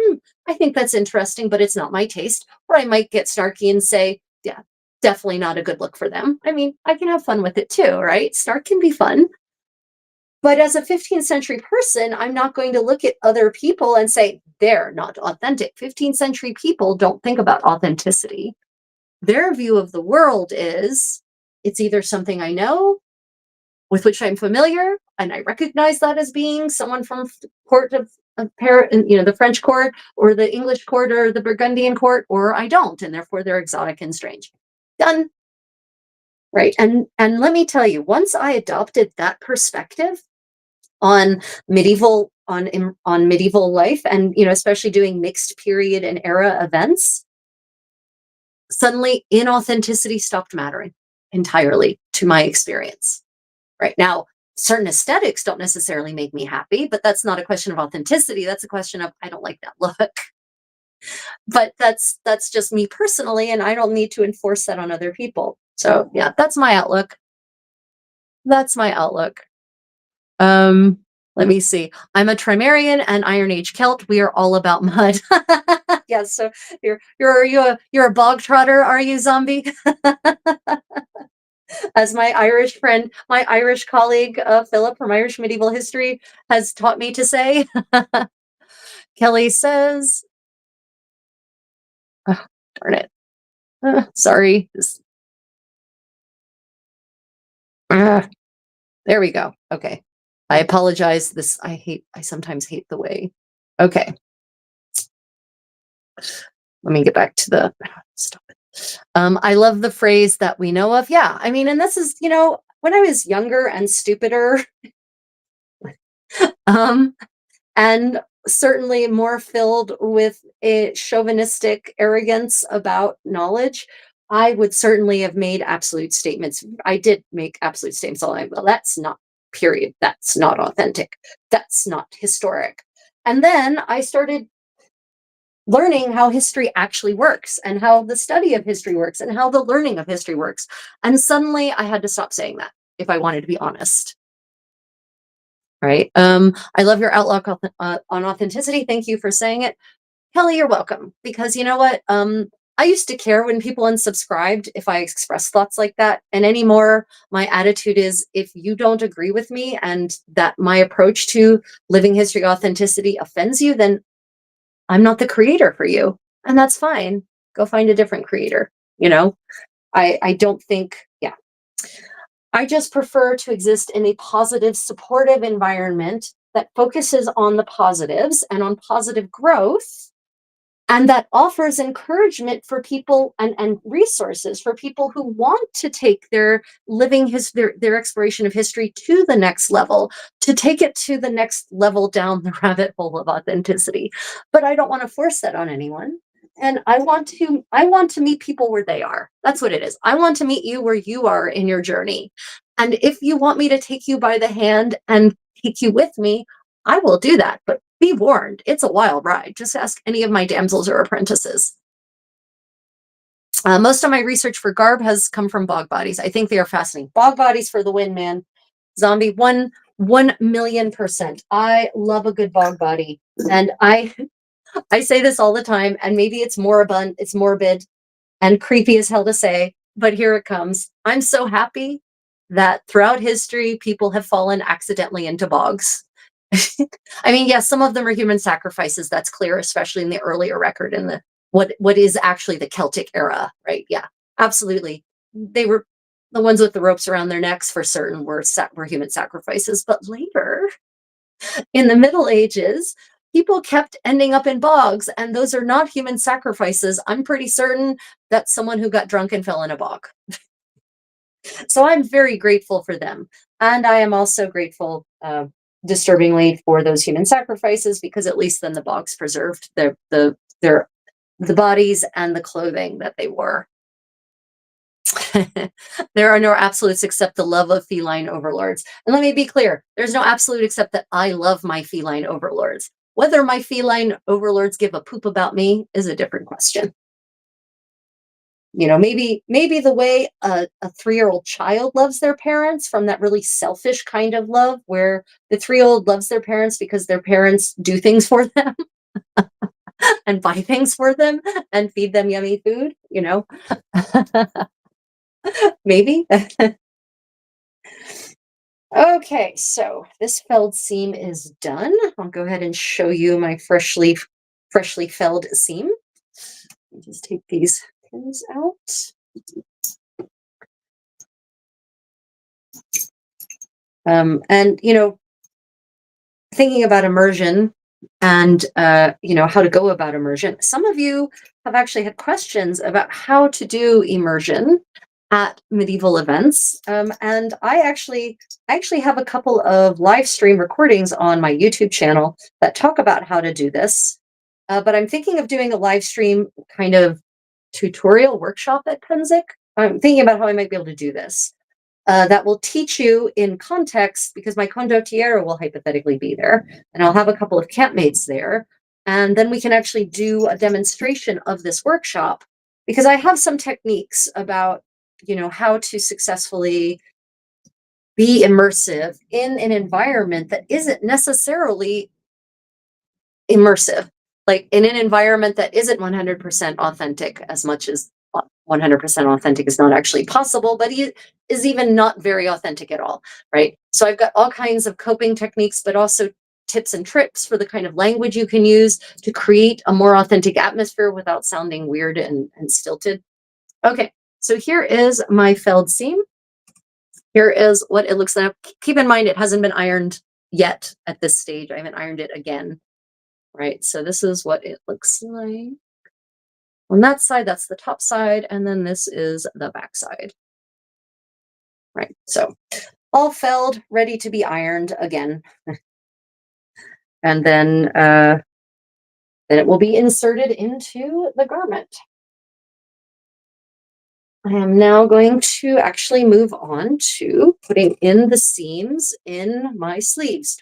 I think that's interesting, but it's not my taste. Or I might get snarky and say, yeah, definitely not a good look for them. I mean, I can have fun with it too, right? Snark can be fun. But as a 15th century person, I'm not going to look at other people and say, they're not authentic. 15th century people don't think about authenticity. Their view of the world is it's either something I know, with which I'm familiar, and I recognize that as being someone from court of the French court or the English court or the Burgundian court, or I don't, and therefore they're exotic and strange. Done. Right. And let me tell you, once I adopted that perspective on on medieval life, and especially doing mixed period and era events, suddenly inauthenticity stopped mattering entirely to my experience. Right now, certain aesthetics don't necessarily make me happy, but that's not a question of authenticity. That's a question of I don't like that look. But that's just me personally, and I don't need to enforce that on other people. So yeah, that's my outlook. That's my outlook. Um, Let me see. I'm a Trimerian and Iron Age Celt. We are all about mud. Yes. So you're a bog trotter, are you, zombie? As my Irish friend, my Irish colleague Philip from Irish Medieval History has taught me to say. Kelly says, oh, darn it. Sorry. Uh, there we go. Okay. I apologize. I sometimes hate the way. Okay. Let me get back to the stop it. I love the phrase that we know of. Yeah. I mean, and this is, when I was younger and stupider, um, and certainly more filled with a chauvinistic arrogance about knowledge, I would certainly have made absolute statements. I did make absolute statements all the time. Well, that's not, period. That's not authentic. That's not historic. And then I started learning how history actually works and how the study of history works and how the learning of history works. And suddenly I had to stop saying that if I wanted to be honest. Right. I love your outlook on authenticity. Thank you for saying it. Kelly, you're welcome. Because you know what? I used to care when people unsubscribed if I expressed thoughts like that. And anymore, my attitude is if you don't agree with me and that my approach to living history authenticity offends you, then I'm not the creator for you. And that's fine. Go find a different creator. You know, I don't think, yeah. I just prefer to exist in a positive, supportive environment that focuses on the positives and on positive growth, and that offers encouragement for people and resources for people who want to take their their exploration of history to the next level, to take it to the next level down the rabbit hole of authenticity. But I don't want to force that on anyone. And I want to meet people where they are. That's what it is. I want to meet you where you are in your journey. And if you want me to take you by the hand and take you with me, I will do that. But be warned, it's a wild ride. Just ask any of my damsels or apprentices. Most of my research for garb has come from bog bodies. I think they are fascinating. Bog bodies for the win, man. Zombie, 1,000,000%. I love a good bog body. And I say this all the time, and maybe it's moribund, it's morbid and creepy as hell to say, but here it comes. I'm so happy that throughout history, people have fallen accidentally into bogs. I mean, yes, some of them are human sacrifices. That's clear, especially in the earlier record in the what is actually the Celtic era, right? Yeah, absolutely. They were the ones with the ropes around their necks for certain were human sacrifices. But later, in the Middle Ages, people kept ending up in bogs, and those are not human sacrifices. I'm pretty certain that's someone who got drunk and fell in a bog. So I'm very grateful for them. And I am also grateful, disturbingly, for those human sacrifices, because at least then the bogs preserved the bodies and the clothing that they wore. There are no absolutes except the love of feline overlords. And let me be clear, there's no absolute except that I love my feline overlords. Whether my feline overlords give a poop about me is a different question. Maybe the way a 3-year-old child loves their parents, from that really selfish kind of love where the 3-year-old loves their parents because their parents do things for them and buy things for them and feed them yummy food. Maybe. Okay, so this felled seam is done. I'll go ahead and show you my freshly felled seam. Just take these pins out. And thinking about immersion and how to go about immersion. Some of you have actually had questions about how to do immersion at medieval events, and I actually have a couple of live stream recordings on my YouTube channel that talk about how to do this. But I'm thinking of doing a live stream kind of tutorial workshop at Penszik. I'm thinking about how I might be able to do this. That will teach you in context, because my condottiero will hypothetically be there, and I'll have a couple of campmates there. And then we can actually do a demonstration of this workshop, because I have some techniques about, how to successfully be immersive in an environment that isn't necessarily immersive, like in an environment that isn't 100% authentic, as much as 100% authentic is not actually possible, but he is even not very authentic at all, right? So I've got all kinds of coping techniques, but also tips and tricks for the kind of language you can use to create a more authentic atmosphere without sounding weird and stilted. Okay, so here is my felled seam. Here is what it looks like. Keep in mind, it hasn't been ironed yet at this stage. I haven't ironed it again. Right, so this is what it looks like. On that side, that's the top side, and then this is the back side. Right, so all felled, ready to be ironed again. And then it will be inserted into the garment. I am now going to actually move on to putting in the seams in my sleeves.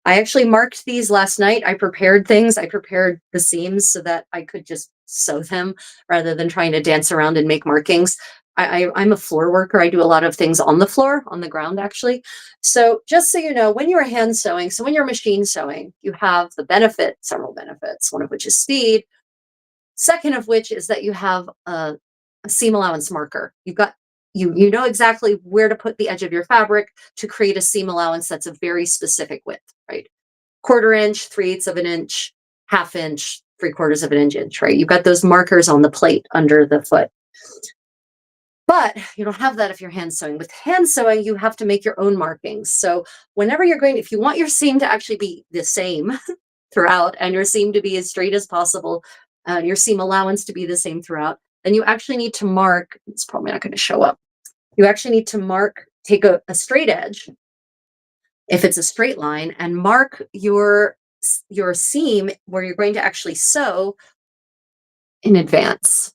I actually marked these last night. I prepared things. I prepared the seams so that I could just sew them rather than trying to dance around and make markings. I'm a floor worker. I do a lot of things on the floor, on the ground, actually. So just so you know, when you're hand sewing, so when you're machine sewing, you have several benefits, one of which is speed. Second of which is that you have a seam allowance marker. You know exactly where to put the edge of your fabric to create a seam allowance that's a very specific width, right? 1/4 inch, 3/8 of an inch, 1/2 inch, 3/4 of an inch, right? You've got those markers on the plate under the foot. But you don't have that if you're hand sewing. With hand sewing, you have to make your own markings. So whenever if you want your seam to actually be the same throughout, and your seam to be as straight as possible, your seam allowance to be the same throughout, then you actually need to mark. It's probably not going to show up. You actually need to take a straight edge, if it's a straight line, and mark your seam where you're going to actually sew in advance.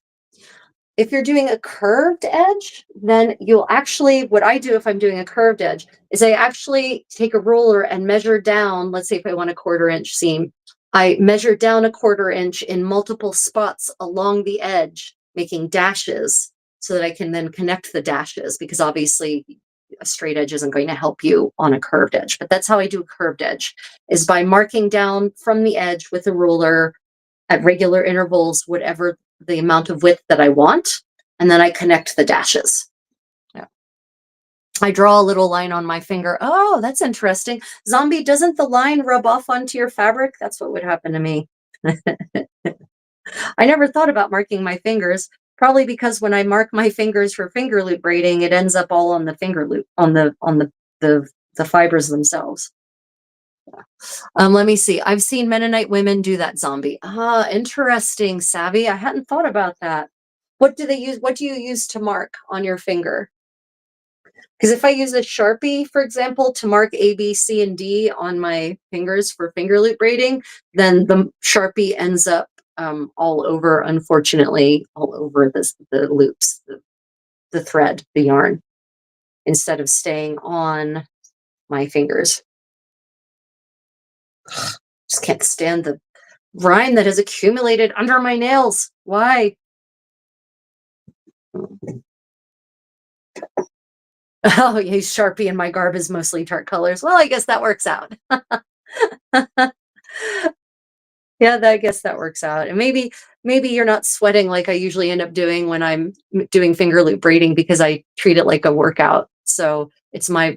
If you're doing a curved edge, then what I do if I'm doing a curved edge is I actually take a ruler and measure down. Let's say if I want a 1/4 inch seam, I measure down a 1/4 inch in multiple spots along the edge, making dashes so that I can then connect the dashes, because obviously a straight edge isn't going to help you on a curved edge. But that's how I do a curved edge, is by marking down from the edge with a ruler at regular intervals, whatever the amount of width that I want, and then I connect the dashes. Yeah. I draw a little line on my finger. Oh, that's interesting. Zombie, doesn't the line rub off onto your fabric? That's what would happen to me. I never thought about marking my fingers, probably because when I mark my fingers for finger loop braiding, it ends up all on the finger loop, on the fibers themselves. Let me see. I've seen Mennonite women do that, Zombie. Ah, interesting, savvy. I hadn't thought about that. What do they use? What do you use to mark on your finger? Because if I use a Sharpie, for example, to mark A, B, C, and D on my fingers for finger loop braiding, then the Sharpie ends up all over, unfortunately, all over the loops, the thread, the yarn, instead of staying on my fingers. Just can't stand the grime that has accumulated under my nails. Why? Oh, yeah, Sharpie and my garb is mostly tart colors. Well, I guess that works out. Yeah, I guess that works out. And maybe you're not sweating like I usually end up doing when I'm doing finger loop braiding because I treat it like a workout. So it's my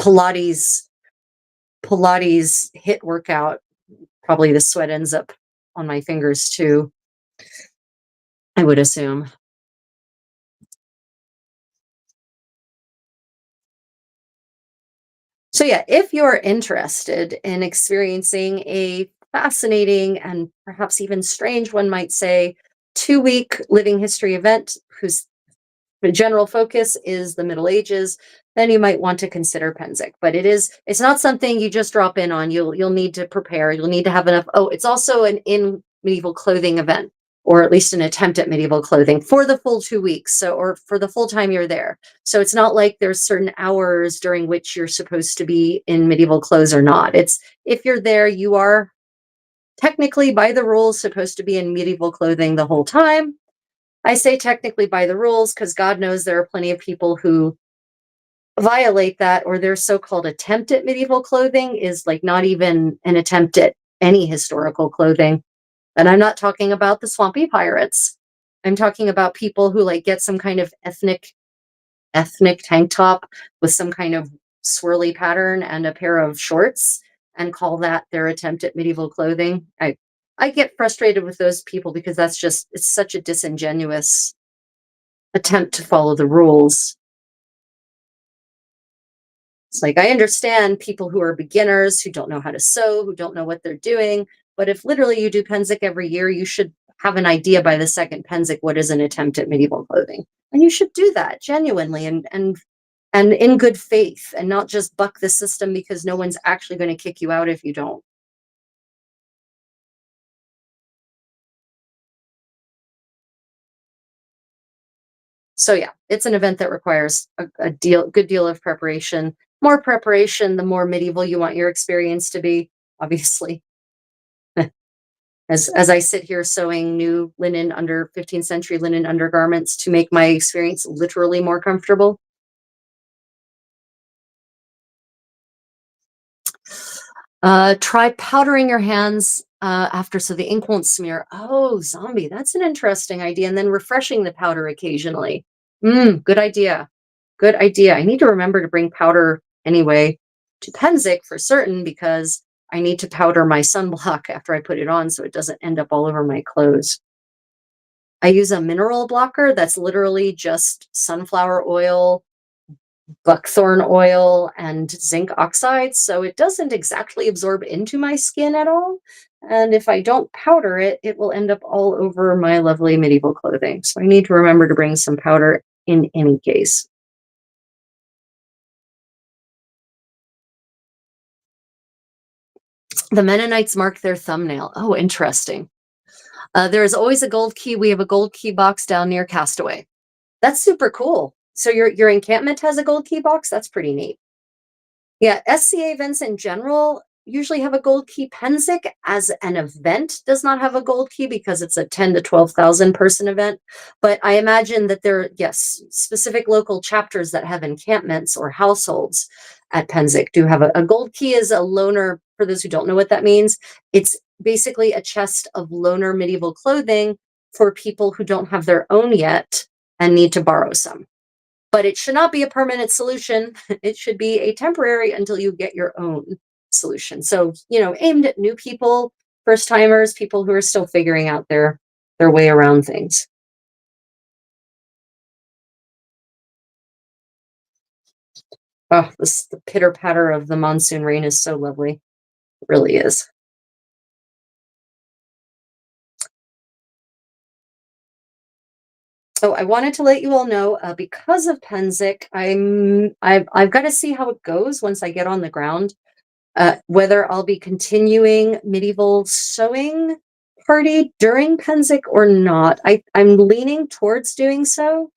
Pilates Pilates hit workout. Probably the sweat ends up on my fingers too, I would assume. So yeah, if you're interested in experiencing a fascinating and perhaps even strange, one might say, 2-week living history event whose the general focus is the Middle Ages, then you might want to consider Penszik. But it's not something you just drop in on. You'll need to prepare. You'll need to have enough. Oh, it's also an in medieval clothing event, or at least an attempt at medieval clothing for the full 2 weeks. So or for the full time you're there. So it's not like there's certain hours during which you're supposed to be in medieval clothes or not. It's if you're there, you are technically by the rules supposed to be in medieval clothing the whole time. I say technically by the rules because God knows there are plenty of people who violate that, or their so-called attempt at medieval clothing is like not even an attempt at any historical clothing. And I'm not talking about the swampy pirates. I'm talking about people who like get some kind of ethnic tank top with some kind of swirly pattern and a pair of shorts and call that their attempt at medieval clothing. I get frustrated with those people because it's such a disingenuous attempt to follow the rules. It's like I understand people who are beginners, who don't know how to sew, who don't know what they're doing. But if literally you do Penszik every year, you should have an idea by the second Penszik what is an attempt at medieval clothing. And you should do that genuinely and in good faith and not just buck the system because no one's actually going to kick you out if you don't. So yeah, it's an event that requires a good deal of preparation. More preparation, the more medieval you want your experience to be, obviously. As I sit here sewing new linen under 15th century linen undergarments to make my experience literally more comfortable. Try powdering your hands after so the ink won't smear. Oh, zombie, that's an interesting idea. And then refreshing the powder occasionally. Good idea. Good idea. I need to remember to bring powder anyway to Penzik for certain because I need to powder my sunblock after I put it on so it doesn't end up all over my clothes. I use a mineral blocker that's literally just sunflower oil, buckthorn oil, and zinc oxide. So it doesn't exactly absorb into my skin at all. And if I don't powder it, it will end up all over my lovely medieval clothing. So I need to remember to bring some powder in any case. The Mennonites mark their thumbnail. Oh, interesting. There is always a gold key. We have a gold key box down near Castaway. That's super cool. So your encampment has a gold key box? That's pretty neat. Yeah, SCA events in general usually have a gold key. Penszik as an event does not have a gold key because it's a 10 to 12,000 person event. But I imagine that there are, yes, specific local chapters that have encampments or households at Penszik do have a gold key is a loaner. For those who don't know what that means, it's basically a chest of loaner medieval clothing for people who don't have their own yet and need to borrow some. But it should not be a permanent solution. It should be a temporary until you get your own solution. So, aimed at new people, first timers, people who are still figuring out their way around things. Oh, the pitter patter of the monsoon rain is so lovely. It really is. So I wanted to let you all know because of Penzik, I've got to see how it goes once I get on the ground. Whether I'll be continuing medieval sewing party during Penszik or not. I'm leaning towards doing so.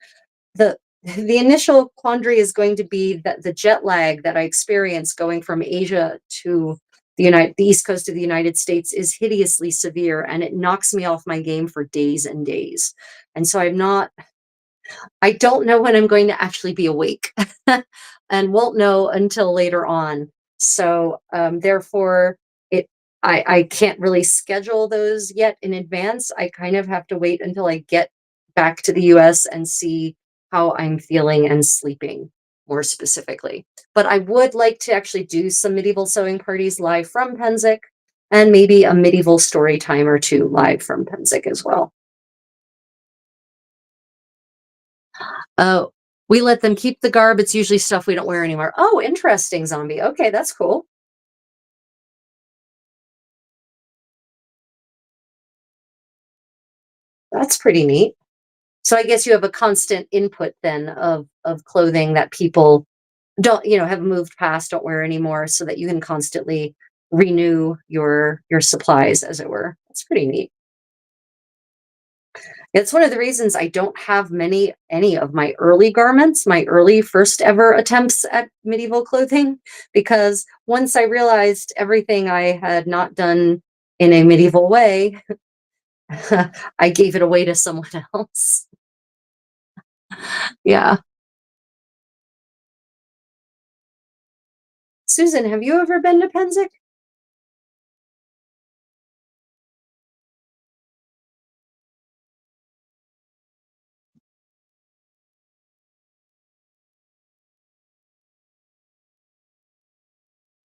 The the initial quandary is going to be that the jet lag that I experience going from Asia to the East Coast of the United States is hideously severe, and it knocks me off my game for days and days. And so I don't know when I'm going to actually be awake and won't know until later on. So, therefore, it I can't really schedule those yet in advance. I kind of have to wait until I get back to the US and see how I'm feeling and sleeping more specifically. But I would like to actually do some medieval sewing parties live from Penszik, and maybe a medieval story time or two live from Penszik as well. Oh, we let them keep the garb. It's usually stuff we don't wear anymore. Oh, interesting, zombie. Okay, that's cool. That's pretty neat. So I guess you have a constant input then of clothing that people don't, have moved past, don't wear anymore, so that you can constantly renew your supplies, as it were. That's pretty neat. It's one of the reasons I don't have any of my early garments, my early first ever attempts at medieval clothing, because once I realized everything I had not done in a medieval way, I gave it away to someone else. Yeah. Susan, have you ever been to Penzic?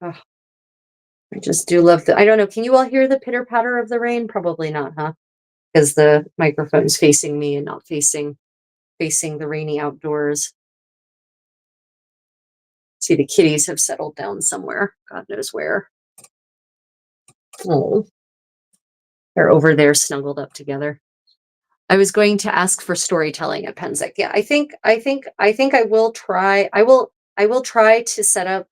Oh, I just do love the I don't know, can you all hear the pitter patter of the rain? Probably not, huh? Because the microphone's facing me and not facing the rainy outdoors. See, the kitties have settled down somewhere, God knows where. Oh, they're over there snuggled up together. I was going to ask for storytelling at Penzic. Yeah, I think I will try to set up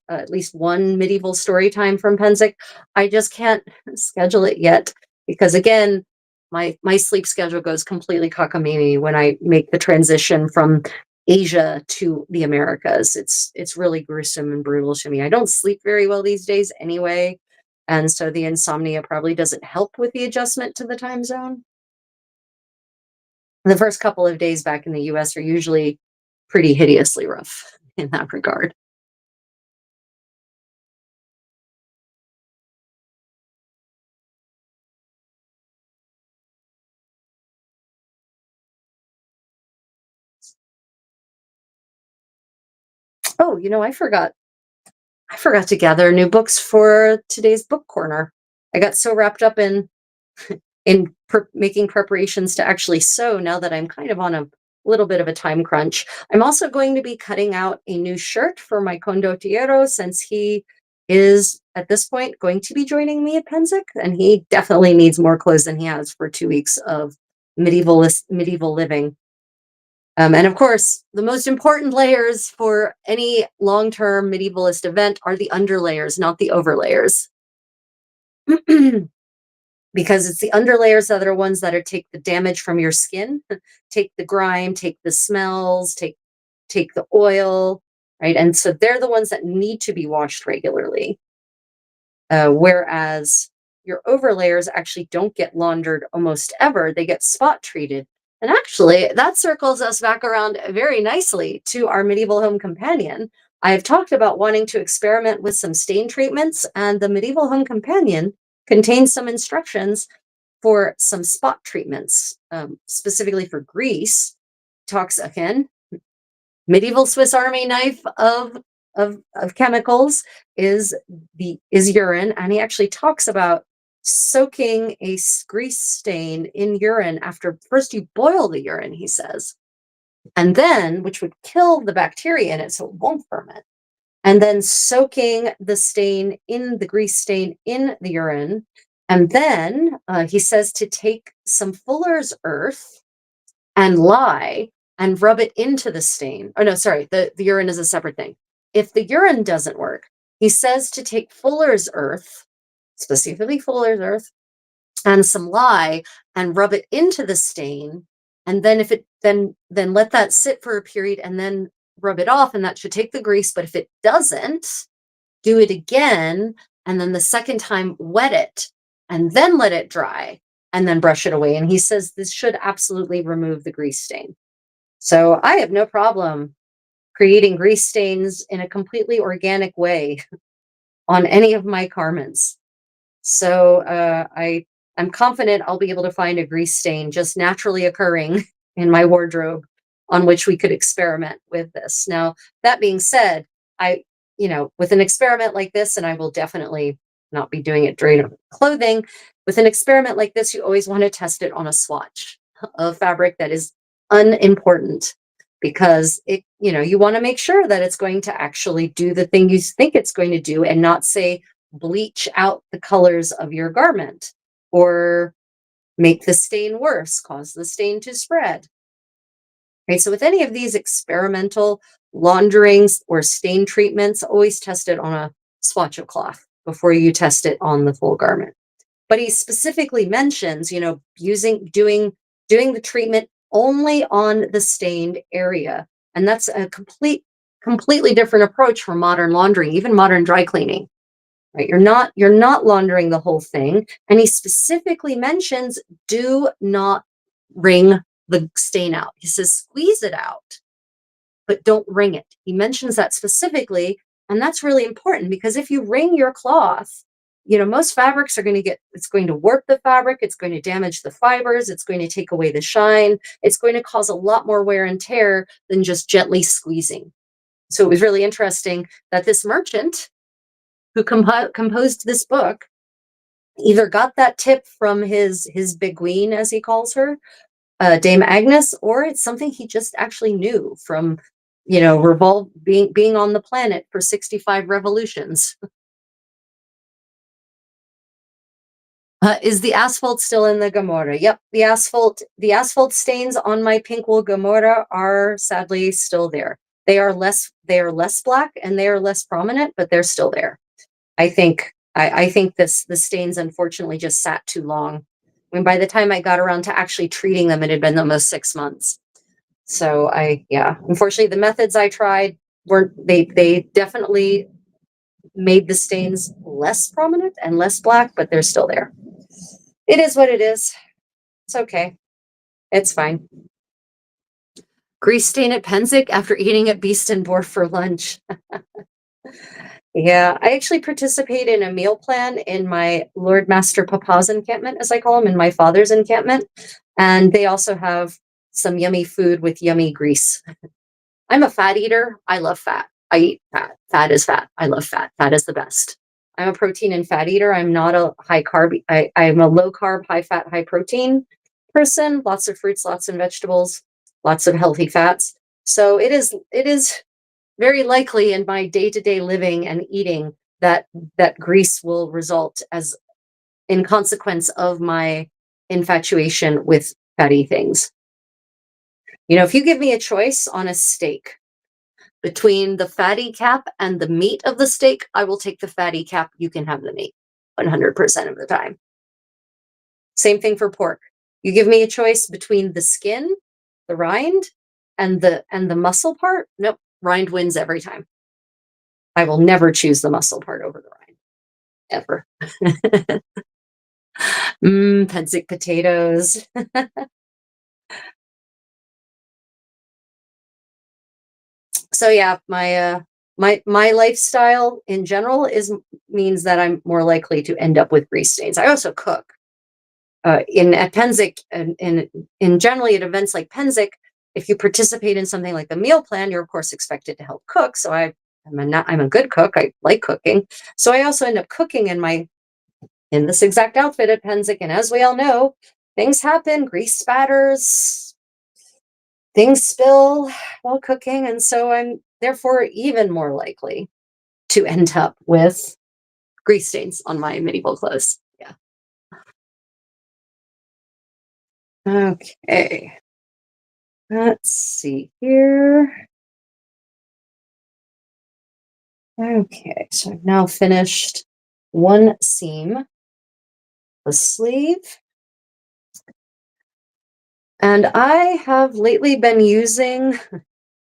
at least one medieval story time from Penzic. I just can't schedule it yet because, again, my sleep schedule goes completely cockamamie when I make the transition from Asia to the Americas. It's really gruesome and brutal to me. I don't sleep very well these days anyway, and so the insomnia probably doesn't help with the adjustment to the time zone. The first couple of days back in the US are usually pretty hideously rough in that regard. Oh, I forgot to gather new books for today's book corner. I got so wrapped up in making preparations to actually sew now that I'm kind of on a little bit of a time crunch. I'm also going to be cutting out a new shirt for my condottiero, since he is at this point going to be joining me at Penzic, and he definitely needs more clothes than he has for 2 weeks of medieval living. And of course, the most important layers for any long-term medievalist event are the underlayers, not the overlayers. Because it's the underlayers that are ones that are take the damage from your skin, take the grime, take the smells, take the oil, right? And so they're the ones that need to be washed regularly. Whereas your overlayers actually don't get laundered almost ever, they get spot treated. And actually, that circles us back around very nicely to our medieval home companion. I've talked about wanting to experiment with some stain treatments, and the medieval home companion contains some instructions for some spot treatments, specifically for grease. Talks again, medieval Swiss Army knife of chemicals is urine, and he actually talks about soaking a grease stain in urine after first you boil the urine, he says, and then, which would kill the bacteria in it so it won't ferment, and then soaking the stain in the grease stain in the urine, and then he says to take some fuller's earth and lye and rub it into the stain. Oh no, sorry, the urine is a separate thing. If the urine doesn't work, he says to take fuller's earth, specifically fuller's earth, and some lye and rub it into the stain. And then if it then let that sit for a period and then rub it off, and that should take the grease. But if it doesn't, do it again and then the second time wet it, and then let it dry, and then brush it away. And he says this should absolutely remove the grease stain. So I have no problem creating grease stains in a completely organic way on any of my garments. So I'm confident I'll be able to find a grease stain just naturally occurring in my wardrobe on which we could experiment with this. Now, that being said, I, with an experiment like this, and I will definitely not be doing it during clothing, with an experiment like this, you always want to test it on a swatch of fabric that is unimportant, because you want to make sure that it's going to actually do the thing you think it's going to do, and not say bleach out the colors of your garment or make the stain worse, cause the stain to spread. Right. So with any of these experimental launderings or stain treatments, always test it on a swatch of cloth before you test it on the full garment. But he specifically mentions, doing the treatment only on the stained area. And that's a completely different approach from modern laundering, even modern dry cleaning. Right? You're not laundering the whole thing. And he specifically mentions, do not wring the stain out. He says squeeze it out, but don't wring it. He mentions that specifically, and that's really important, because if you wring your cloth, most fabrics it's going to warp the fabric, it's going to damage the fibers, it's going to take away the shine, it's going to cause a lot more wear and tear than just gently squeezing. So it was really interesting that this merchant who composed this book either got that tip from his beguine, as he calls her, Dame Agnes, or it's something he just actually knew from, being on the planet for 65 revolutions. Is the asphalt still in the Gomorrah? Yep, the asphalt stains on my pink wool Gomorrah are sadly still there. They are less black and they are less prominent, but they're still there. I think the stains unfortunately just sat too long. I mean, by the time I got around to actually treating them, it had been almost 6 months. So unfortunately, the methods I tried weren't, they definitely made the stains less prominent and less black, but they're still there. It is what it is. It's okay. It's fine. Grease stain at Penszik after eating at Beast and Boar for lunch. Yeah, I actually participate in a meal plan in my Lord Master Papa's encampment, as I call him, in my father's encampment. And they also have some yummy food with yummy grease. I'm a fat eater. I love fat. I eat fat. Fat is fat. I love fat. Fat is the best. I'm a protein and fat eater. I'm not a high carb. I'm a low carb, high fat, high protein person. Lots of fruits, lots of vegetables, lots of healthy fats. So it is very likely in my day-to-day living and eating that grease will result as in consequence of my infatuation with fatty things. If you give me a choice on a steak between the fatty cap and the meat of the steak, I will take the fatty cap. You can have the meat 100% of the time. Same thing for pork. You give me a choice between the skin, the rind, and the muscle part. Nope, rind wins every time. I will never choose the muscle part over the rind, ever. Penszik potatoes. So yeah, my lifestyle in general means that I'm more likely to end up with grease stains. I also cook. In at Penszik, and in generally at events like Penszik, if you participate in something like the meal plan, you're of course expected to help cook. So I'm a good cook. I like cooking. So I also end up cooking in this exact outfit at Penszik. And as we all know, things happen, grease spatters, things spill while cooking. And so I'm therefore even more likely to end up with grease stains on my medieval clothes. Yeah. Okay. Let's see here. Okay, so I've now finished one seam, the sleeve. And I have lately been using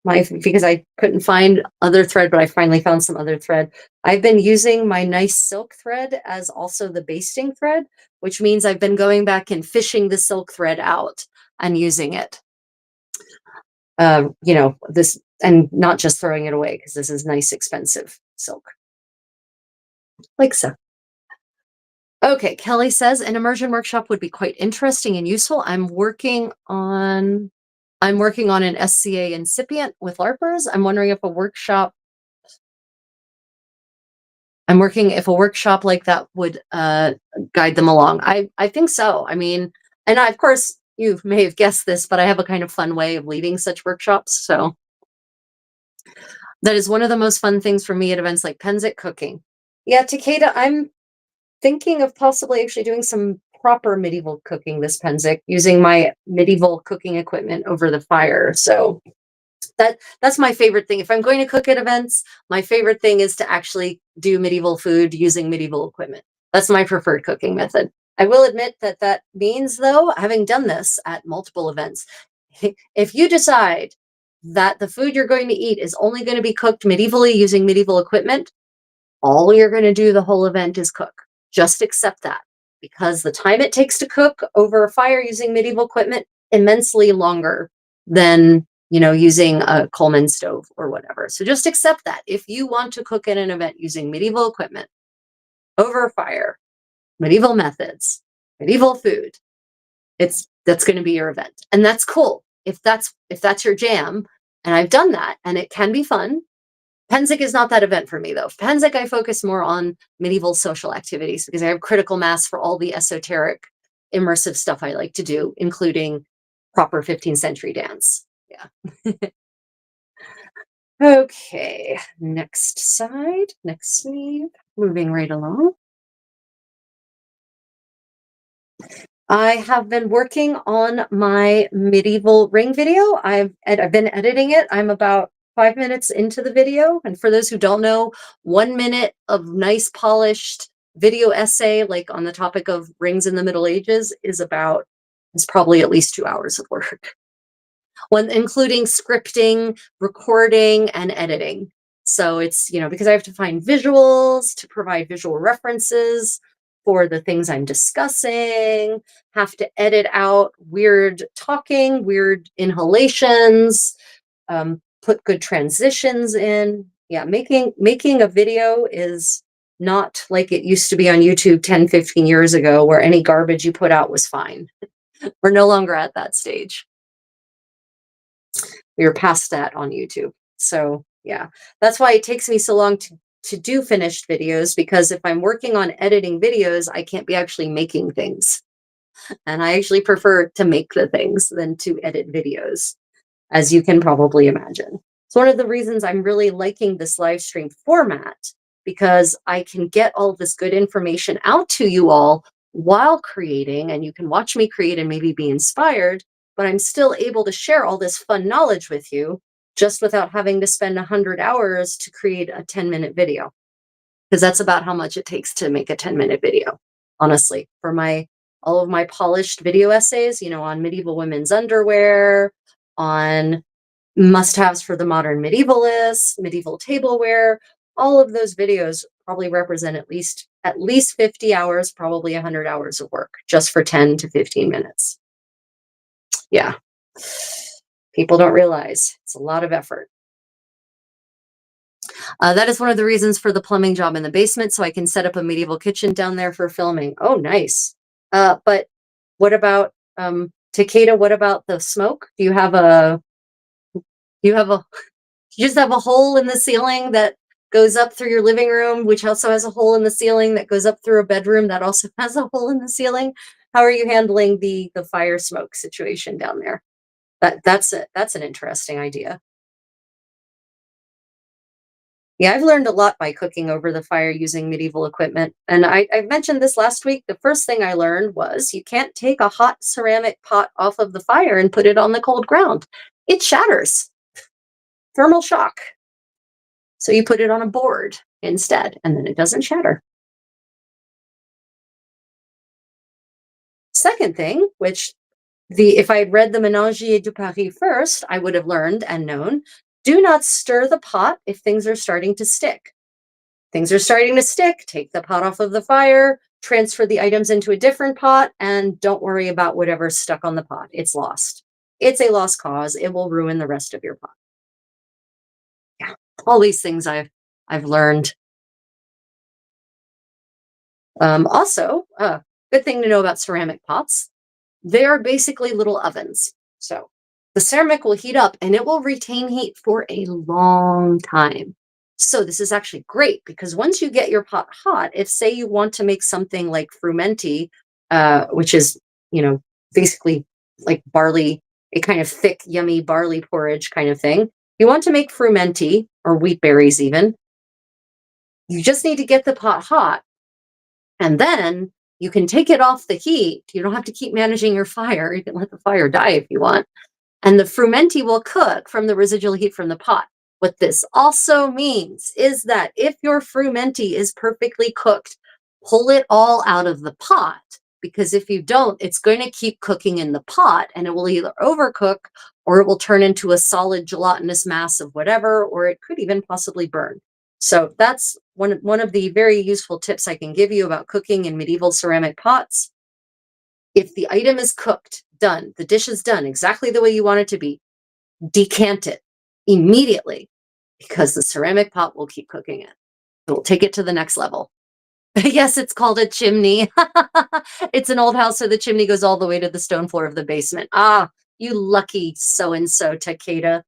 because I couldn't find other thread, but I finally found some other thread. I've been using my nice silk thread as also the basting thread, which means I've been going back and fishing the silk thread out and using it. This, and not just throwing it away, because this is nice, expensive silk, like so. Okay, Kelly says an immersion workshop would be quite interesting and useful. I'm working on an SCA incipient with LARPers. If a workshop like that would guide them along. I think so. I mean, and of course, you may have guessed this, but I have a kind of fun way of leading such workshops. So that is one of the most fun things for me at events like Penszik, cooking. Yeah, Takeda, I'm thinking of possibly actually doing some proper medieval cooking this Penszik, using my medieval cooking equipment over the fire. So that's my favorite thing. If I'm going to cook at events, my favorite thing is to actually do medieval food using medieval equipment. That's my preferred cooking method. I will admit that means, though, having done this at multiple events, if you decide that the food you're going to eat is only going to be cooked medievally using medieval equipment, all you're going to do the whole event is cook. Just accept that, because the time it takes to cook over a fire using medieval equipment immensely longer than using a Coleman stove or whatever. So just accept that if you want to cook at an event using medieval equipment over a fire, medieval methods, medieval food, that's going to be your event, and that's cool if that's your jam. And I've done that, and it can be fun. Penszik is not that event for me, though. Penszik, I focus more on medieval social activities because I have critical mass for all the esoteric, immersive stuff I like to do, including proper 15th century dance. Yeah. Okay, next side, next sleeve, moving right along. I have been working on my medieval ring video. I've been editing it. I'm about 5 minutes into the video. And for those who don't know, 1 minute of nice polished video essay, like on the topic of rings in the Middle Ages, is probably at least 2 hours of work, when including scripting, recording, and editing. So it's, because I have to find visuals to provide visual references for the things I'm discussing, have to edit out weird talking, weird inhalations, put good transitions in. Yeah, making a video is not like it used to be on YouTube 10, 15 years ago, where any garbage you put out was fine. We're no longer at that stage. We were past that on YouTube. So yeah, that's why it takes me so long to do finished videos, because if I'm working on editing videos, I can't be actually making things. And I actually prefer to make the things than to edit videos, as you can probably imagine. It's one of the reasons I'm really liking this live stream format, because I can get all this good information out to you all while creating, and you can watch me create and maybe be inspired, but I'm still able to share all this fun knowledge with you just without having to spend 100 hours to create a 10-minute video. Because that's about how much it takes to make a 10-minute video, honestly. For all of my polished video essays, on medieval women's underwear, on must-haves for the modern medievalist, medieval tableware, all of those videos probably represent at least 50 hours, probably 100 hours of work just for 10 to 15 minutes. Yeah. People don't realize it's a lot of effort. That is one of the reasons for the plumbing job in the basement, so I can set up a medieval kitchen down there for filming. Oh, nice. But what about Takeda? What about the smoke? Do you have a you just have a hole in the ceiling that goes up through your living room, which also has a hole in the ceiling that goes up through a bedroom that also has a hole in the ceiling? How are you handling the fire smoke situation down there? That's an interesting idea. Yeah, I've learned a lot by cooking over the fire using medieval equipment. And I mentioned this last week. The first thing I learned was you can't take a hot ceramic pot off of the fire and put it on the cold ground. It shatters. Thermal shock. So you put it on a board instead, and then it doesn't shatter. Second thing, which if I had read the Ménagier du Paris first, I would have learned and known Do not stir the pot if things are starting to stick. Things are starting to stick, take the pot off of the fire, transfer the items into a different pot, and don't worry about whatever's stuck on the pot. It's lost. It's a lost cause. It will ruin the rest of your pot. Yeah. All these things I've learned. Also, good thing to know about ceramic pots. They are basically little ovens. So the ceramic will heat up and it will retain heat for a long time. So this is actually great because once you get your pot hot, if say you want to make something like frumenti, which is, you know, basically like barley, a kind of thick, yummy barley porridge kind of thing. You want to make frumenti or wheat berries even, you just need to get the pot hot and then you can take it off the heat. You don't have to keep managing your fire. You can let the fire die if you want. And the frumenti will cook from the residual heat from the pot. What this also means is that if your frumenti is perfectly cooked, pull it all out of the pot, because if you don't, it's going to keep cooking in the pot and it will either overcook or it will turn into a solid gelatinous mass of whatever, or it could even possibly burn. So that's one of the very useful tips I can give you about cooking in medieval ceramic pots. If the item is cooked, done, the dish is done exactly the way you want it to be, decant it immediately because the ceramic pot will keep cooking it. It will take it to the next level. Yes, it's called a chimney. It's an old house, so the chimney goes all the way to the stone floor of the basement. Ah, you lucky so-and-so, Takeda.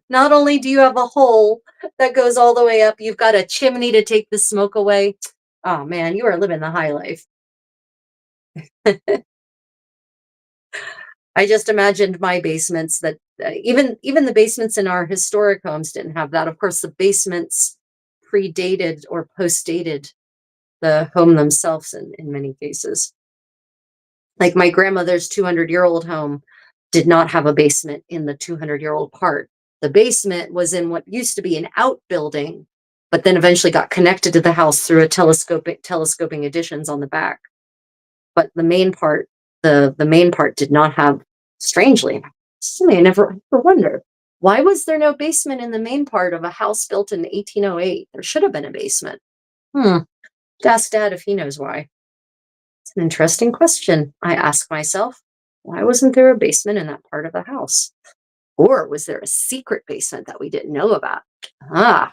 Not only do you have a hole that goes all the way up, you've got a chimney to take the smoke away. Oh man, you are living the high life. I just imagined my basements that even the basements in our historic homes didn't have that. Of course, the basements predated or postdated the home themselves in many cases. Like my grandmother's 200-year-old home did not have a basement in the 200-year-old part. The basement was in what used to be an outbuilding, but then eventually got connected to the house through a telescoping additions on the back. But the main part, the main part did not have, strangely, something I never wondered. Why was there no basement in the main part of a house built in 1808? There should have been a basement. Ask Dad if he knows why. It's an interesting question. I ask myself, why wasn't there a basement in that part of the house? Or was there a secret basement that we didn't know about? Ah,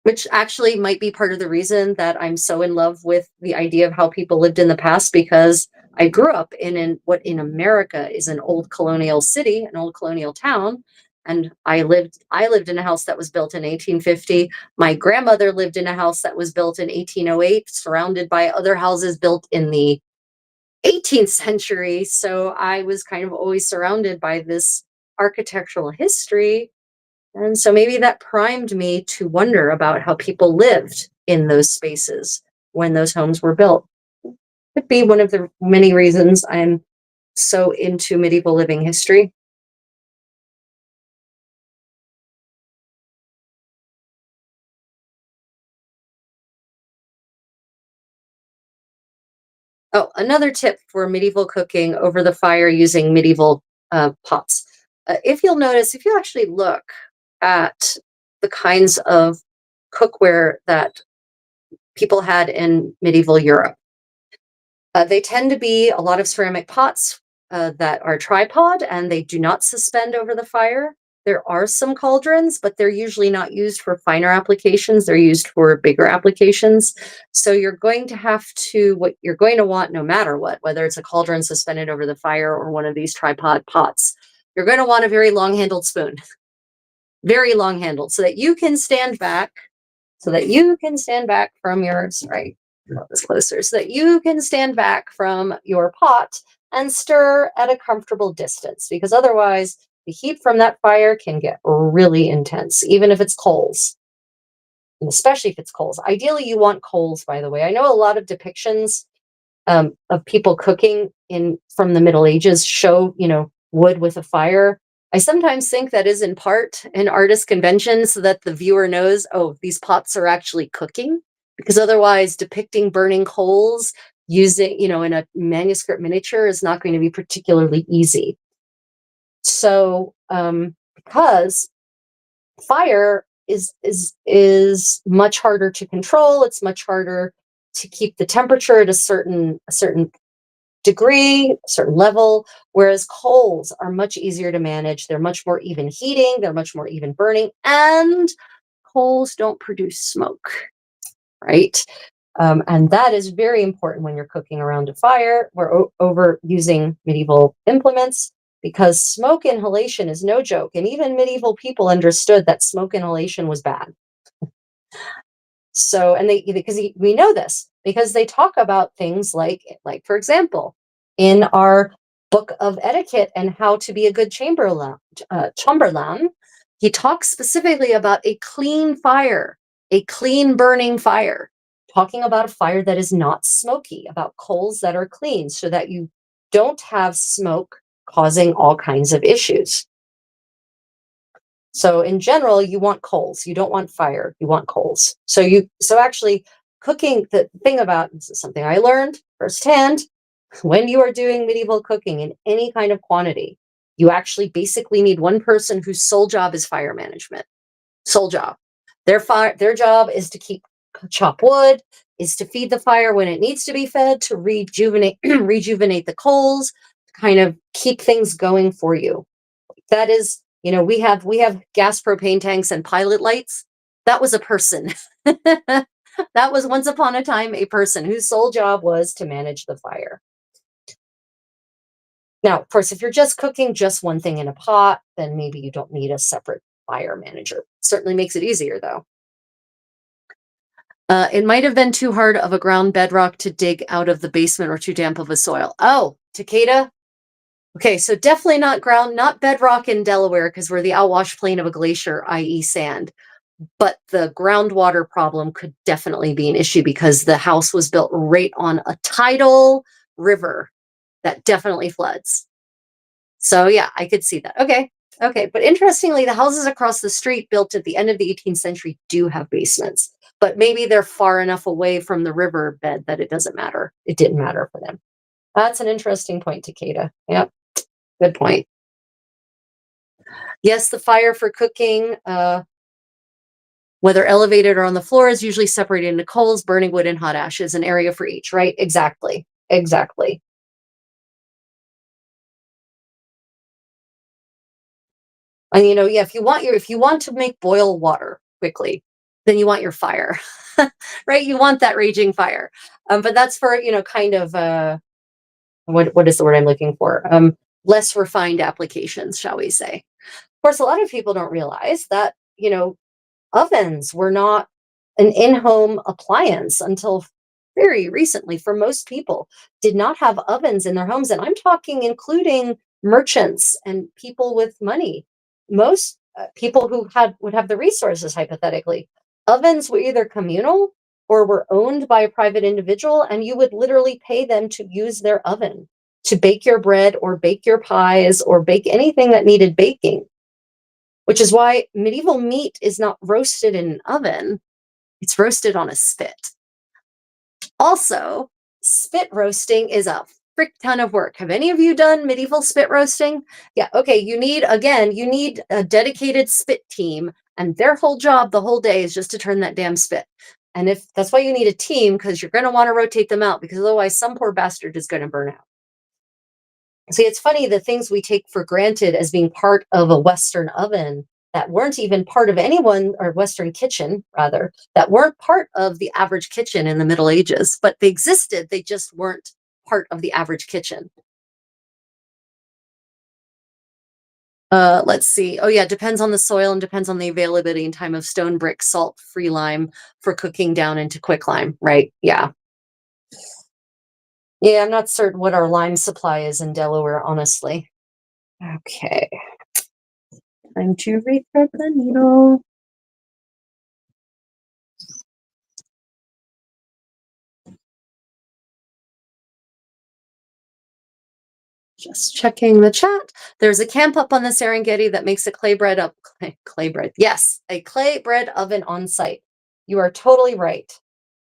which actually might be part of the reason that I'm so in love with the idea of how people lived in the past, because I grew up in what in America is an old colonial city, an old colonial town. And I lived in a house that was built in 1850. My grandmother lived in a house that was built in 1808, surrounded by other houses built in the 18th century. So I was kind of always surrounded by this architectural history, and so maybe that primed me to wonder about how people lived in those spaces when those homes were built. Could be one of the many reasons I'm so into medieval living history. Oh, another tip for medieval cooking over the fire using medieval pots. If you'll notice, if you actually look at the kinds of cookware that people had in medieval Europe, they tend to be a lot of ceramic pots that are tripod and they do not suspend over the fire. There are some cauldrons, but they're usually not used for finer applications. They're used for bigger applications. So you're going to have to, what you're going to want no matter what, whether it's a cauldron suspended over the fire or one of these tripod pots, you're going to want a very long handled spoon, very long handled, so that you can stand back, from your, sorry, draw this closer, so that you can stand back from your pot and stir at a comfortable distance, because otherwise the heat from that fire can get really intense, even if it's coals, and especially if it's coals. Ideally, you want coals, by the way. I know a lot of depictions of people cooking in from the Middle Ages show, wood with a fire. I sometimes think that is in part an artist convention so that the viewer knows, oh, these pots are actually cooking, because otherwise depicting burning coals using, in a manuscript miniature is not going to be particularly easy. So, because fire is much harder to control, it's much harder to keep the temperature at a certain degree, a certain level, whereas coals are much easier to manage. They're much more even heating, they're much more even burning, and coals don't produce smoke, right? And that is very important when you're cooking around a fire. We're over using medieval implements because smoke inhalation is no joke. And even medieval people understood that smoke inhalation was bad. So, and they, because we know this because they talk about things like for example, in our book of etiquette and how to be a good chamberlain, he talks specifically about a clean fire, a clean burning fire, talking about a fire that is not smoky, about coals that are clean, so that you don't have smoke causing all kinds of issues. So in general, you want coals. You don't want fire. You want coals. So actually cooking, the thing about, this is something I learned firsthand, when you are doing medieval cooking in any kind of quantity, you actually basically need one person whose sole job is fire management. Sole job. Their job is to chop wood, is to feed the fire when it needs to be fed, to rejuvenate the coals, to kind of keep things going for you. That is, we have gas propane tanks and pilot lights. That was a person. That was once upon a time a person whose sole job was to manage the fire. Now, of course, if you're just cooking just one thing in a pot, then maybe you don't need a separate fire manager. Certainly makes it easier, though. It might have been too hard of a ground bedrock to dig out of the basement or too damp of a soil. Oh, Takeda, okay, so definitely not bedrock in Delaware because we're the outwash plain of a glacier, i.e. sand. But the groundwater problem could definitely be an issue because the house was built right on a tidal river that definitely floods. So yeah, I could see that. Okay. Okay. But interestingly, the houses across the street built at the end of the 18th century do have basements, but maybe they're far enough away from the river bed that it doesn't matter. It didn't matter for them. That's an interesting point, Takeda. Yep. Good point. Yes, the fire for cooking, whether elevated or on the floor, is usually separated into coals, burning wood, and hot ashes, an area for each, right? Exactly. Exactly. And yeah, if you want to make boil water quickly, then you want your fire, right? You want that raging fire. But that's for, kind of what is the word I'm looking for? Less refined applications, shall we say. Of course, a lot of people don't realize that, ovens were not an in-home appliance until very recently. For most people, did not have ovens in their homes, and I'm talking including merchants and people with money. Most people who would have the resources, hypothetically, ovens were either communal or were owned by a private individual, and you would literally pay them to use their oven to bake your bread or bake your pies or bake anything that needed baking, which is why medieval meat is not roasted in an oven, it's roasted on a spit. Also, spit roasting is a frick ton of work. Have any of you done medieval spit roasting? Yeah, okay, you need a dedicated spit team, and their whole job the whole day is just to turn that damn spit. And if that's why you need a team, because you're going to want to rotate them out, because otherwise some poor bastard is going to burn out. See, it's funny, the things we take for granted as being part of a Western oven that weren't even part of anyone, or Western kitchen, rather, that weren't part of the average kitchen in the Middle Ages, but they existed. They just weren't part of the average kitchen. Let's see. Oh, yeah, depends on the soil and depends on the availability and time of stone brick, salt, free lime for cooking down into quicklime, right? Yeah. Yeah, I'm not certain what our lime supply is in Delaware, honestly. Okay. Time to refresh the needle. Just checking the chat. There's a camp up on the Serengeti that makes a clay bread. Yes, a clay bread oven on site. You are totally right.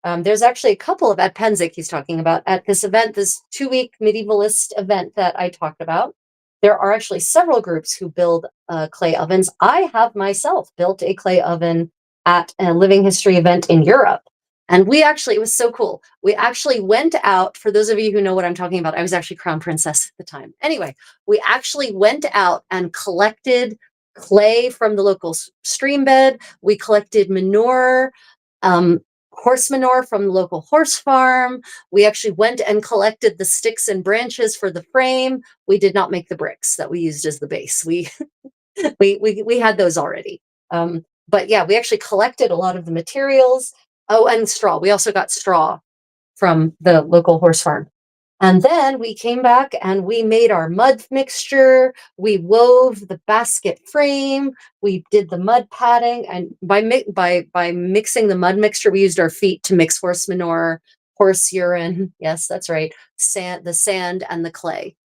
There's actually a couple of at Penszik he's talking about at this event, this 2 week medievalist event that I talked about. There are actually several groups who build clay ovens. I have myself built a clay oven at a living history event in Europe. And we actually, it was so cool. We actually went out, for those of you who know what I'm talking about, I was actually crown princess at the time. Anyway, we actually went out and collected clay from the local stream bed. We collected manure, um, horse manure from the local horse farm. We actually went and collected the sticks and branches for the frame. We did not make the bricks that we used as the base. We we had those already. But yeah, we actually collected a lot of the materials. Oh, and straw. We also got straw from the local horse farm. And then we came back and we made our mud mixture. We wove the basket frame. We did the mud padding, and by mixing the mud mixture, we used our feet to mix horse manure, horse urine. Yes, that's right. Sand and the clay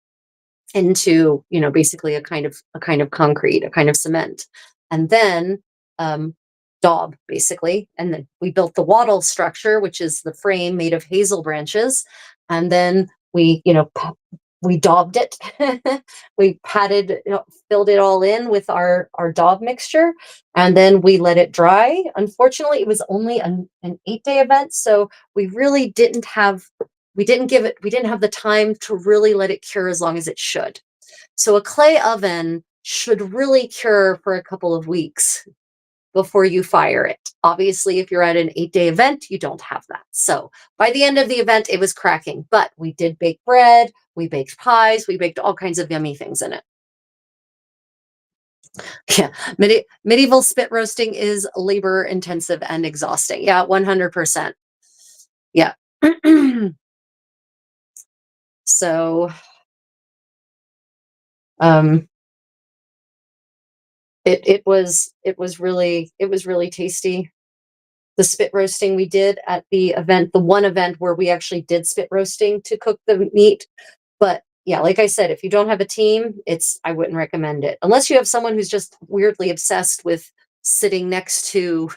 into, basically a kind of concrete, a kind of cement. And then um daub, basically. And then we built the wattle structure, which is the frame made of hazel branches. And then we daubed it. We patted, filled it all in with our daub mixture, and then we let it dry. Unfortunately, it was only an 8-day event, so we really didn't have we didn't have the time to really let it cure as long as it should. So a clay oven should really cure for a couple of weeks before you fire it. Obviously, if you're at an 8-day event, you don't have that. So by the end of the event, it was cracking, but we did bake bread, we baked pies, we baked all kinds of yummy things in it. Yeah, medieval spit roasting is labor intensive and exhausting. Yeah, 100%. Yeah. So, um, it was really tasty. The spit roasting we did at the event, the one event where we actually did spit roasting to cook the meat. But yeah, like I said, if you don't have a team, I wouldn't recommend it unless you have someone who's just weirdly obsessed with sitting next to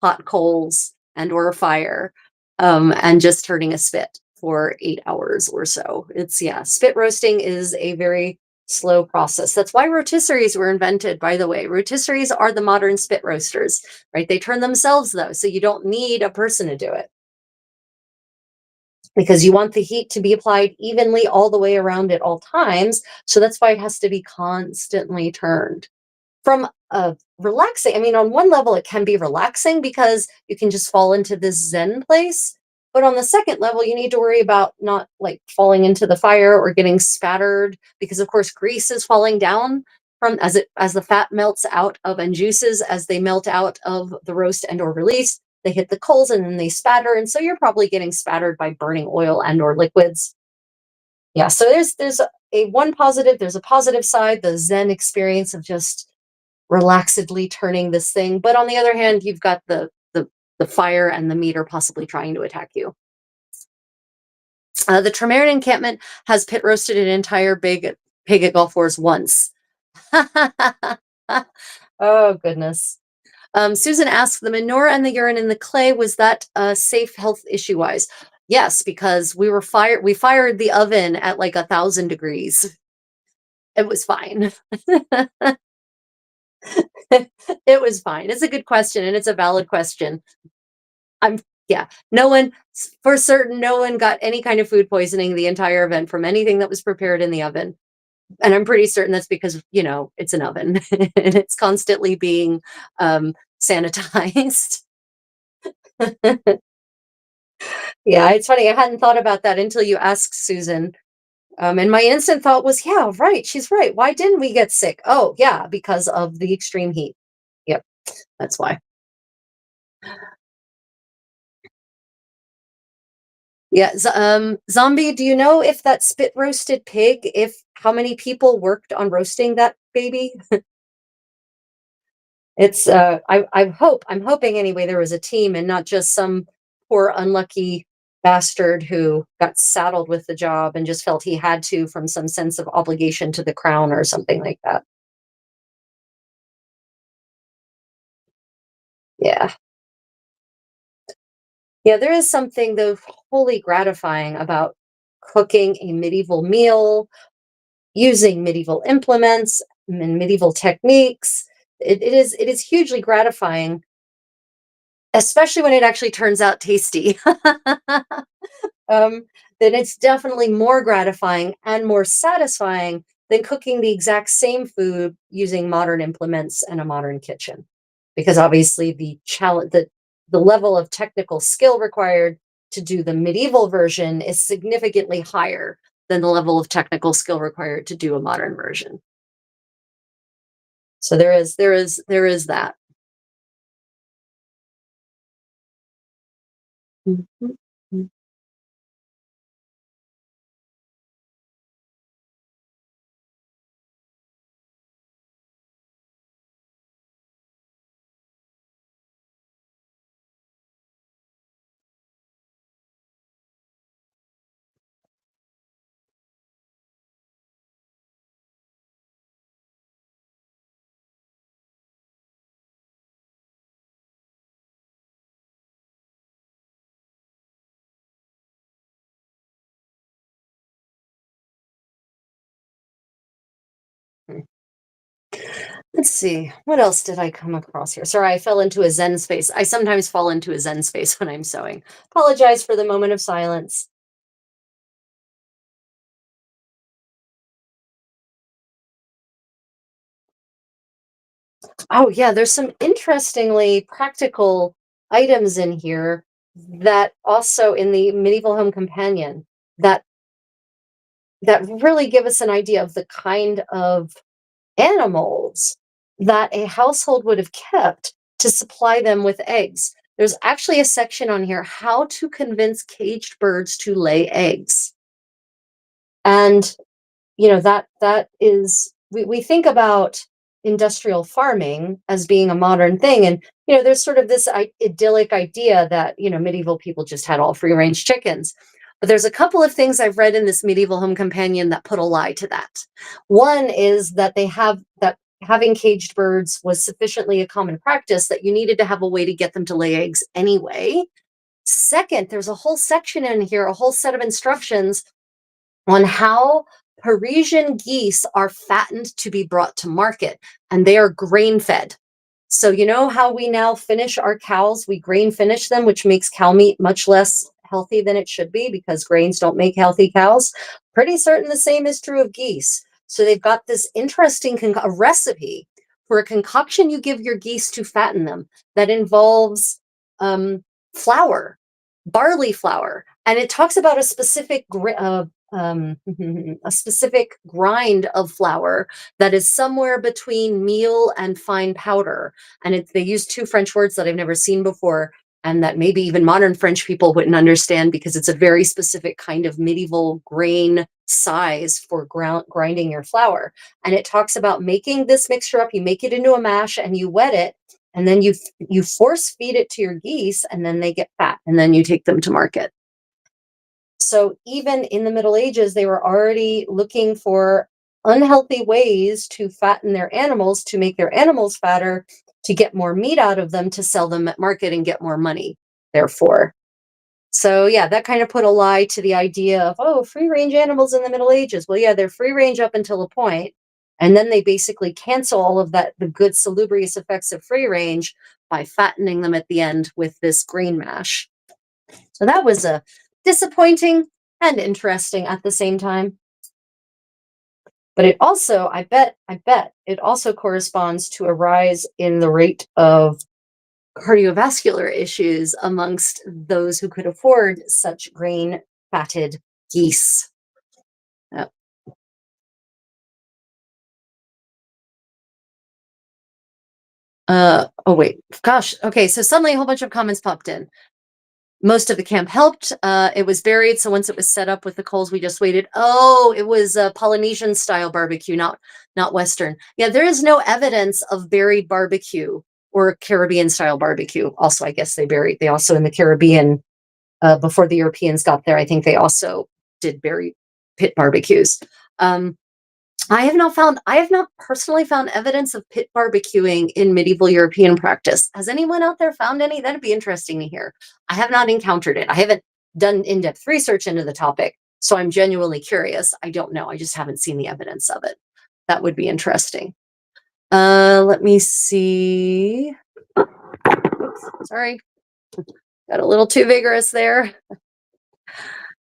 hot coals and or a fire, and just turning a spit for 8 hours or so. Yeah, spit roasting is a very slow process. That's why rotisseries were invented, by the way. Rotisseries are the modern spit roasters, right? They turn themselves, though, so you don't need a person to do it, because you want the heat to be applied evenly all the way around at all times. So that's why it has to be constantly turned. From a relaxing, I mean, on one level, it can be relaxing because you can just fall into this Zen place. But on the second level, you need to worry about not like falling into the fire or getting spattered, because of course grease is falling down from as the fat melts out of, and juices as they melt out of the roast and or release, they hit the coals and then they spatter. And so you're probably getting spattered by burning oil and or liquids. Yeah. So there's there's a positive side, the Zen experience of just relaxedly turning this thing. But on the other hand, you've got the fire and the meat are possibly trying to attack you. The Tremarin encampment has pit roasted an entire big pig at Gulf Wars once. Oh goodness. Susan asked, the manure and the urine in the clay, was that safe health issue wise? Yes, because we fired the oven at like 1,000 degrees. It was fine. It was fine. It's a good question and it's a valid question. I'm Yeah, no one, for certain, no one got any kind of food poisoning the entire event from anything that was prepared in the oven. And I'm pretty certain that's because, it's an oven and it's constantly being sanitized. Yeah, it's funny. I hadn't thought about that until you asked, Susan. And my instant thought was, yeah, right. She's right. Why didn't we get sick? Oh, yeah, because of the extreme heat. Yep, that's why. Yeah, zombie, do you know if that spit roasted pig, if how many people worked on roasting that baby? It's I'm hoping anyway there was a team and not just some poor unlucky bastard who got saddled with the job and just felt he had to from some sense of obligation to the crown or something like that. Yeah. Yeah, there is something though wholly gratifying about cooking a medieval meal using medieval implements and medieval techniques. It is hugely gratifying, especially when it actually turns out tasty. um, then it's definitely more gratifying and more satisfying than cooking the exact same food using modern implements and a modern kitchen. Because obviously the level of technical skill required to do the medieval version is significantly higher than the level of technical skill required to do a modern version. So there is that. Mhm. Let's see. What else did I come across here? Sorry, I fell into a Zen space. I sometimes fall into a Zen space when I'm sewing. Apologize for the moment of silence. Oh, yeah, there's some interestingly practical items in here that also in the medieval home companion that really give us an idea of the kind of animals that a household would have kept to supply them with eggs. There's actually a section on here, how to convince caged birds to lay eggs. And that is, we think about industrial farming as being a modern thing, and there's sort of this idyllic idea that medieval people just had all free range chickens. But there's a couple of things I've read in this medieval home companion that put a lie to that. One is that they have that having caged birds was sufficiently a common practice that you needed to have a way to get them to lay eggs anyway. Second, there's a whole section in here, a whole set of instructions on how Parisian geese are fattened to be brought to market, and they are grain fed. So, you know how we now finish our cows? We grain finish them, which makes cow meat much less healthy than it should be because grains don't make healthy cows. Pretty certain the same is true of geese. So, they've got this interesting a recipe for a concoction you give your geese to fatten them that involves um, flour, barley flour, and it talks about a specific a specific grind of flour that is somewhere between meal and fine powder. And they use two French words that I've never seen before, and that maybe even modern French people wouldn't understand because it's a very specific kind of medieval grain size for grinding your flour. And it talks about making this mixture up. You make it into a mash and you wet it, and then you force feed it to your geese, and then they get fat, and then you take them to market. So even in the Middle Ages, they were already looking for unhealthy ways to fatten their animals, to make their animals fatter, to get more meat out of them, to sell them at market and get more money, therefore. So yeah, that kind of put a lie to the idea of, oh, free range animals in the Middle Ages. Well, yeah, they're free range up until a point, and then they basically cancel all of that, the good salubrious effects of free range, by fattening them at the end with this grain mash. So that was a disappointing and interesting at the same time. But it also, I bet it also corresponds to a rise in the rate of cardiovascular issues amongst those who could afford such grain fatted geese. Uh, oh wait, gosh. Okay, so suddenly a whole bunch of comments popped in. Most of the camp helped. It was buried, so once it was set up with the coals, we just waited. Oh, it was a Polynesian style barbecue, not Western. Yeah, there is no evidence of buried barbecue or Caribbean style barbecue. Also, I guess they also in the Caribbean, before the Europeans got there, I think they also did bury pit barbecues. Um, I have not personally found evidence of pit barbecuing in medieval European practice. Has anyone out there found any? That'd be interesting to hear. I have not encountered it. I haven't done in-depth research into the topic, so I'm genuinely curious. I don't know. I just haven't seen the evidence of it. That would be interesting. Let me see. Oops, sorry. Got a little too vigorous there.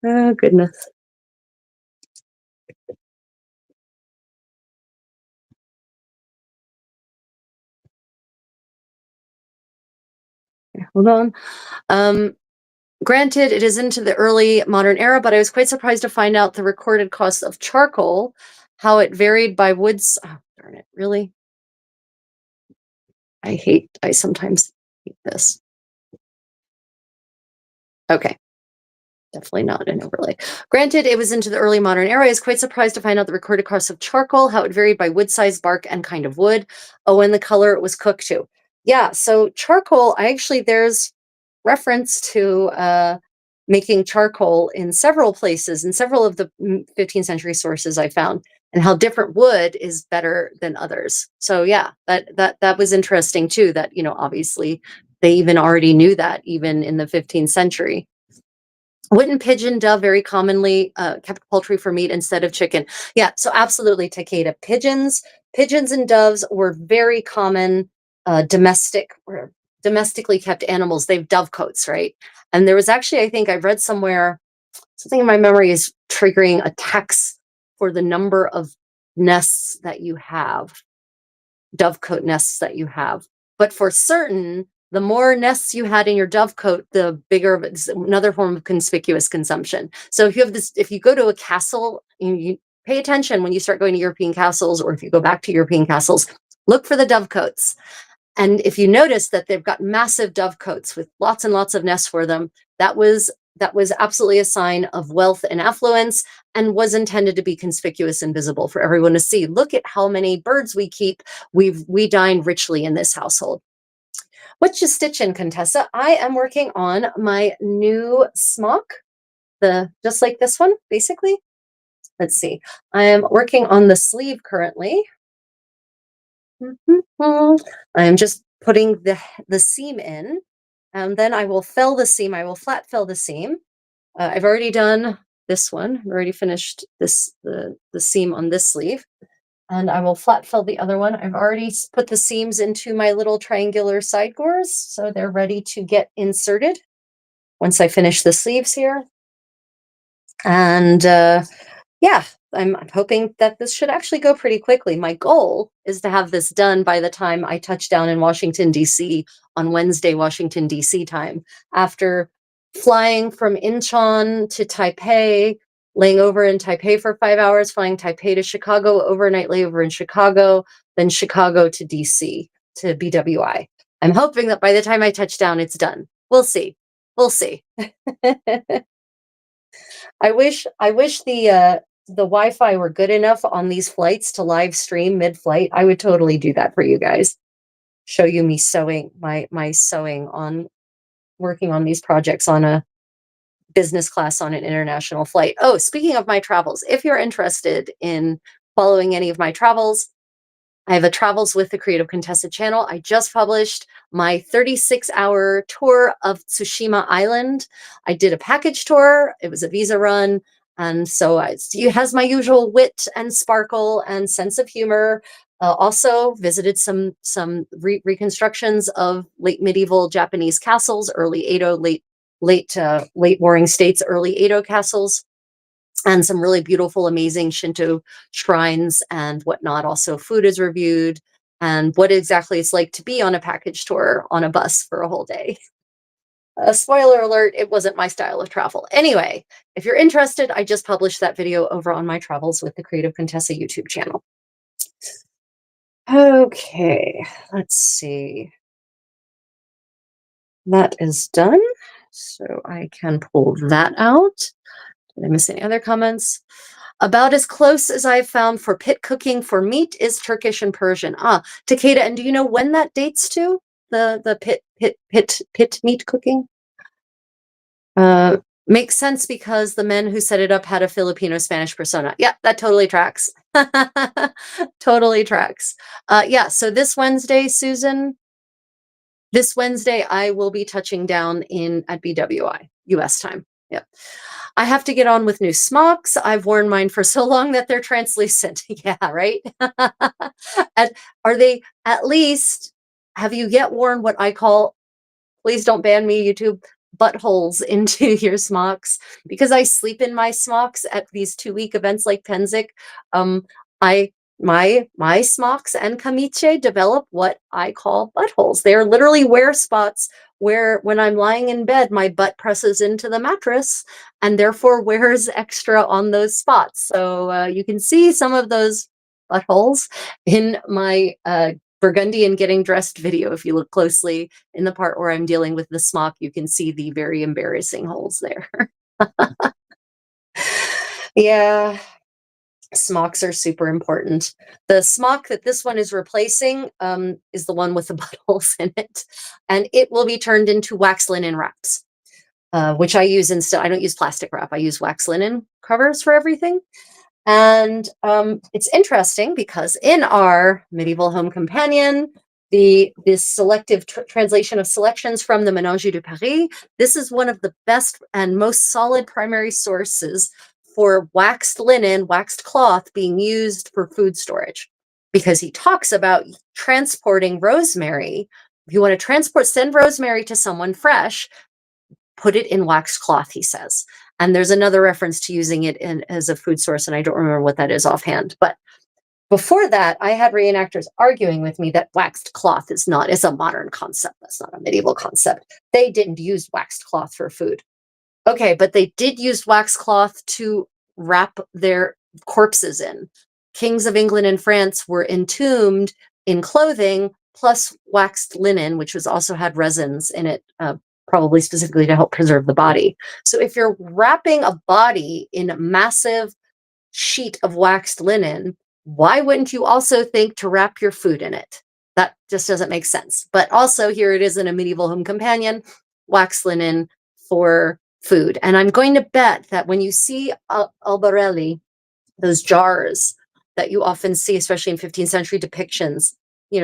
Oh, goodness. Hold on. Um, Granted, it is into the early modern era, but I was quite surprised to find out the recorded cost of charcoal, how it varied by woods. Oh, darn it, really? I sometimes hate this. Okay. Definitely not an overlay. Granted, it was into the early modern era. I was quite surprised to find out the recorded cost of charcoal, how it varied by wood size, bark, and kind of wood. Oh, and the color it was cooked to. Yeah, so charcoal, there's reference to making charcoal in several places, in several of the 15th century sources I found, and how different wood is better than others. So yeah, that was interesting too, that, obviously they even already knew that even in the 15th century. Wooden pigeon, dove, very commonly kept poultry for meat instead of chicken. Yeah, so absolutely, Takeda. Pigeons and doves were very common domestically kept animals. They've dovecotes, right? And there was actually, I think I've read somewhere, something in my memory is triggering a tax for the number of nests that you have, dovecote nests that you have. But for certain, the more nests you had in your dovecote, the bigger of it's another form of conspicuous consumption. So if you go to a castle, you pay attention when you start going to European castles, or if you go back to European castles, look for the dovecotes. And if you notice that they've got massive dovecotes with lots and lots of nests for them, that was absolutely a sign of wealth and affluence, and was intended to be conspicuous and visible for everyone to see. Look at how many birds we keep. We dine richly in this household. What you stitching, Contessa? I am working on my new smock, the just like this one, basically. Let's see. I am working on the sleeve currently. I am just putting the seam in, and then I will fill the seam. I will flat fill the seam. I've already done this one. I've already finished the seam on this sleeve, and I will flat fill the other one. I've already put the seams into my little triangular side gores, so they're ready to get inserted once I finish the sleeves here. And yeah, I'm hoping that this should actually go pretty quickly. My goal is to have this done by the time I touch down in Washington, D.C. on Wednesday, Washington, D.C. time. After flying from Incheon to Taipei, laying over in Taipei for 5 hours, flying Taipei to Chicago, overnight layover in Chicago, then Chicago to D.C. to BWI. I'm hoping that by the time I touch down, it's done. We'll see. We'll see. I wish the Wi-Fi were good enough on these flights to live stream mid-flight. I would totally do that for you guys. Show you me sewing my sewing on working on these projects on a business class on an international flight. Oh, speaking of my travels, if you're interested in following any of my travels, I have a Travels with the Creative Contessa channel. I just published my 36-hour tour of Tsushima Island. I did a package tour. It was a visa run. And so it has my usual wit and sparkle and sense of humor. Also visited some reconstructions of late medieval Japanese castles, early Edo, late Warring States, early Edo castles, and some really beautiful, amazing Shinto shrines and whatnot. Also, food is reviewed, and what exactly it's like to be on a package tour on a bus for a whole day. Spoiler alert, it wasn't my style of travel. Anyway, if you're interested, I just published that video over on my Travels with the Creative Contessa YouTube channel. Okay, let's see. That is done, so I can pull that out. Did I miss any other comments? About as close as I've found for pit cooking for meat is Turkish and Persian. Takeda, and do you know when that dates to? The pit meat cooking? Makes sense because the men who set it up had a Filipino-Spanish persona. Yeah, that totally tracks. Totally tracks. Yeah, so this Wednesday, I will be touching down in at BWI, US time. Yep. I have to get on with new smocks. I've worn mine for so long that they're translucent. Yeah, right? And are they at least have you yet worn what I call, please don't ban me, YouTube, buttholes into your smocks? Because I sleep in my smocks at these 2-week events like Penszik. Um, I my smocks and kamiche develop what I call buttholes. They are literally wear spots where when I'm lying in bed, my butt presses into the mattress and therefore wears extra on those spots. So you can see some of those buttholes in my Burgundian getting dressed video. If you look closely in the part where I'm dealing with the smock, you can see the very embarrassing holes there. Yeah, smocks are super important. The smock that this one is replacing is the one with the buttholes in it, and it will be turned into wax linen wraps, which I use instead. I don't use plastic wrap. I use wax linen covers for everything. And it's interesting because in our medieval home companion, this selective translation of selections from the Ménages de Paris, this is one of the best and most solid primary sources for waxed linen, waxed cloth being used for food storage. Because he talks about transporting rosemary. If you want to send rosemary to someone fresh, put it in waxed cloth, he says. And there's another reference to using it as a food source, and I don't remember what that is offhand. But before that, I had reenactors arguing with me that waxed cloth is a modern concept. That's not a medieval concept. They didn't use waxed cloth for food. Okay, but they did use waxed cloth to wrap their corpses in. Kings of England and France were entombed in clothing plus waxed linen, which was also had resins in it, probably specifically to help preserve the body. So if you're wrapping a body in a massive sheet of waxed linen, why wouldn't you also think to wrap your food in it? That just doesn't make sense. But also here it is in a medieval home companion, wax linen for food. And I'm going to bet that when you see albarelli, those jars that you often see, especially in 15th century depictions,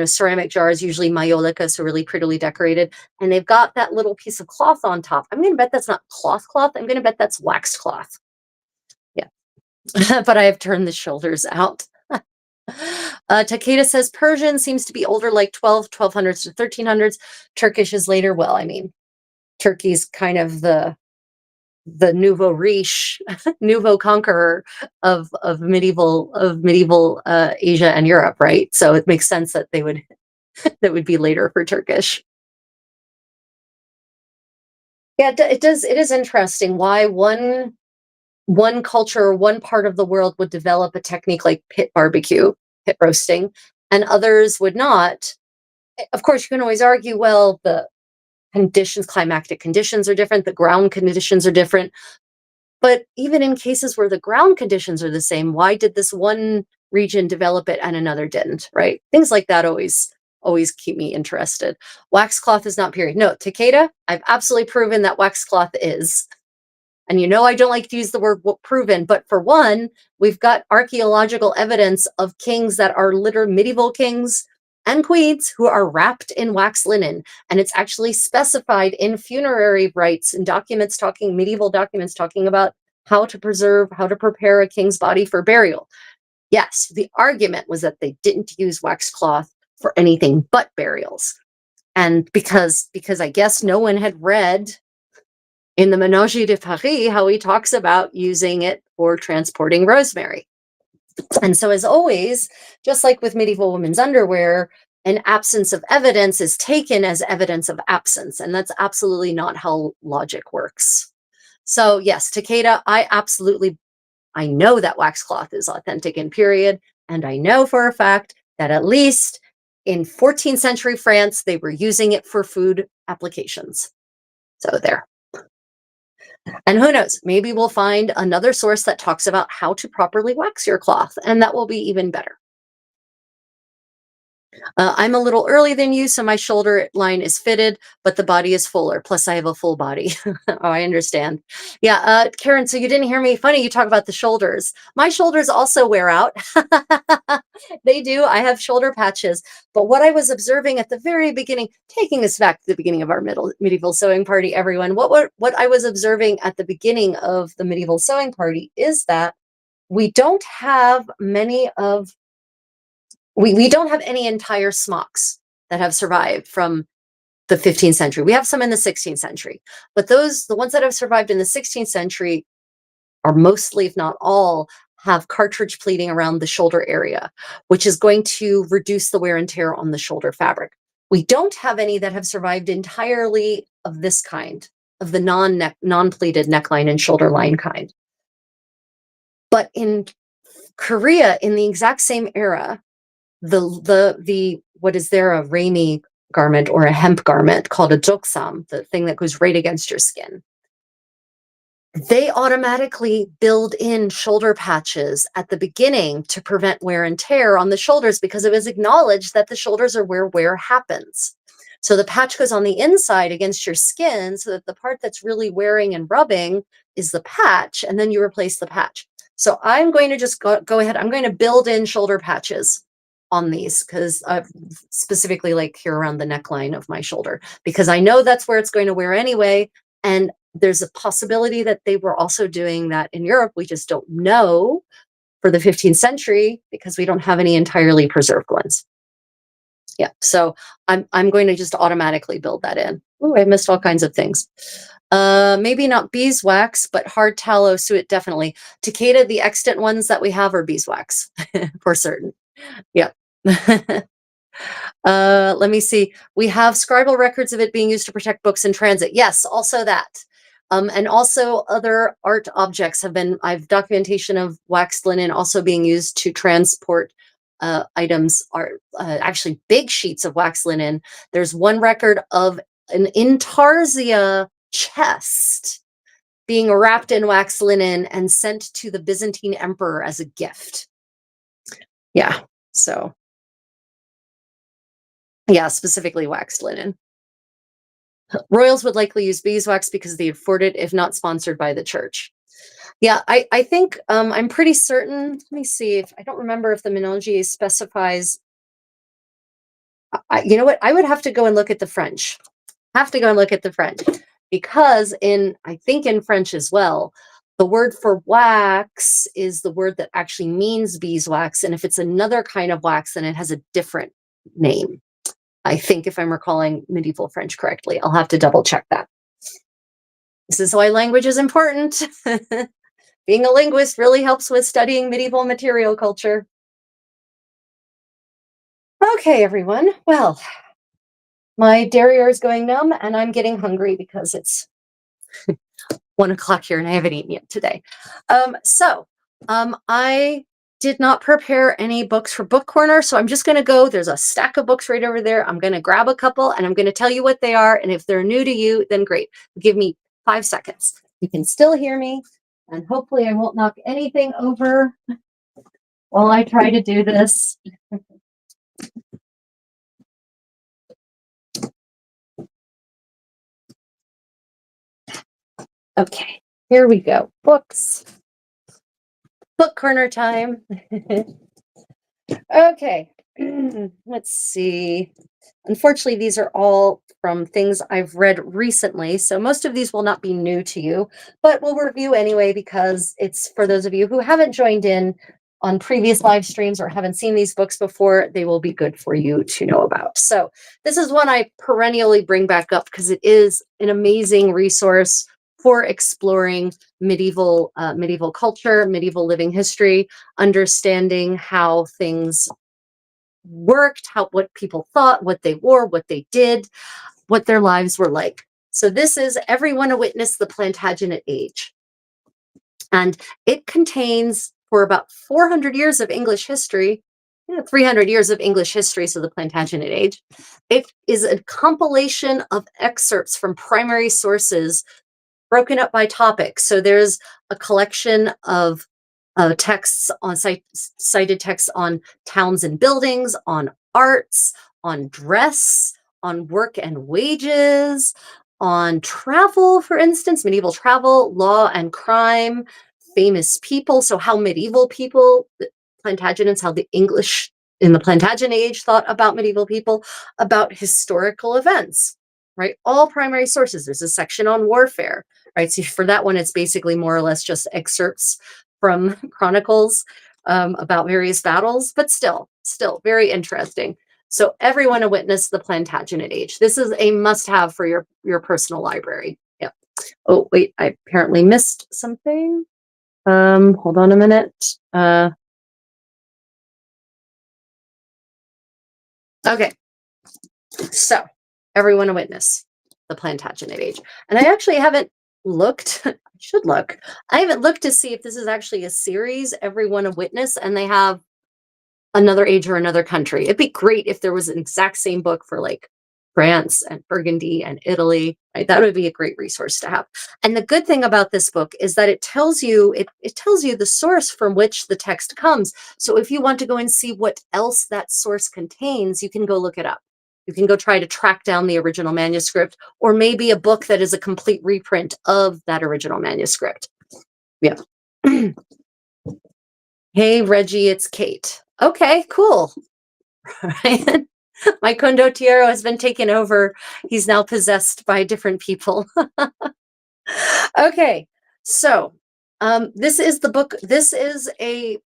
ceramic jars, usually maiolica, so really prettily decorated, and they've got that little piece of cloth on top. I'm going to bet that's not cloth. I'm going to bet that's waxed cloth. Yeah. But I have turned the shoulders out. Takeda says Persian seems to be older, like 1200s to 1300s. Turkish is later. Well, I mean, Turkey's kind of the nouveau riche, nouveau conqueror of medieval Asia and Europe, right? So it makes sense that that would be later for Turkish. Yeah, it does. It is interesting why one culture, one part of the world would develop a technique like pit barbecue, pit roasting, and others would not. Of course, you can always argue, well, the climactic conditions are different, the ground conditions are different. But even in cases where the ground conditions are the same, why did this one region develop it and another didn't, right? Things like that always keep me interested. Wax cloth is not period. No, Takeda, I've absolutely proven that wax cloth is. And I don't like to use the word proven, but for one, we've got archaeological evidence of kings that are literal medieval kings and queens who are wrapped in wax linen. And it's actually specified in funerary rites and medieval documents talking about how to prepare a king's body for burial. Yes, the argument was that they didn't use wax cloth for anything but burials. And because I guess no one had read in the Ménages de Paris how he talks about using it for transporting rosemary. And so, as always, just like with medieval women's underwear, an absence of evidence is taken as evidence of absence. And that's absolutely not how logic works. So yes, Takeda, I know that waxcloth is authentic in period. And I know for a fact that at least in 14th century France, they were using it for food applications. So there. And who knows, maybe we'll find another source that talks about how to properly wax your cloth, and that will be even better. I'm a little early than you, so my shoulder line is fitted, but the body is fuller. Plus, I have a full body. Oh, I understand. Yeah, Karen, so you didn't hear me. Funny you talk about the shoulders. My shoulders also wear out. They do. I have shoulder patches. But what I was observing at the very beginning, taking us back to the beginning of our medieval sewing party, everyone, what I was observing at the beginning of the medieval sewing party is that we don't have many of we don't have any entire smocks that have survived from the 15th century. We have some in the 16th century, but the ones that have survived in the 16th century are mostly, if not all, have cartridge pleating around the shoulder area, which is going to reduce the wear and tear on the shoulder fabric. We don't have any that have survived entirely of this kind, of the non-pleated neckline and shoulder line kind. But in Korea, in the exact same era, the what is there, a rainy garment or a hemp garment called a joksam, the thing that goes right against your skin, they automatically build in shoulder patches at the beginning to prevent wear and tear on the shoulders, because it was acknowledged that the shoulders are where wear happens. So the patch goes on the inside against your skin so that the part that's really wearing and rubbing is the patch, and then you replace the patch. So I'm going to just go ahead. I'm going to build in shoulder patches on these, because specifically like here around the neckline of my shoulder, because I know that's where it's going to wear anyway. And there's a possibility that they were also doing that in Europe. We just don't know for the 15th century because we don't have any entirely preserved ones. Yeah, so I'm going to just automatically build that in. Oh, I missed all kinds of things. Maybe not beeswax, but hard tallow suet, definitely. Takeda, the extant ones that we have are beeswax for certain. Yeah. Let me see. We have scribal records of it being used to protect books in transit. Yes, also that. And also other art objects I've documentation of waxed linen also being used to transport items, are actually big sheets of waxed linen. There's one record of an intarsia chest being wrapped in waxed linen and sent to the Byzantine emperor as a gift. Yeah, so yeah, specifically waxed linen. Royals would likely use beeswax because they afford it if not sponsored by the church. Yeah, I think I'm pretty certain. Let me see if I don't remember if the Ménagier specifies. You know what? I would have to go and look at the French. Have to go and look at the French, because I think in French as well, the word for wax is the word that actually means beeswax, and if it's another kind of wax, then it has a different name. I think, if I'm recalling medieval French correctly. I'll have to double check that. This is why language is important. Being a linguist really helps with studying medieval material culture. Okay, everyone. Well, my derriere is going numb and I'm getting hungry because it's 1 o'clock here and I haven't eaten yet today. I did not prepare any books for book corner, so I'm just going to go. There's a stack of books right over there. I'm going to grab a couple and I'm going to tell you what they are. And if they're new to you, then great. Give me 5 seconds. You can still hear me, and hopefully I won't knock anything over while I try to do this. Okay, here we go. Books. Book corner time. Okay, let's see. Unfortunately, these are all from things I've read recently, so most of these will not be new to you, but we'll review anyway because it's for those of you who haven't joined in on previous live streams or haven't seen these books before. They will be good for you to know about. So this is one I perennially bring back up because it is an amazing resource for exploring medieval culture, medieval living history, understanding how things worked, what people thought, what they wore, what they did, what their lives were like. So this is Everyone a Witness, the Plantagenet Age. And it contains, for about 400 years of English history, 300 years of English history, so the Plantagenet Age, it is a compilation of excerpts from primary sources broken up by topic. So there's a collection of texts on cited texts on towns and buildings, on arts, on dress, on work and wages, on travel, for instance, medieval travel, law and crime, famous people. So, how medieval people, the Plantagenets, how the English in the Plantagenet age thought about medieval people, about historical events, right? All primary sources. There's a section on warfare, right? So, for that one, it's basically more or less just excerpts from chronicles about various battles, but still very interesting. So everyone to witness the Plantagenet age. This is a must-have for your personal library. Yep. Oh wait, I apparently missed something. Hold on a minute. Okay. So everyone to witness the Plantagenet age, and I actually haven't looked. I should look. I haven't looked to see if this is actually a series. Everyone a witness, and they have another age or another country. It'd be great if there was an exact same book for like France and Burgundy and Italy. Right? That would be a great resource to have. And the good thing about this book is that it tells you it tells you the source from which the text comes. So if you want to go and see what else that source contains, you can go look it up. You can go try to track down the original manuscript, or maybe a book that is a complete reprint of that original manuscript. Yeah. Hey, Reggie, it's Kate. Okay, cool. Ryan, my condottiero has been taken over. He's now possessed by different people. Okay, so this is the book. This is a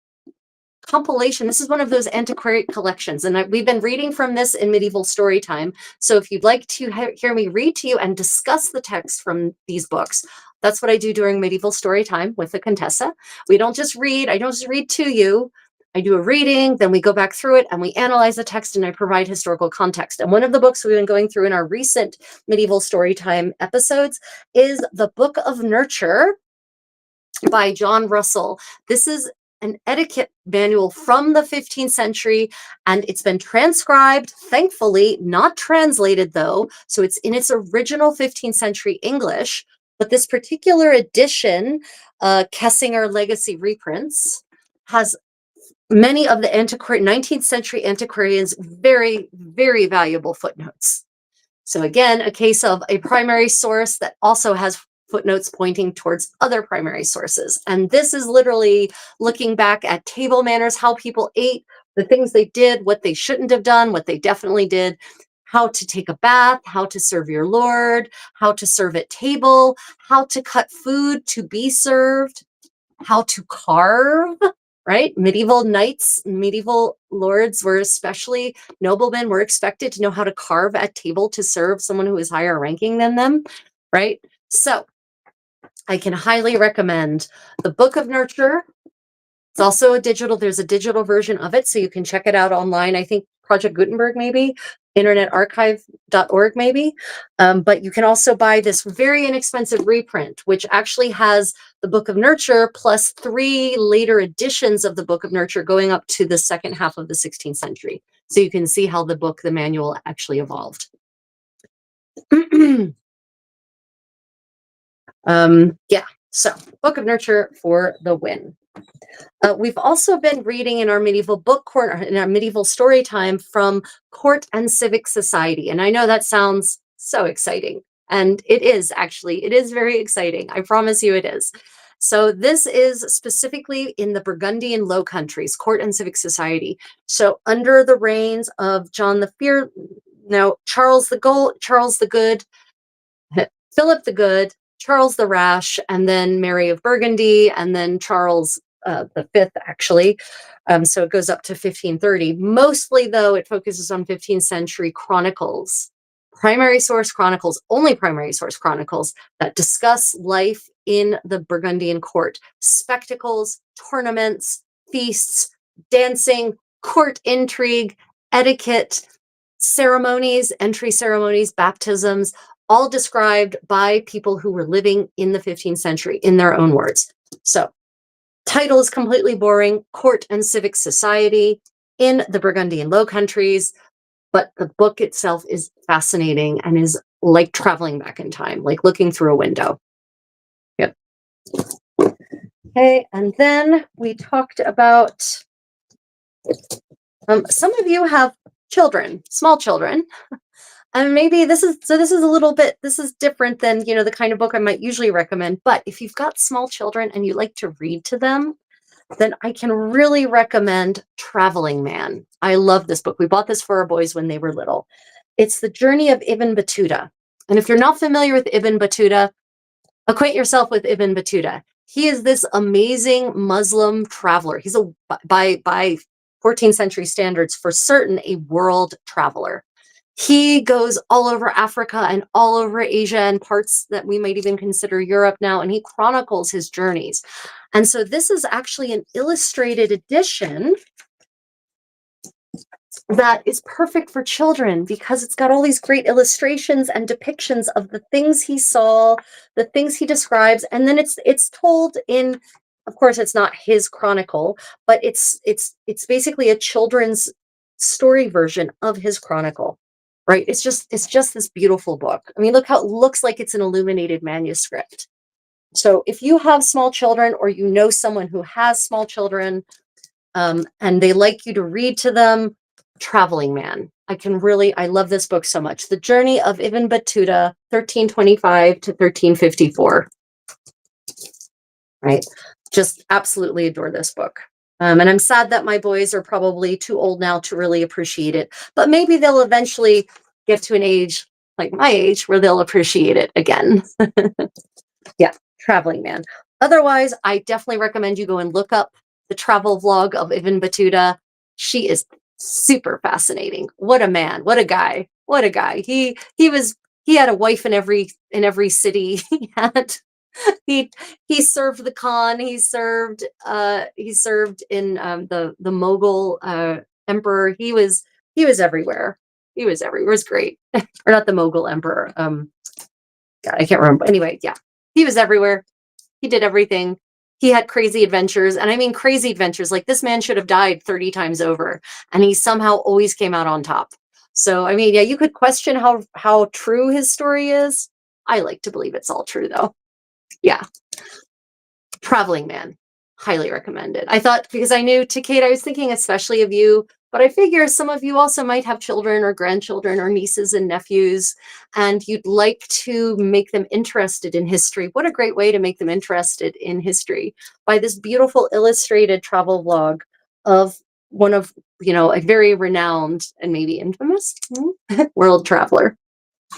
compilation. This is one of those antiquarian collections, and we've been reading from this in medieval story time. So if you'd like to hear me read to you and discuss the text from these books, that's what I do during medieval story time with the Contessa. We don't just read. I don't just read to you. I do a reading, then we go back through it and we analyze the text, and I provide historical context. And one of the books we've been going through in our recent medieval storytime episodes is The Book of Nurture by John Russell. This is an etiquette manual from the 15th century, and it's been transcribed, thankfully, not translated though. So it's in its original 15th century English. But this particular edition, Kessinger Legacy reprints, has many of the 19th century antiquarians' very, very valuable footnotes. So again, a case of a primary source that also has footnotes pointing towards other primary sources. And this is literally looking back at table manners, how people ate, the things they did, what they shouldn't have done, what they definitely did, how to take a bath, how to serve your lord, how to serve at table, how to cut food to be served, how to carve, right? Medieval knights, medieval lords were especially noblemen were expected to know how to carve at table to serve someone who is higher ranking than them, right? So I can highly recommend the Book of Nurture. It's also there's a digital version of it, so you can check it out online. I think Project Gutenberg, maybe, internetarchive.org, maybe. But you can also buy this very inexpensive reprint, which actually has the Book of Nurture plus 3 later editions of the Book of Nurture going up to the second half of the 16th century. So you can see how the manual actually evolved. Yeah, so Book of Nurture for the win. We've also been reading in our medieval book corner, in our medieval story time, from Court and Civic Society. And I know that sounds so exciting. And it is actually, it is very exciting. I promise you it is. So this is specifically in the Burgundian Low Countries, Court and Civic Society. So under the reigns of Charles the Good, Philip the Good, Charles the Rash, and then Mary of Burgundy, and then Charles the Fifth, actually. So it goes up to 1530. Mostly, though, it focuses on 15th century chronicles, primary source chronicles, only primary source chronicles that discuss life in the Burgundian court, spectacles, tournaments, feasts, dancing, court intrigue, etiquette, ceremonies, entry ceremonies, baptisms, all described by people who were living in the 15th century in their own words. So, title is completely boring, Court and Civic Society in the Burgundian Low Countries, but the book itself is fascinating and is like traveling back in time, like looking through a window. Yep. Okay, and then we talked about some of you have children, small children, and maybe this is a little bit, this is different than, you know, the kind of book I might usually recommend. But if you've got small children and you like to read to them, then I can really recommend Traveling Man. I love this book. We bought this for our boys when they were little. It's the journey of Ibn Battuta. And if you're not familiar with Ibn Battuta, acquaint yourself with Ibn Battuta. He is this amazing Muslim traveler. He's a by 14th century standards, for certain, a world traveler. He goes all over Africa and all over Asia and parts that we might even consider Europe now, and he chronicles his journeys. And so this is actually an illustrated edition that is perfect for children because it's got all these great illustrations and depictions of the things he saw, the things he describes, and then it's told in, of course, it's not his chronicle, but it's basically a children's story version of his chronicle. Right? It's just this beautiful book. I mean, look how it looks like it's an illuminated manuscript. So if you have small children or you know someone who has small children, and they like you to read to them, Traveling Man. I love this book so much. The Journey of Ibn Battuta, 1325 to 1354. Right? Just absolutely adore this book. And I'm sad that my boys are probably too old now to really appreciate it, but maybe they'll eventually get to an age like my age where they'll appreciate it again. Yeah, Traveling Man. Otherwise, I definitely recommend you go and look up the travel vlog of Ibn Battuta. She is super fascinating. What a man, what a guy, what a guy. He had a wife in every city. He he served the Khan. He served in the Mughal emperor. He was everywhere. He was everywhere. It was great. Or not the Mughal emperor. God, I can't remember. Anyway, yeah, he was everywhere. He did everything. He had crazy adventures, and I mean crazy adventures. Like, this man should have died 30 times over, and he somehow always came out on top. So, I mean, yeah, you could question how true his story is. I like to believe it's all true, though. Yeah. Traveling Man, highly recommended. I thought, because I knew, to Kate, I was thinking especially of you, but I figure some of you also might have children or grandchildren or nieces and nephews, and you'd like to make them interested in history. What a great way to make them interested in history, by this beautiful illustrated travel vlog of one of, a very renowned and maybe infamous world traveler.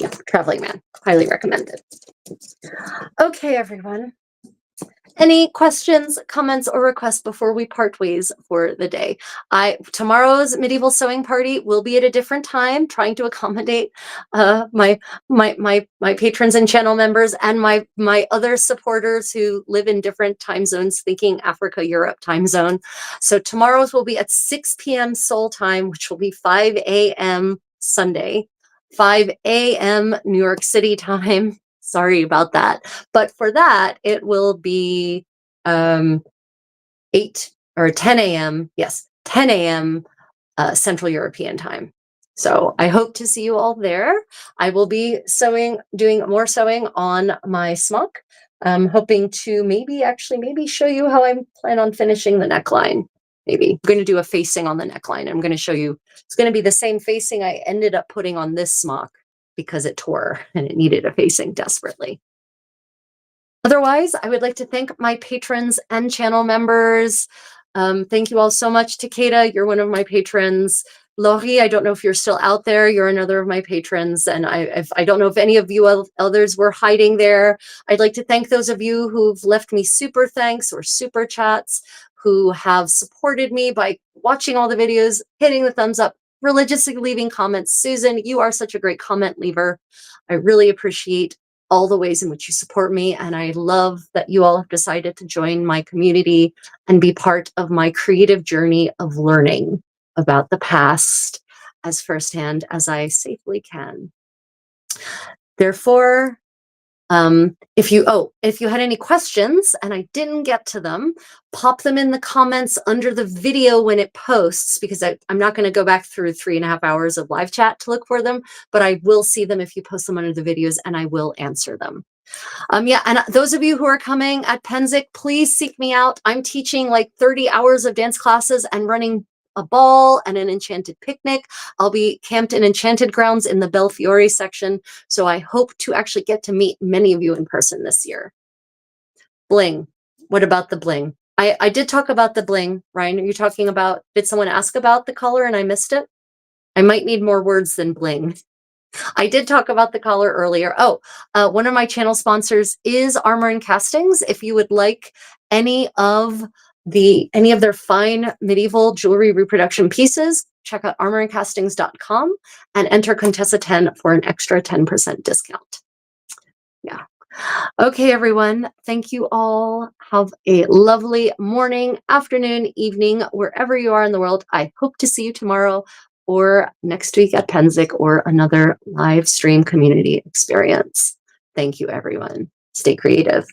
Yeah, Traveling Man, highly recommended. Okay, everyone. Any questions, comments, or requests before we part ways for the day? Tomorrow's medieval sewing party will be at a different time, trying to accommodate my patrons and channel members and my other supporters who live in different time zones, thinking Africa, Europe time zone. So tomorrow's will be at 6 p.m. Seoul time, which will be 5 a.m. Sunday, 5 a.m. New York City time. Sorry about that. But for that, it will be 8 or 10 a.m. Yes, 10 a.m. Central European time. So I hope to see you all there. I will be doing more sewing on my smock. I'm hoping to maybe show you how I plan on finishing the neckline. Maybe I'm going to do a facing on the neckline. I'm going to show you. It's going to be the same facing I ended up putting on this smock because it tore and it needed a facing desperately. Otherwise, I would like to thank my patrons and channel members. Thank you all so much. Takeda, you're one of my patrons. Laurie, I don't know if you're still out there. You're another of my patrons. And I don't know if any of you others were hiding there. I'd like to thank those of you who've left me super thanks or super chats, who have supported me by watching all the videos, hitting the thumbs up, religiously leaving comments. Susan, you are such a great comment leaver. I really appreciate all the ways in which you support me, and I love that you all have decided to join my community and be part of my creative journey of learning about the past as firsthand as I safely can. Therefore, if you had any questions and I didn't get to them, pop them in the comments under the video when it posts, because I'm not going to go back through 3.5 hours of live chat to look for them, but I will see them if you post them under the videos, and I will answer them. Yeah, and those of you who are coming at Penszik, please seek me out. I'm teaching like 30 hours of dance classes and running a ball and an enchanted picnic. I'll be camped in Enchanted Grounds in the Belfiore section, so I hope to actually get to meet many of you in person this year. Bling. What about the bling? I did talk about the bling, Ryan. Are you talking about, did someone ask about the color and I missed it? I might need more words than bling. I did talk about the collar earlier. Oh, one of my channel sponsors is Armor and Castings. If you would like any of their fine medieval jewelry reproduction pieces, check out armorandcastings.com and enter Contessa 10 for an extra 10% discount. Yeah. Okay, everyone. Thank you all. Have a lovely morning, afternoon, evening, wherever you are in the world. I hope to see you tomorrow or next week at Penszik or another live stream community experience. Thank you, everyone. Stay creative.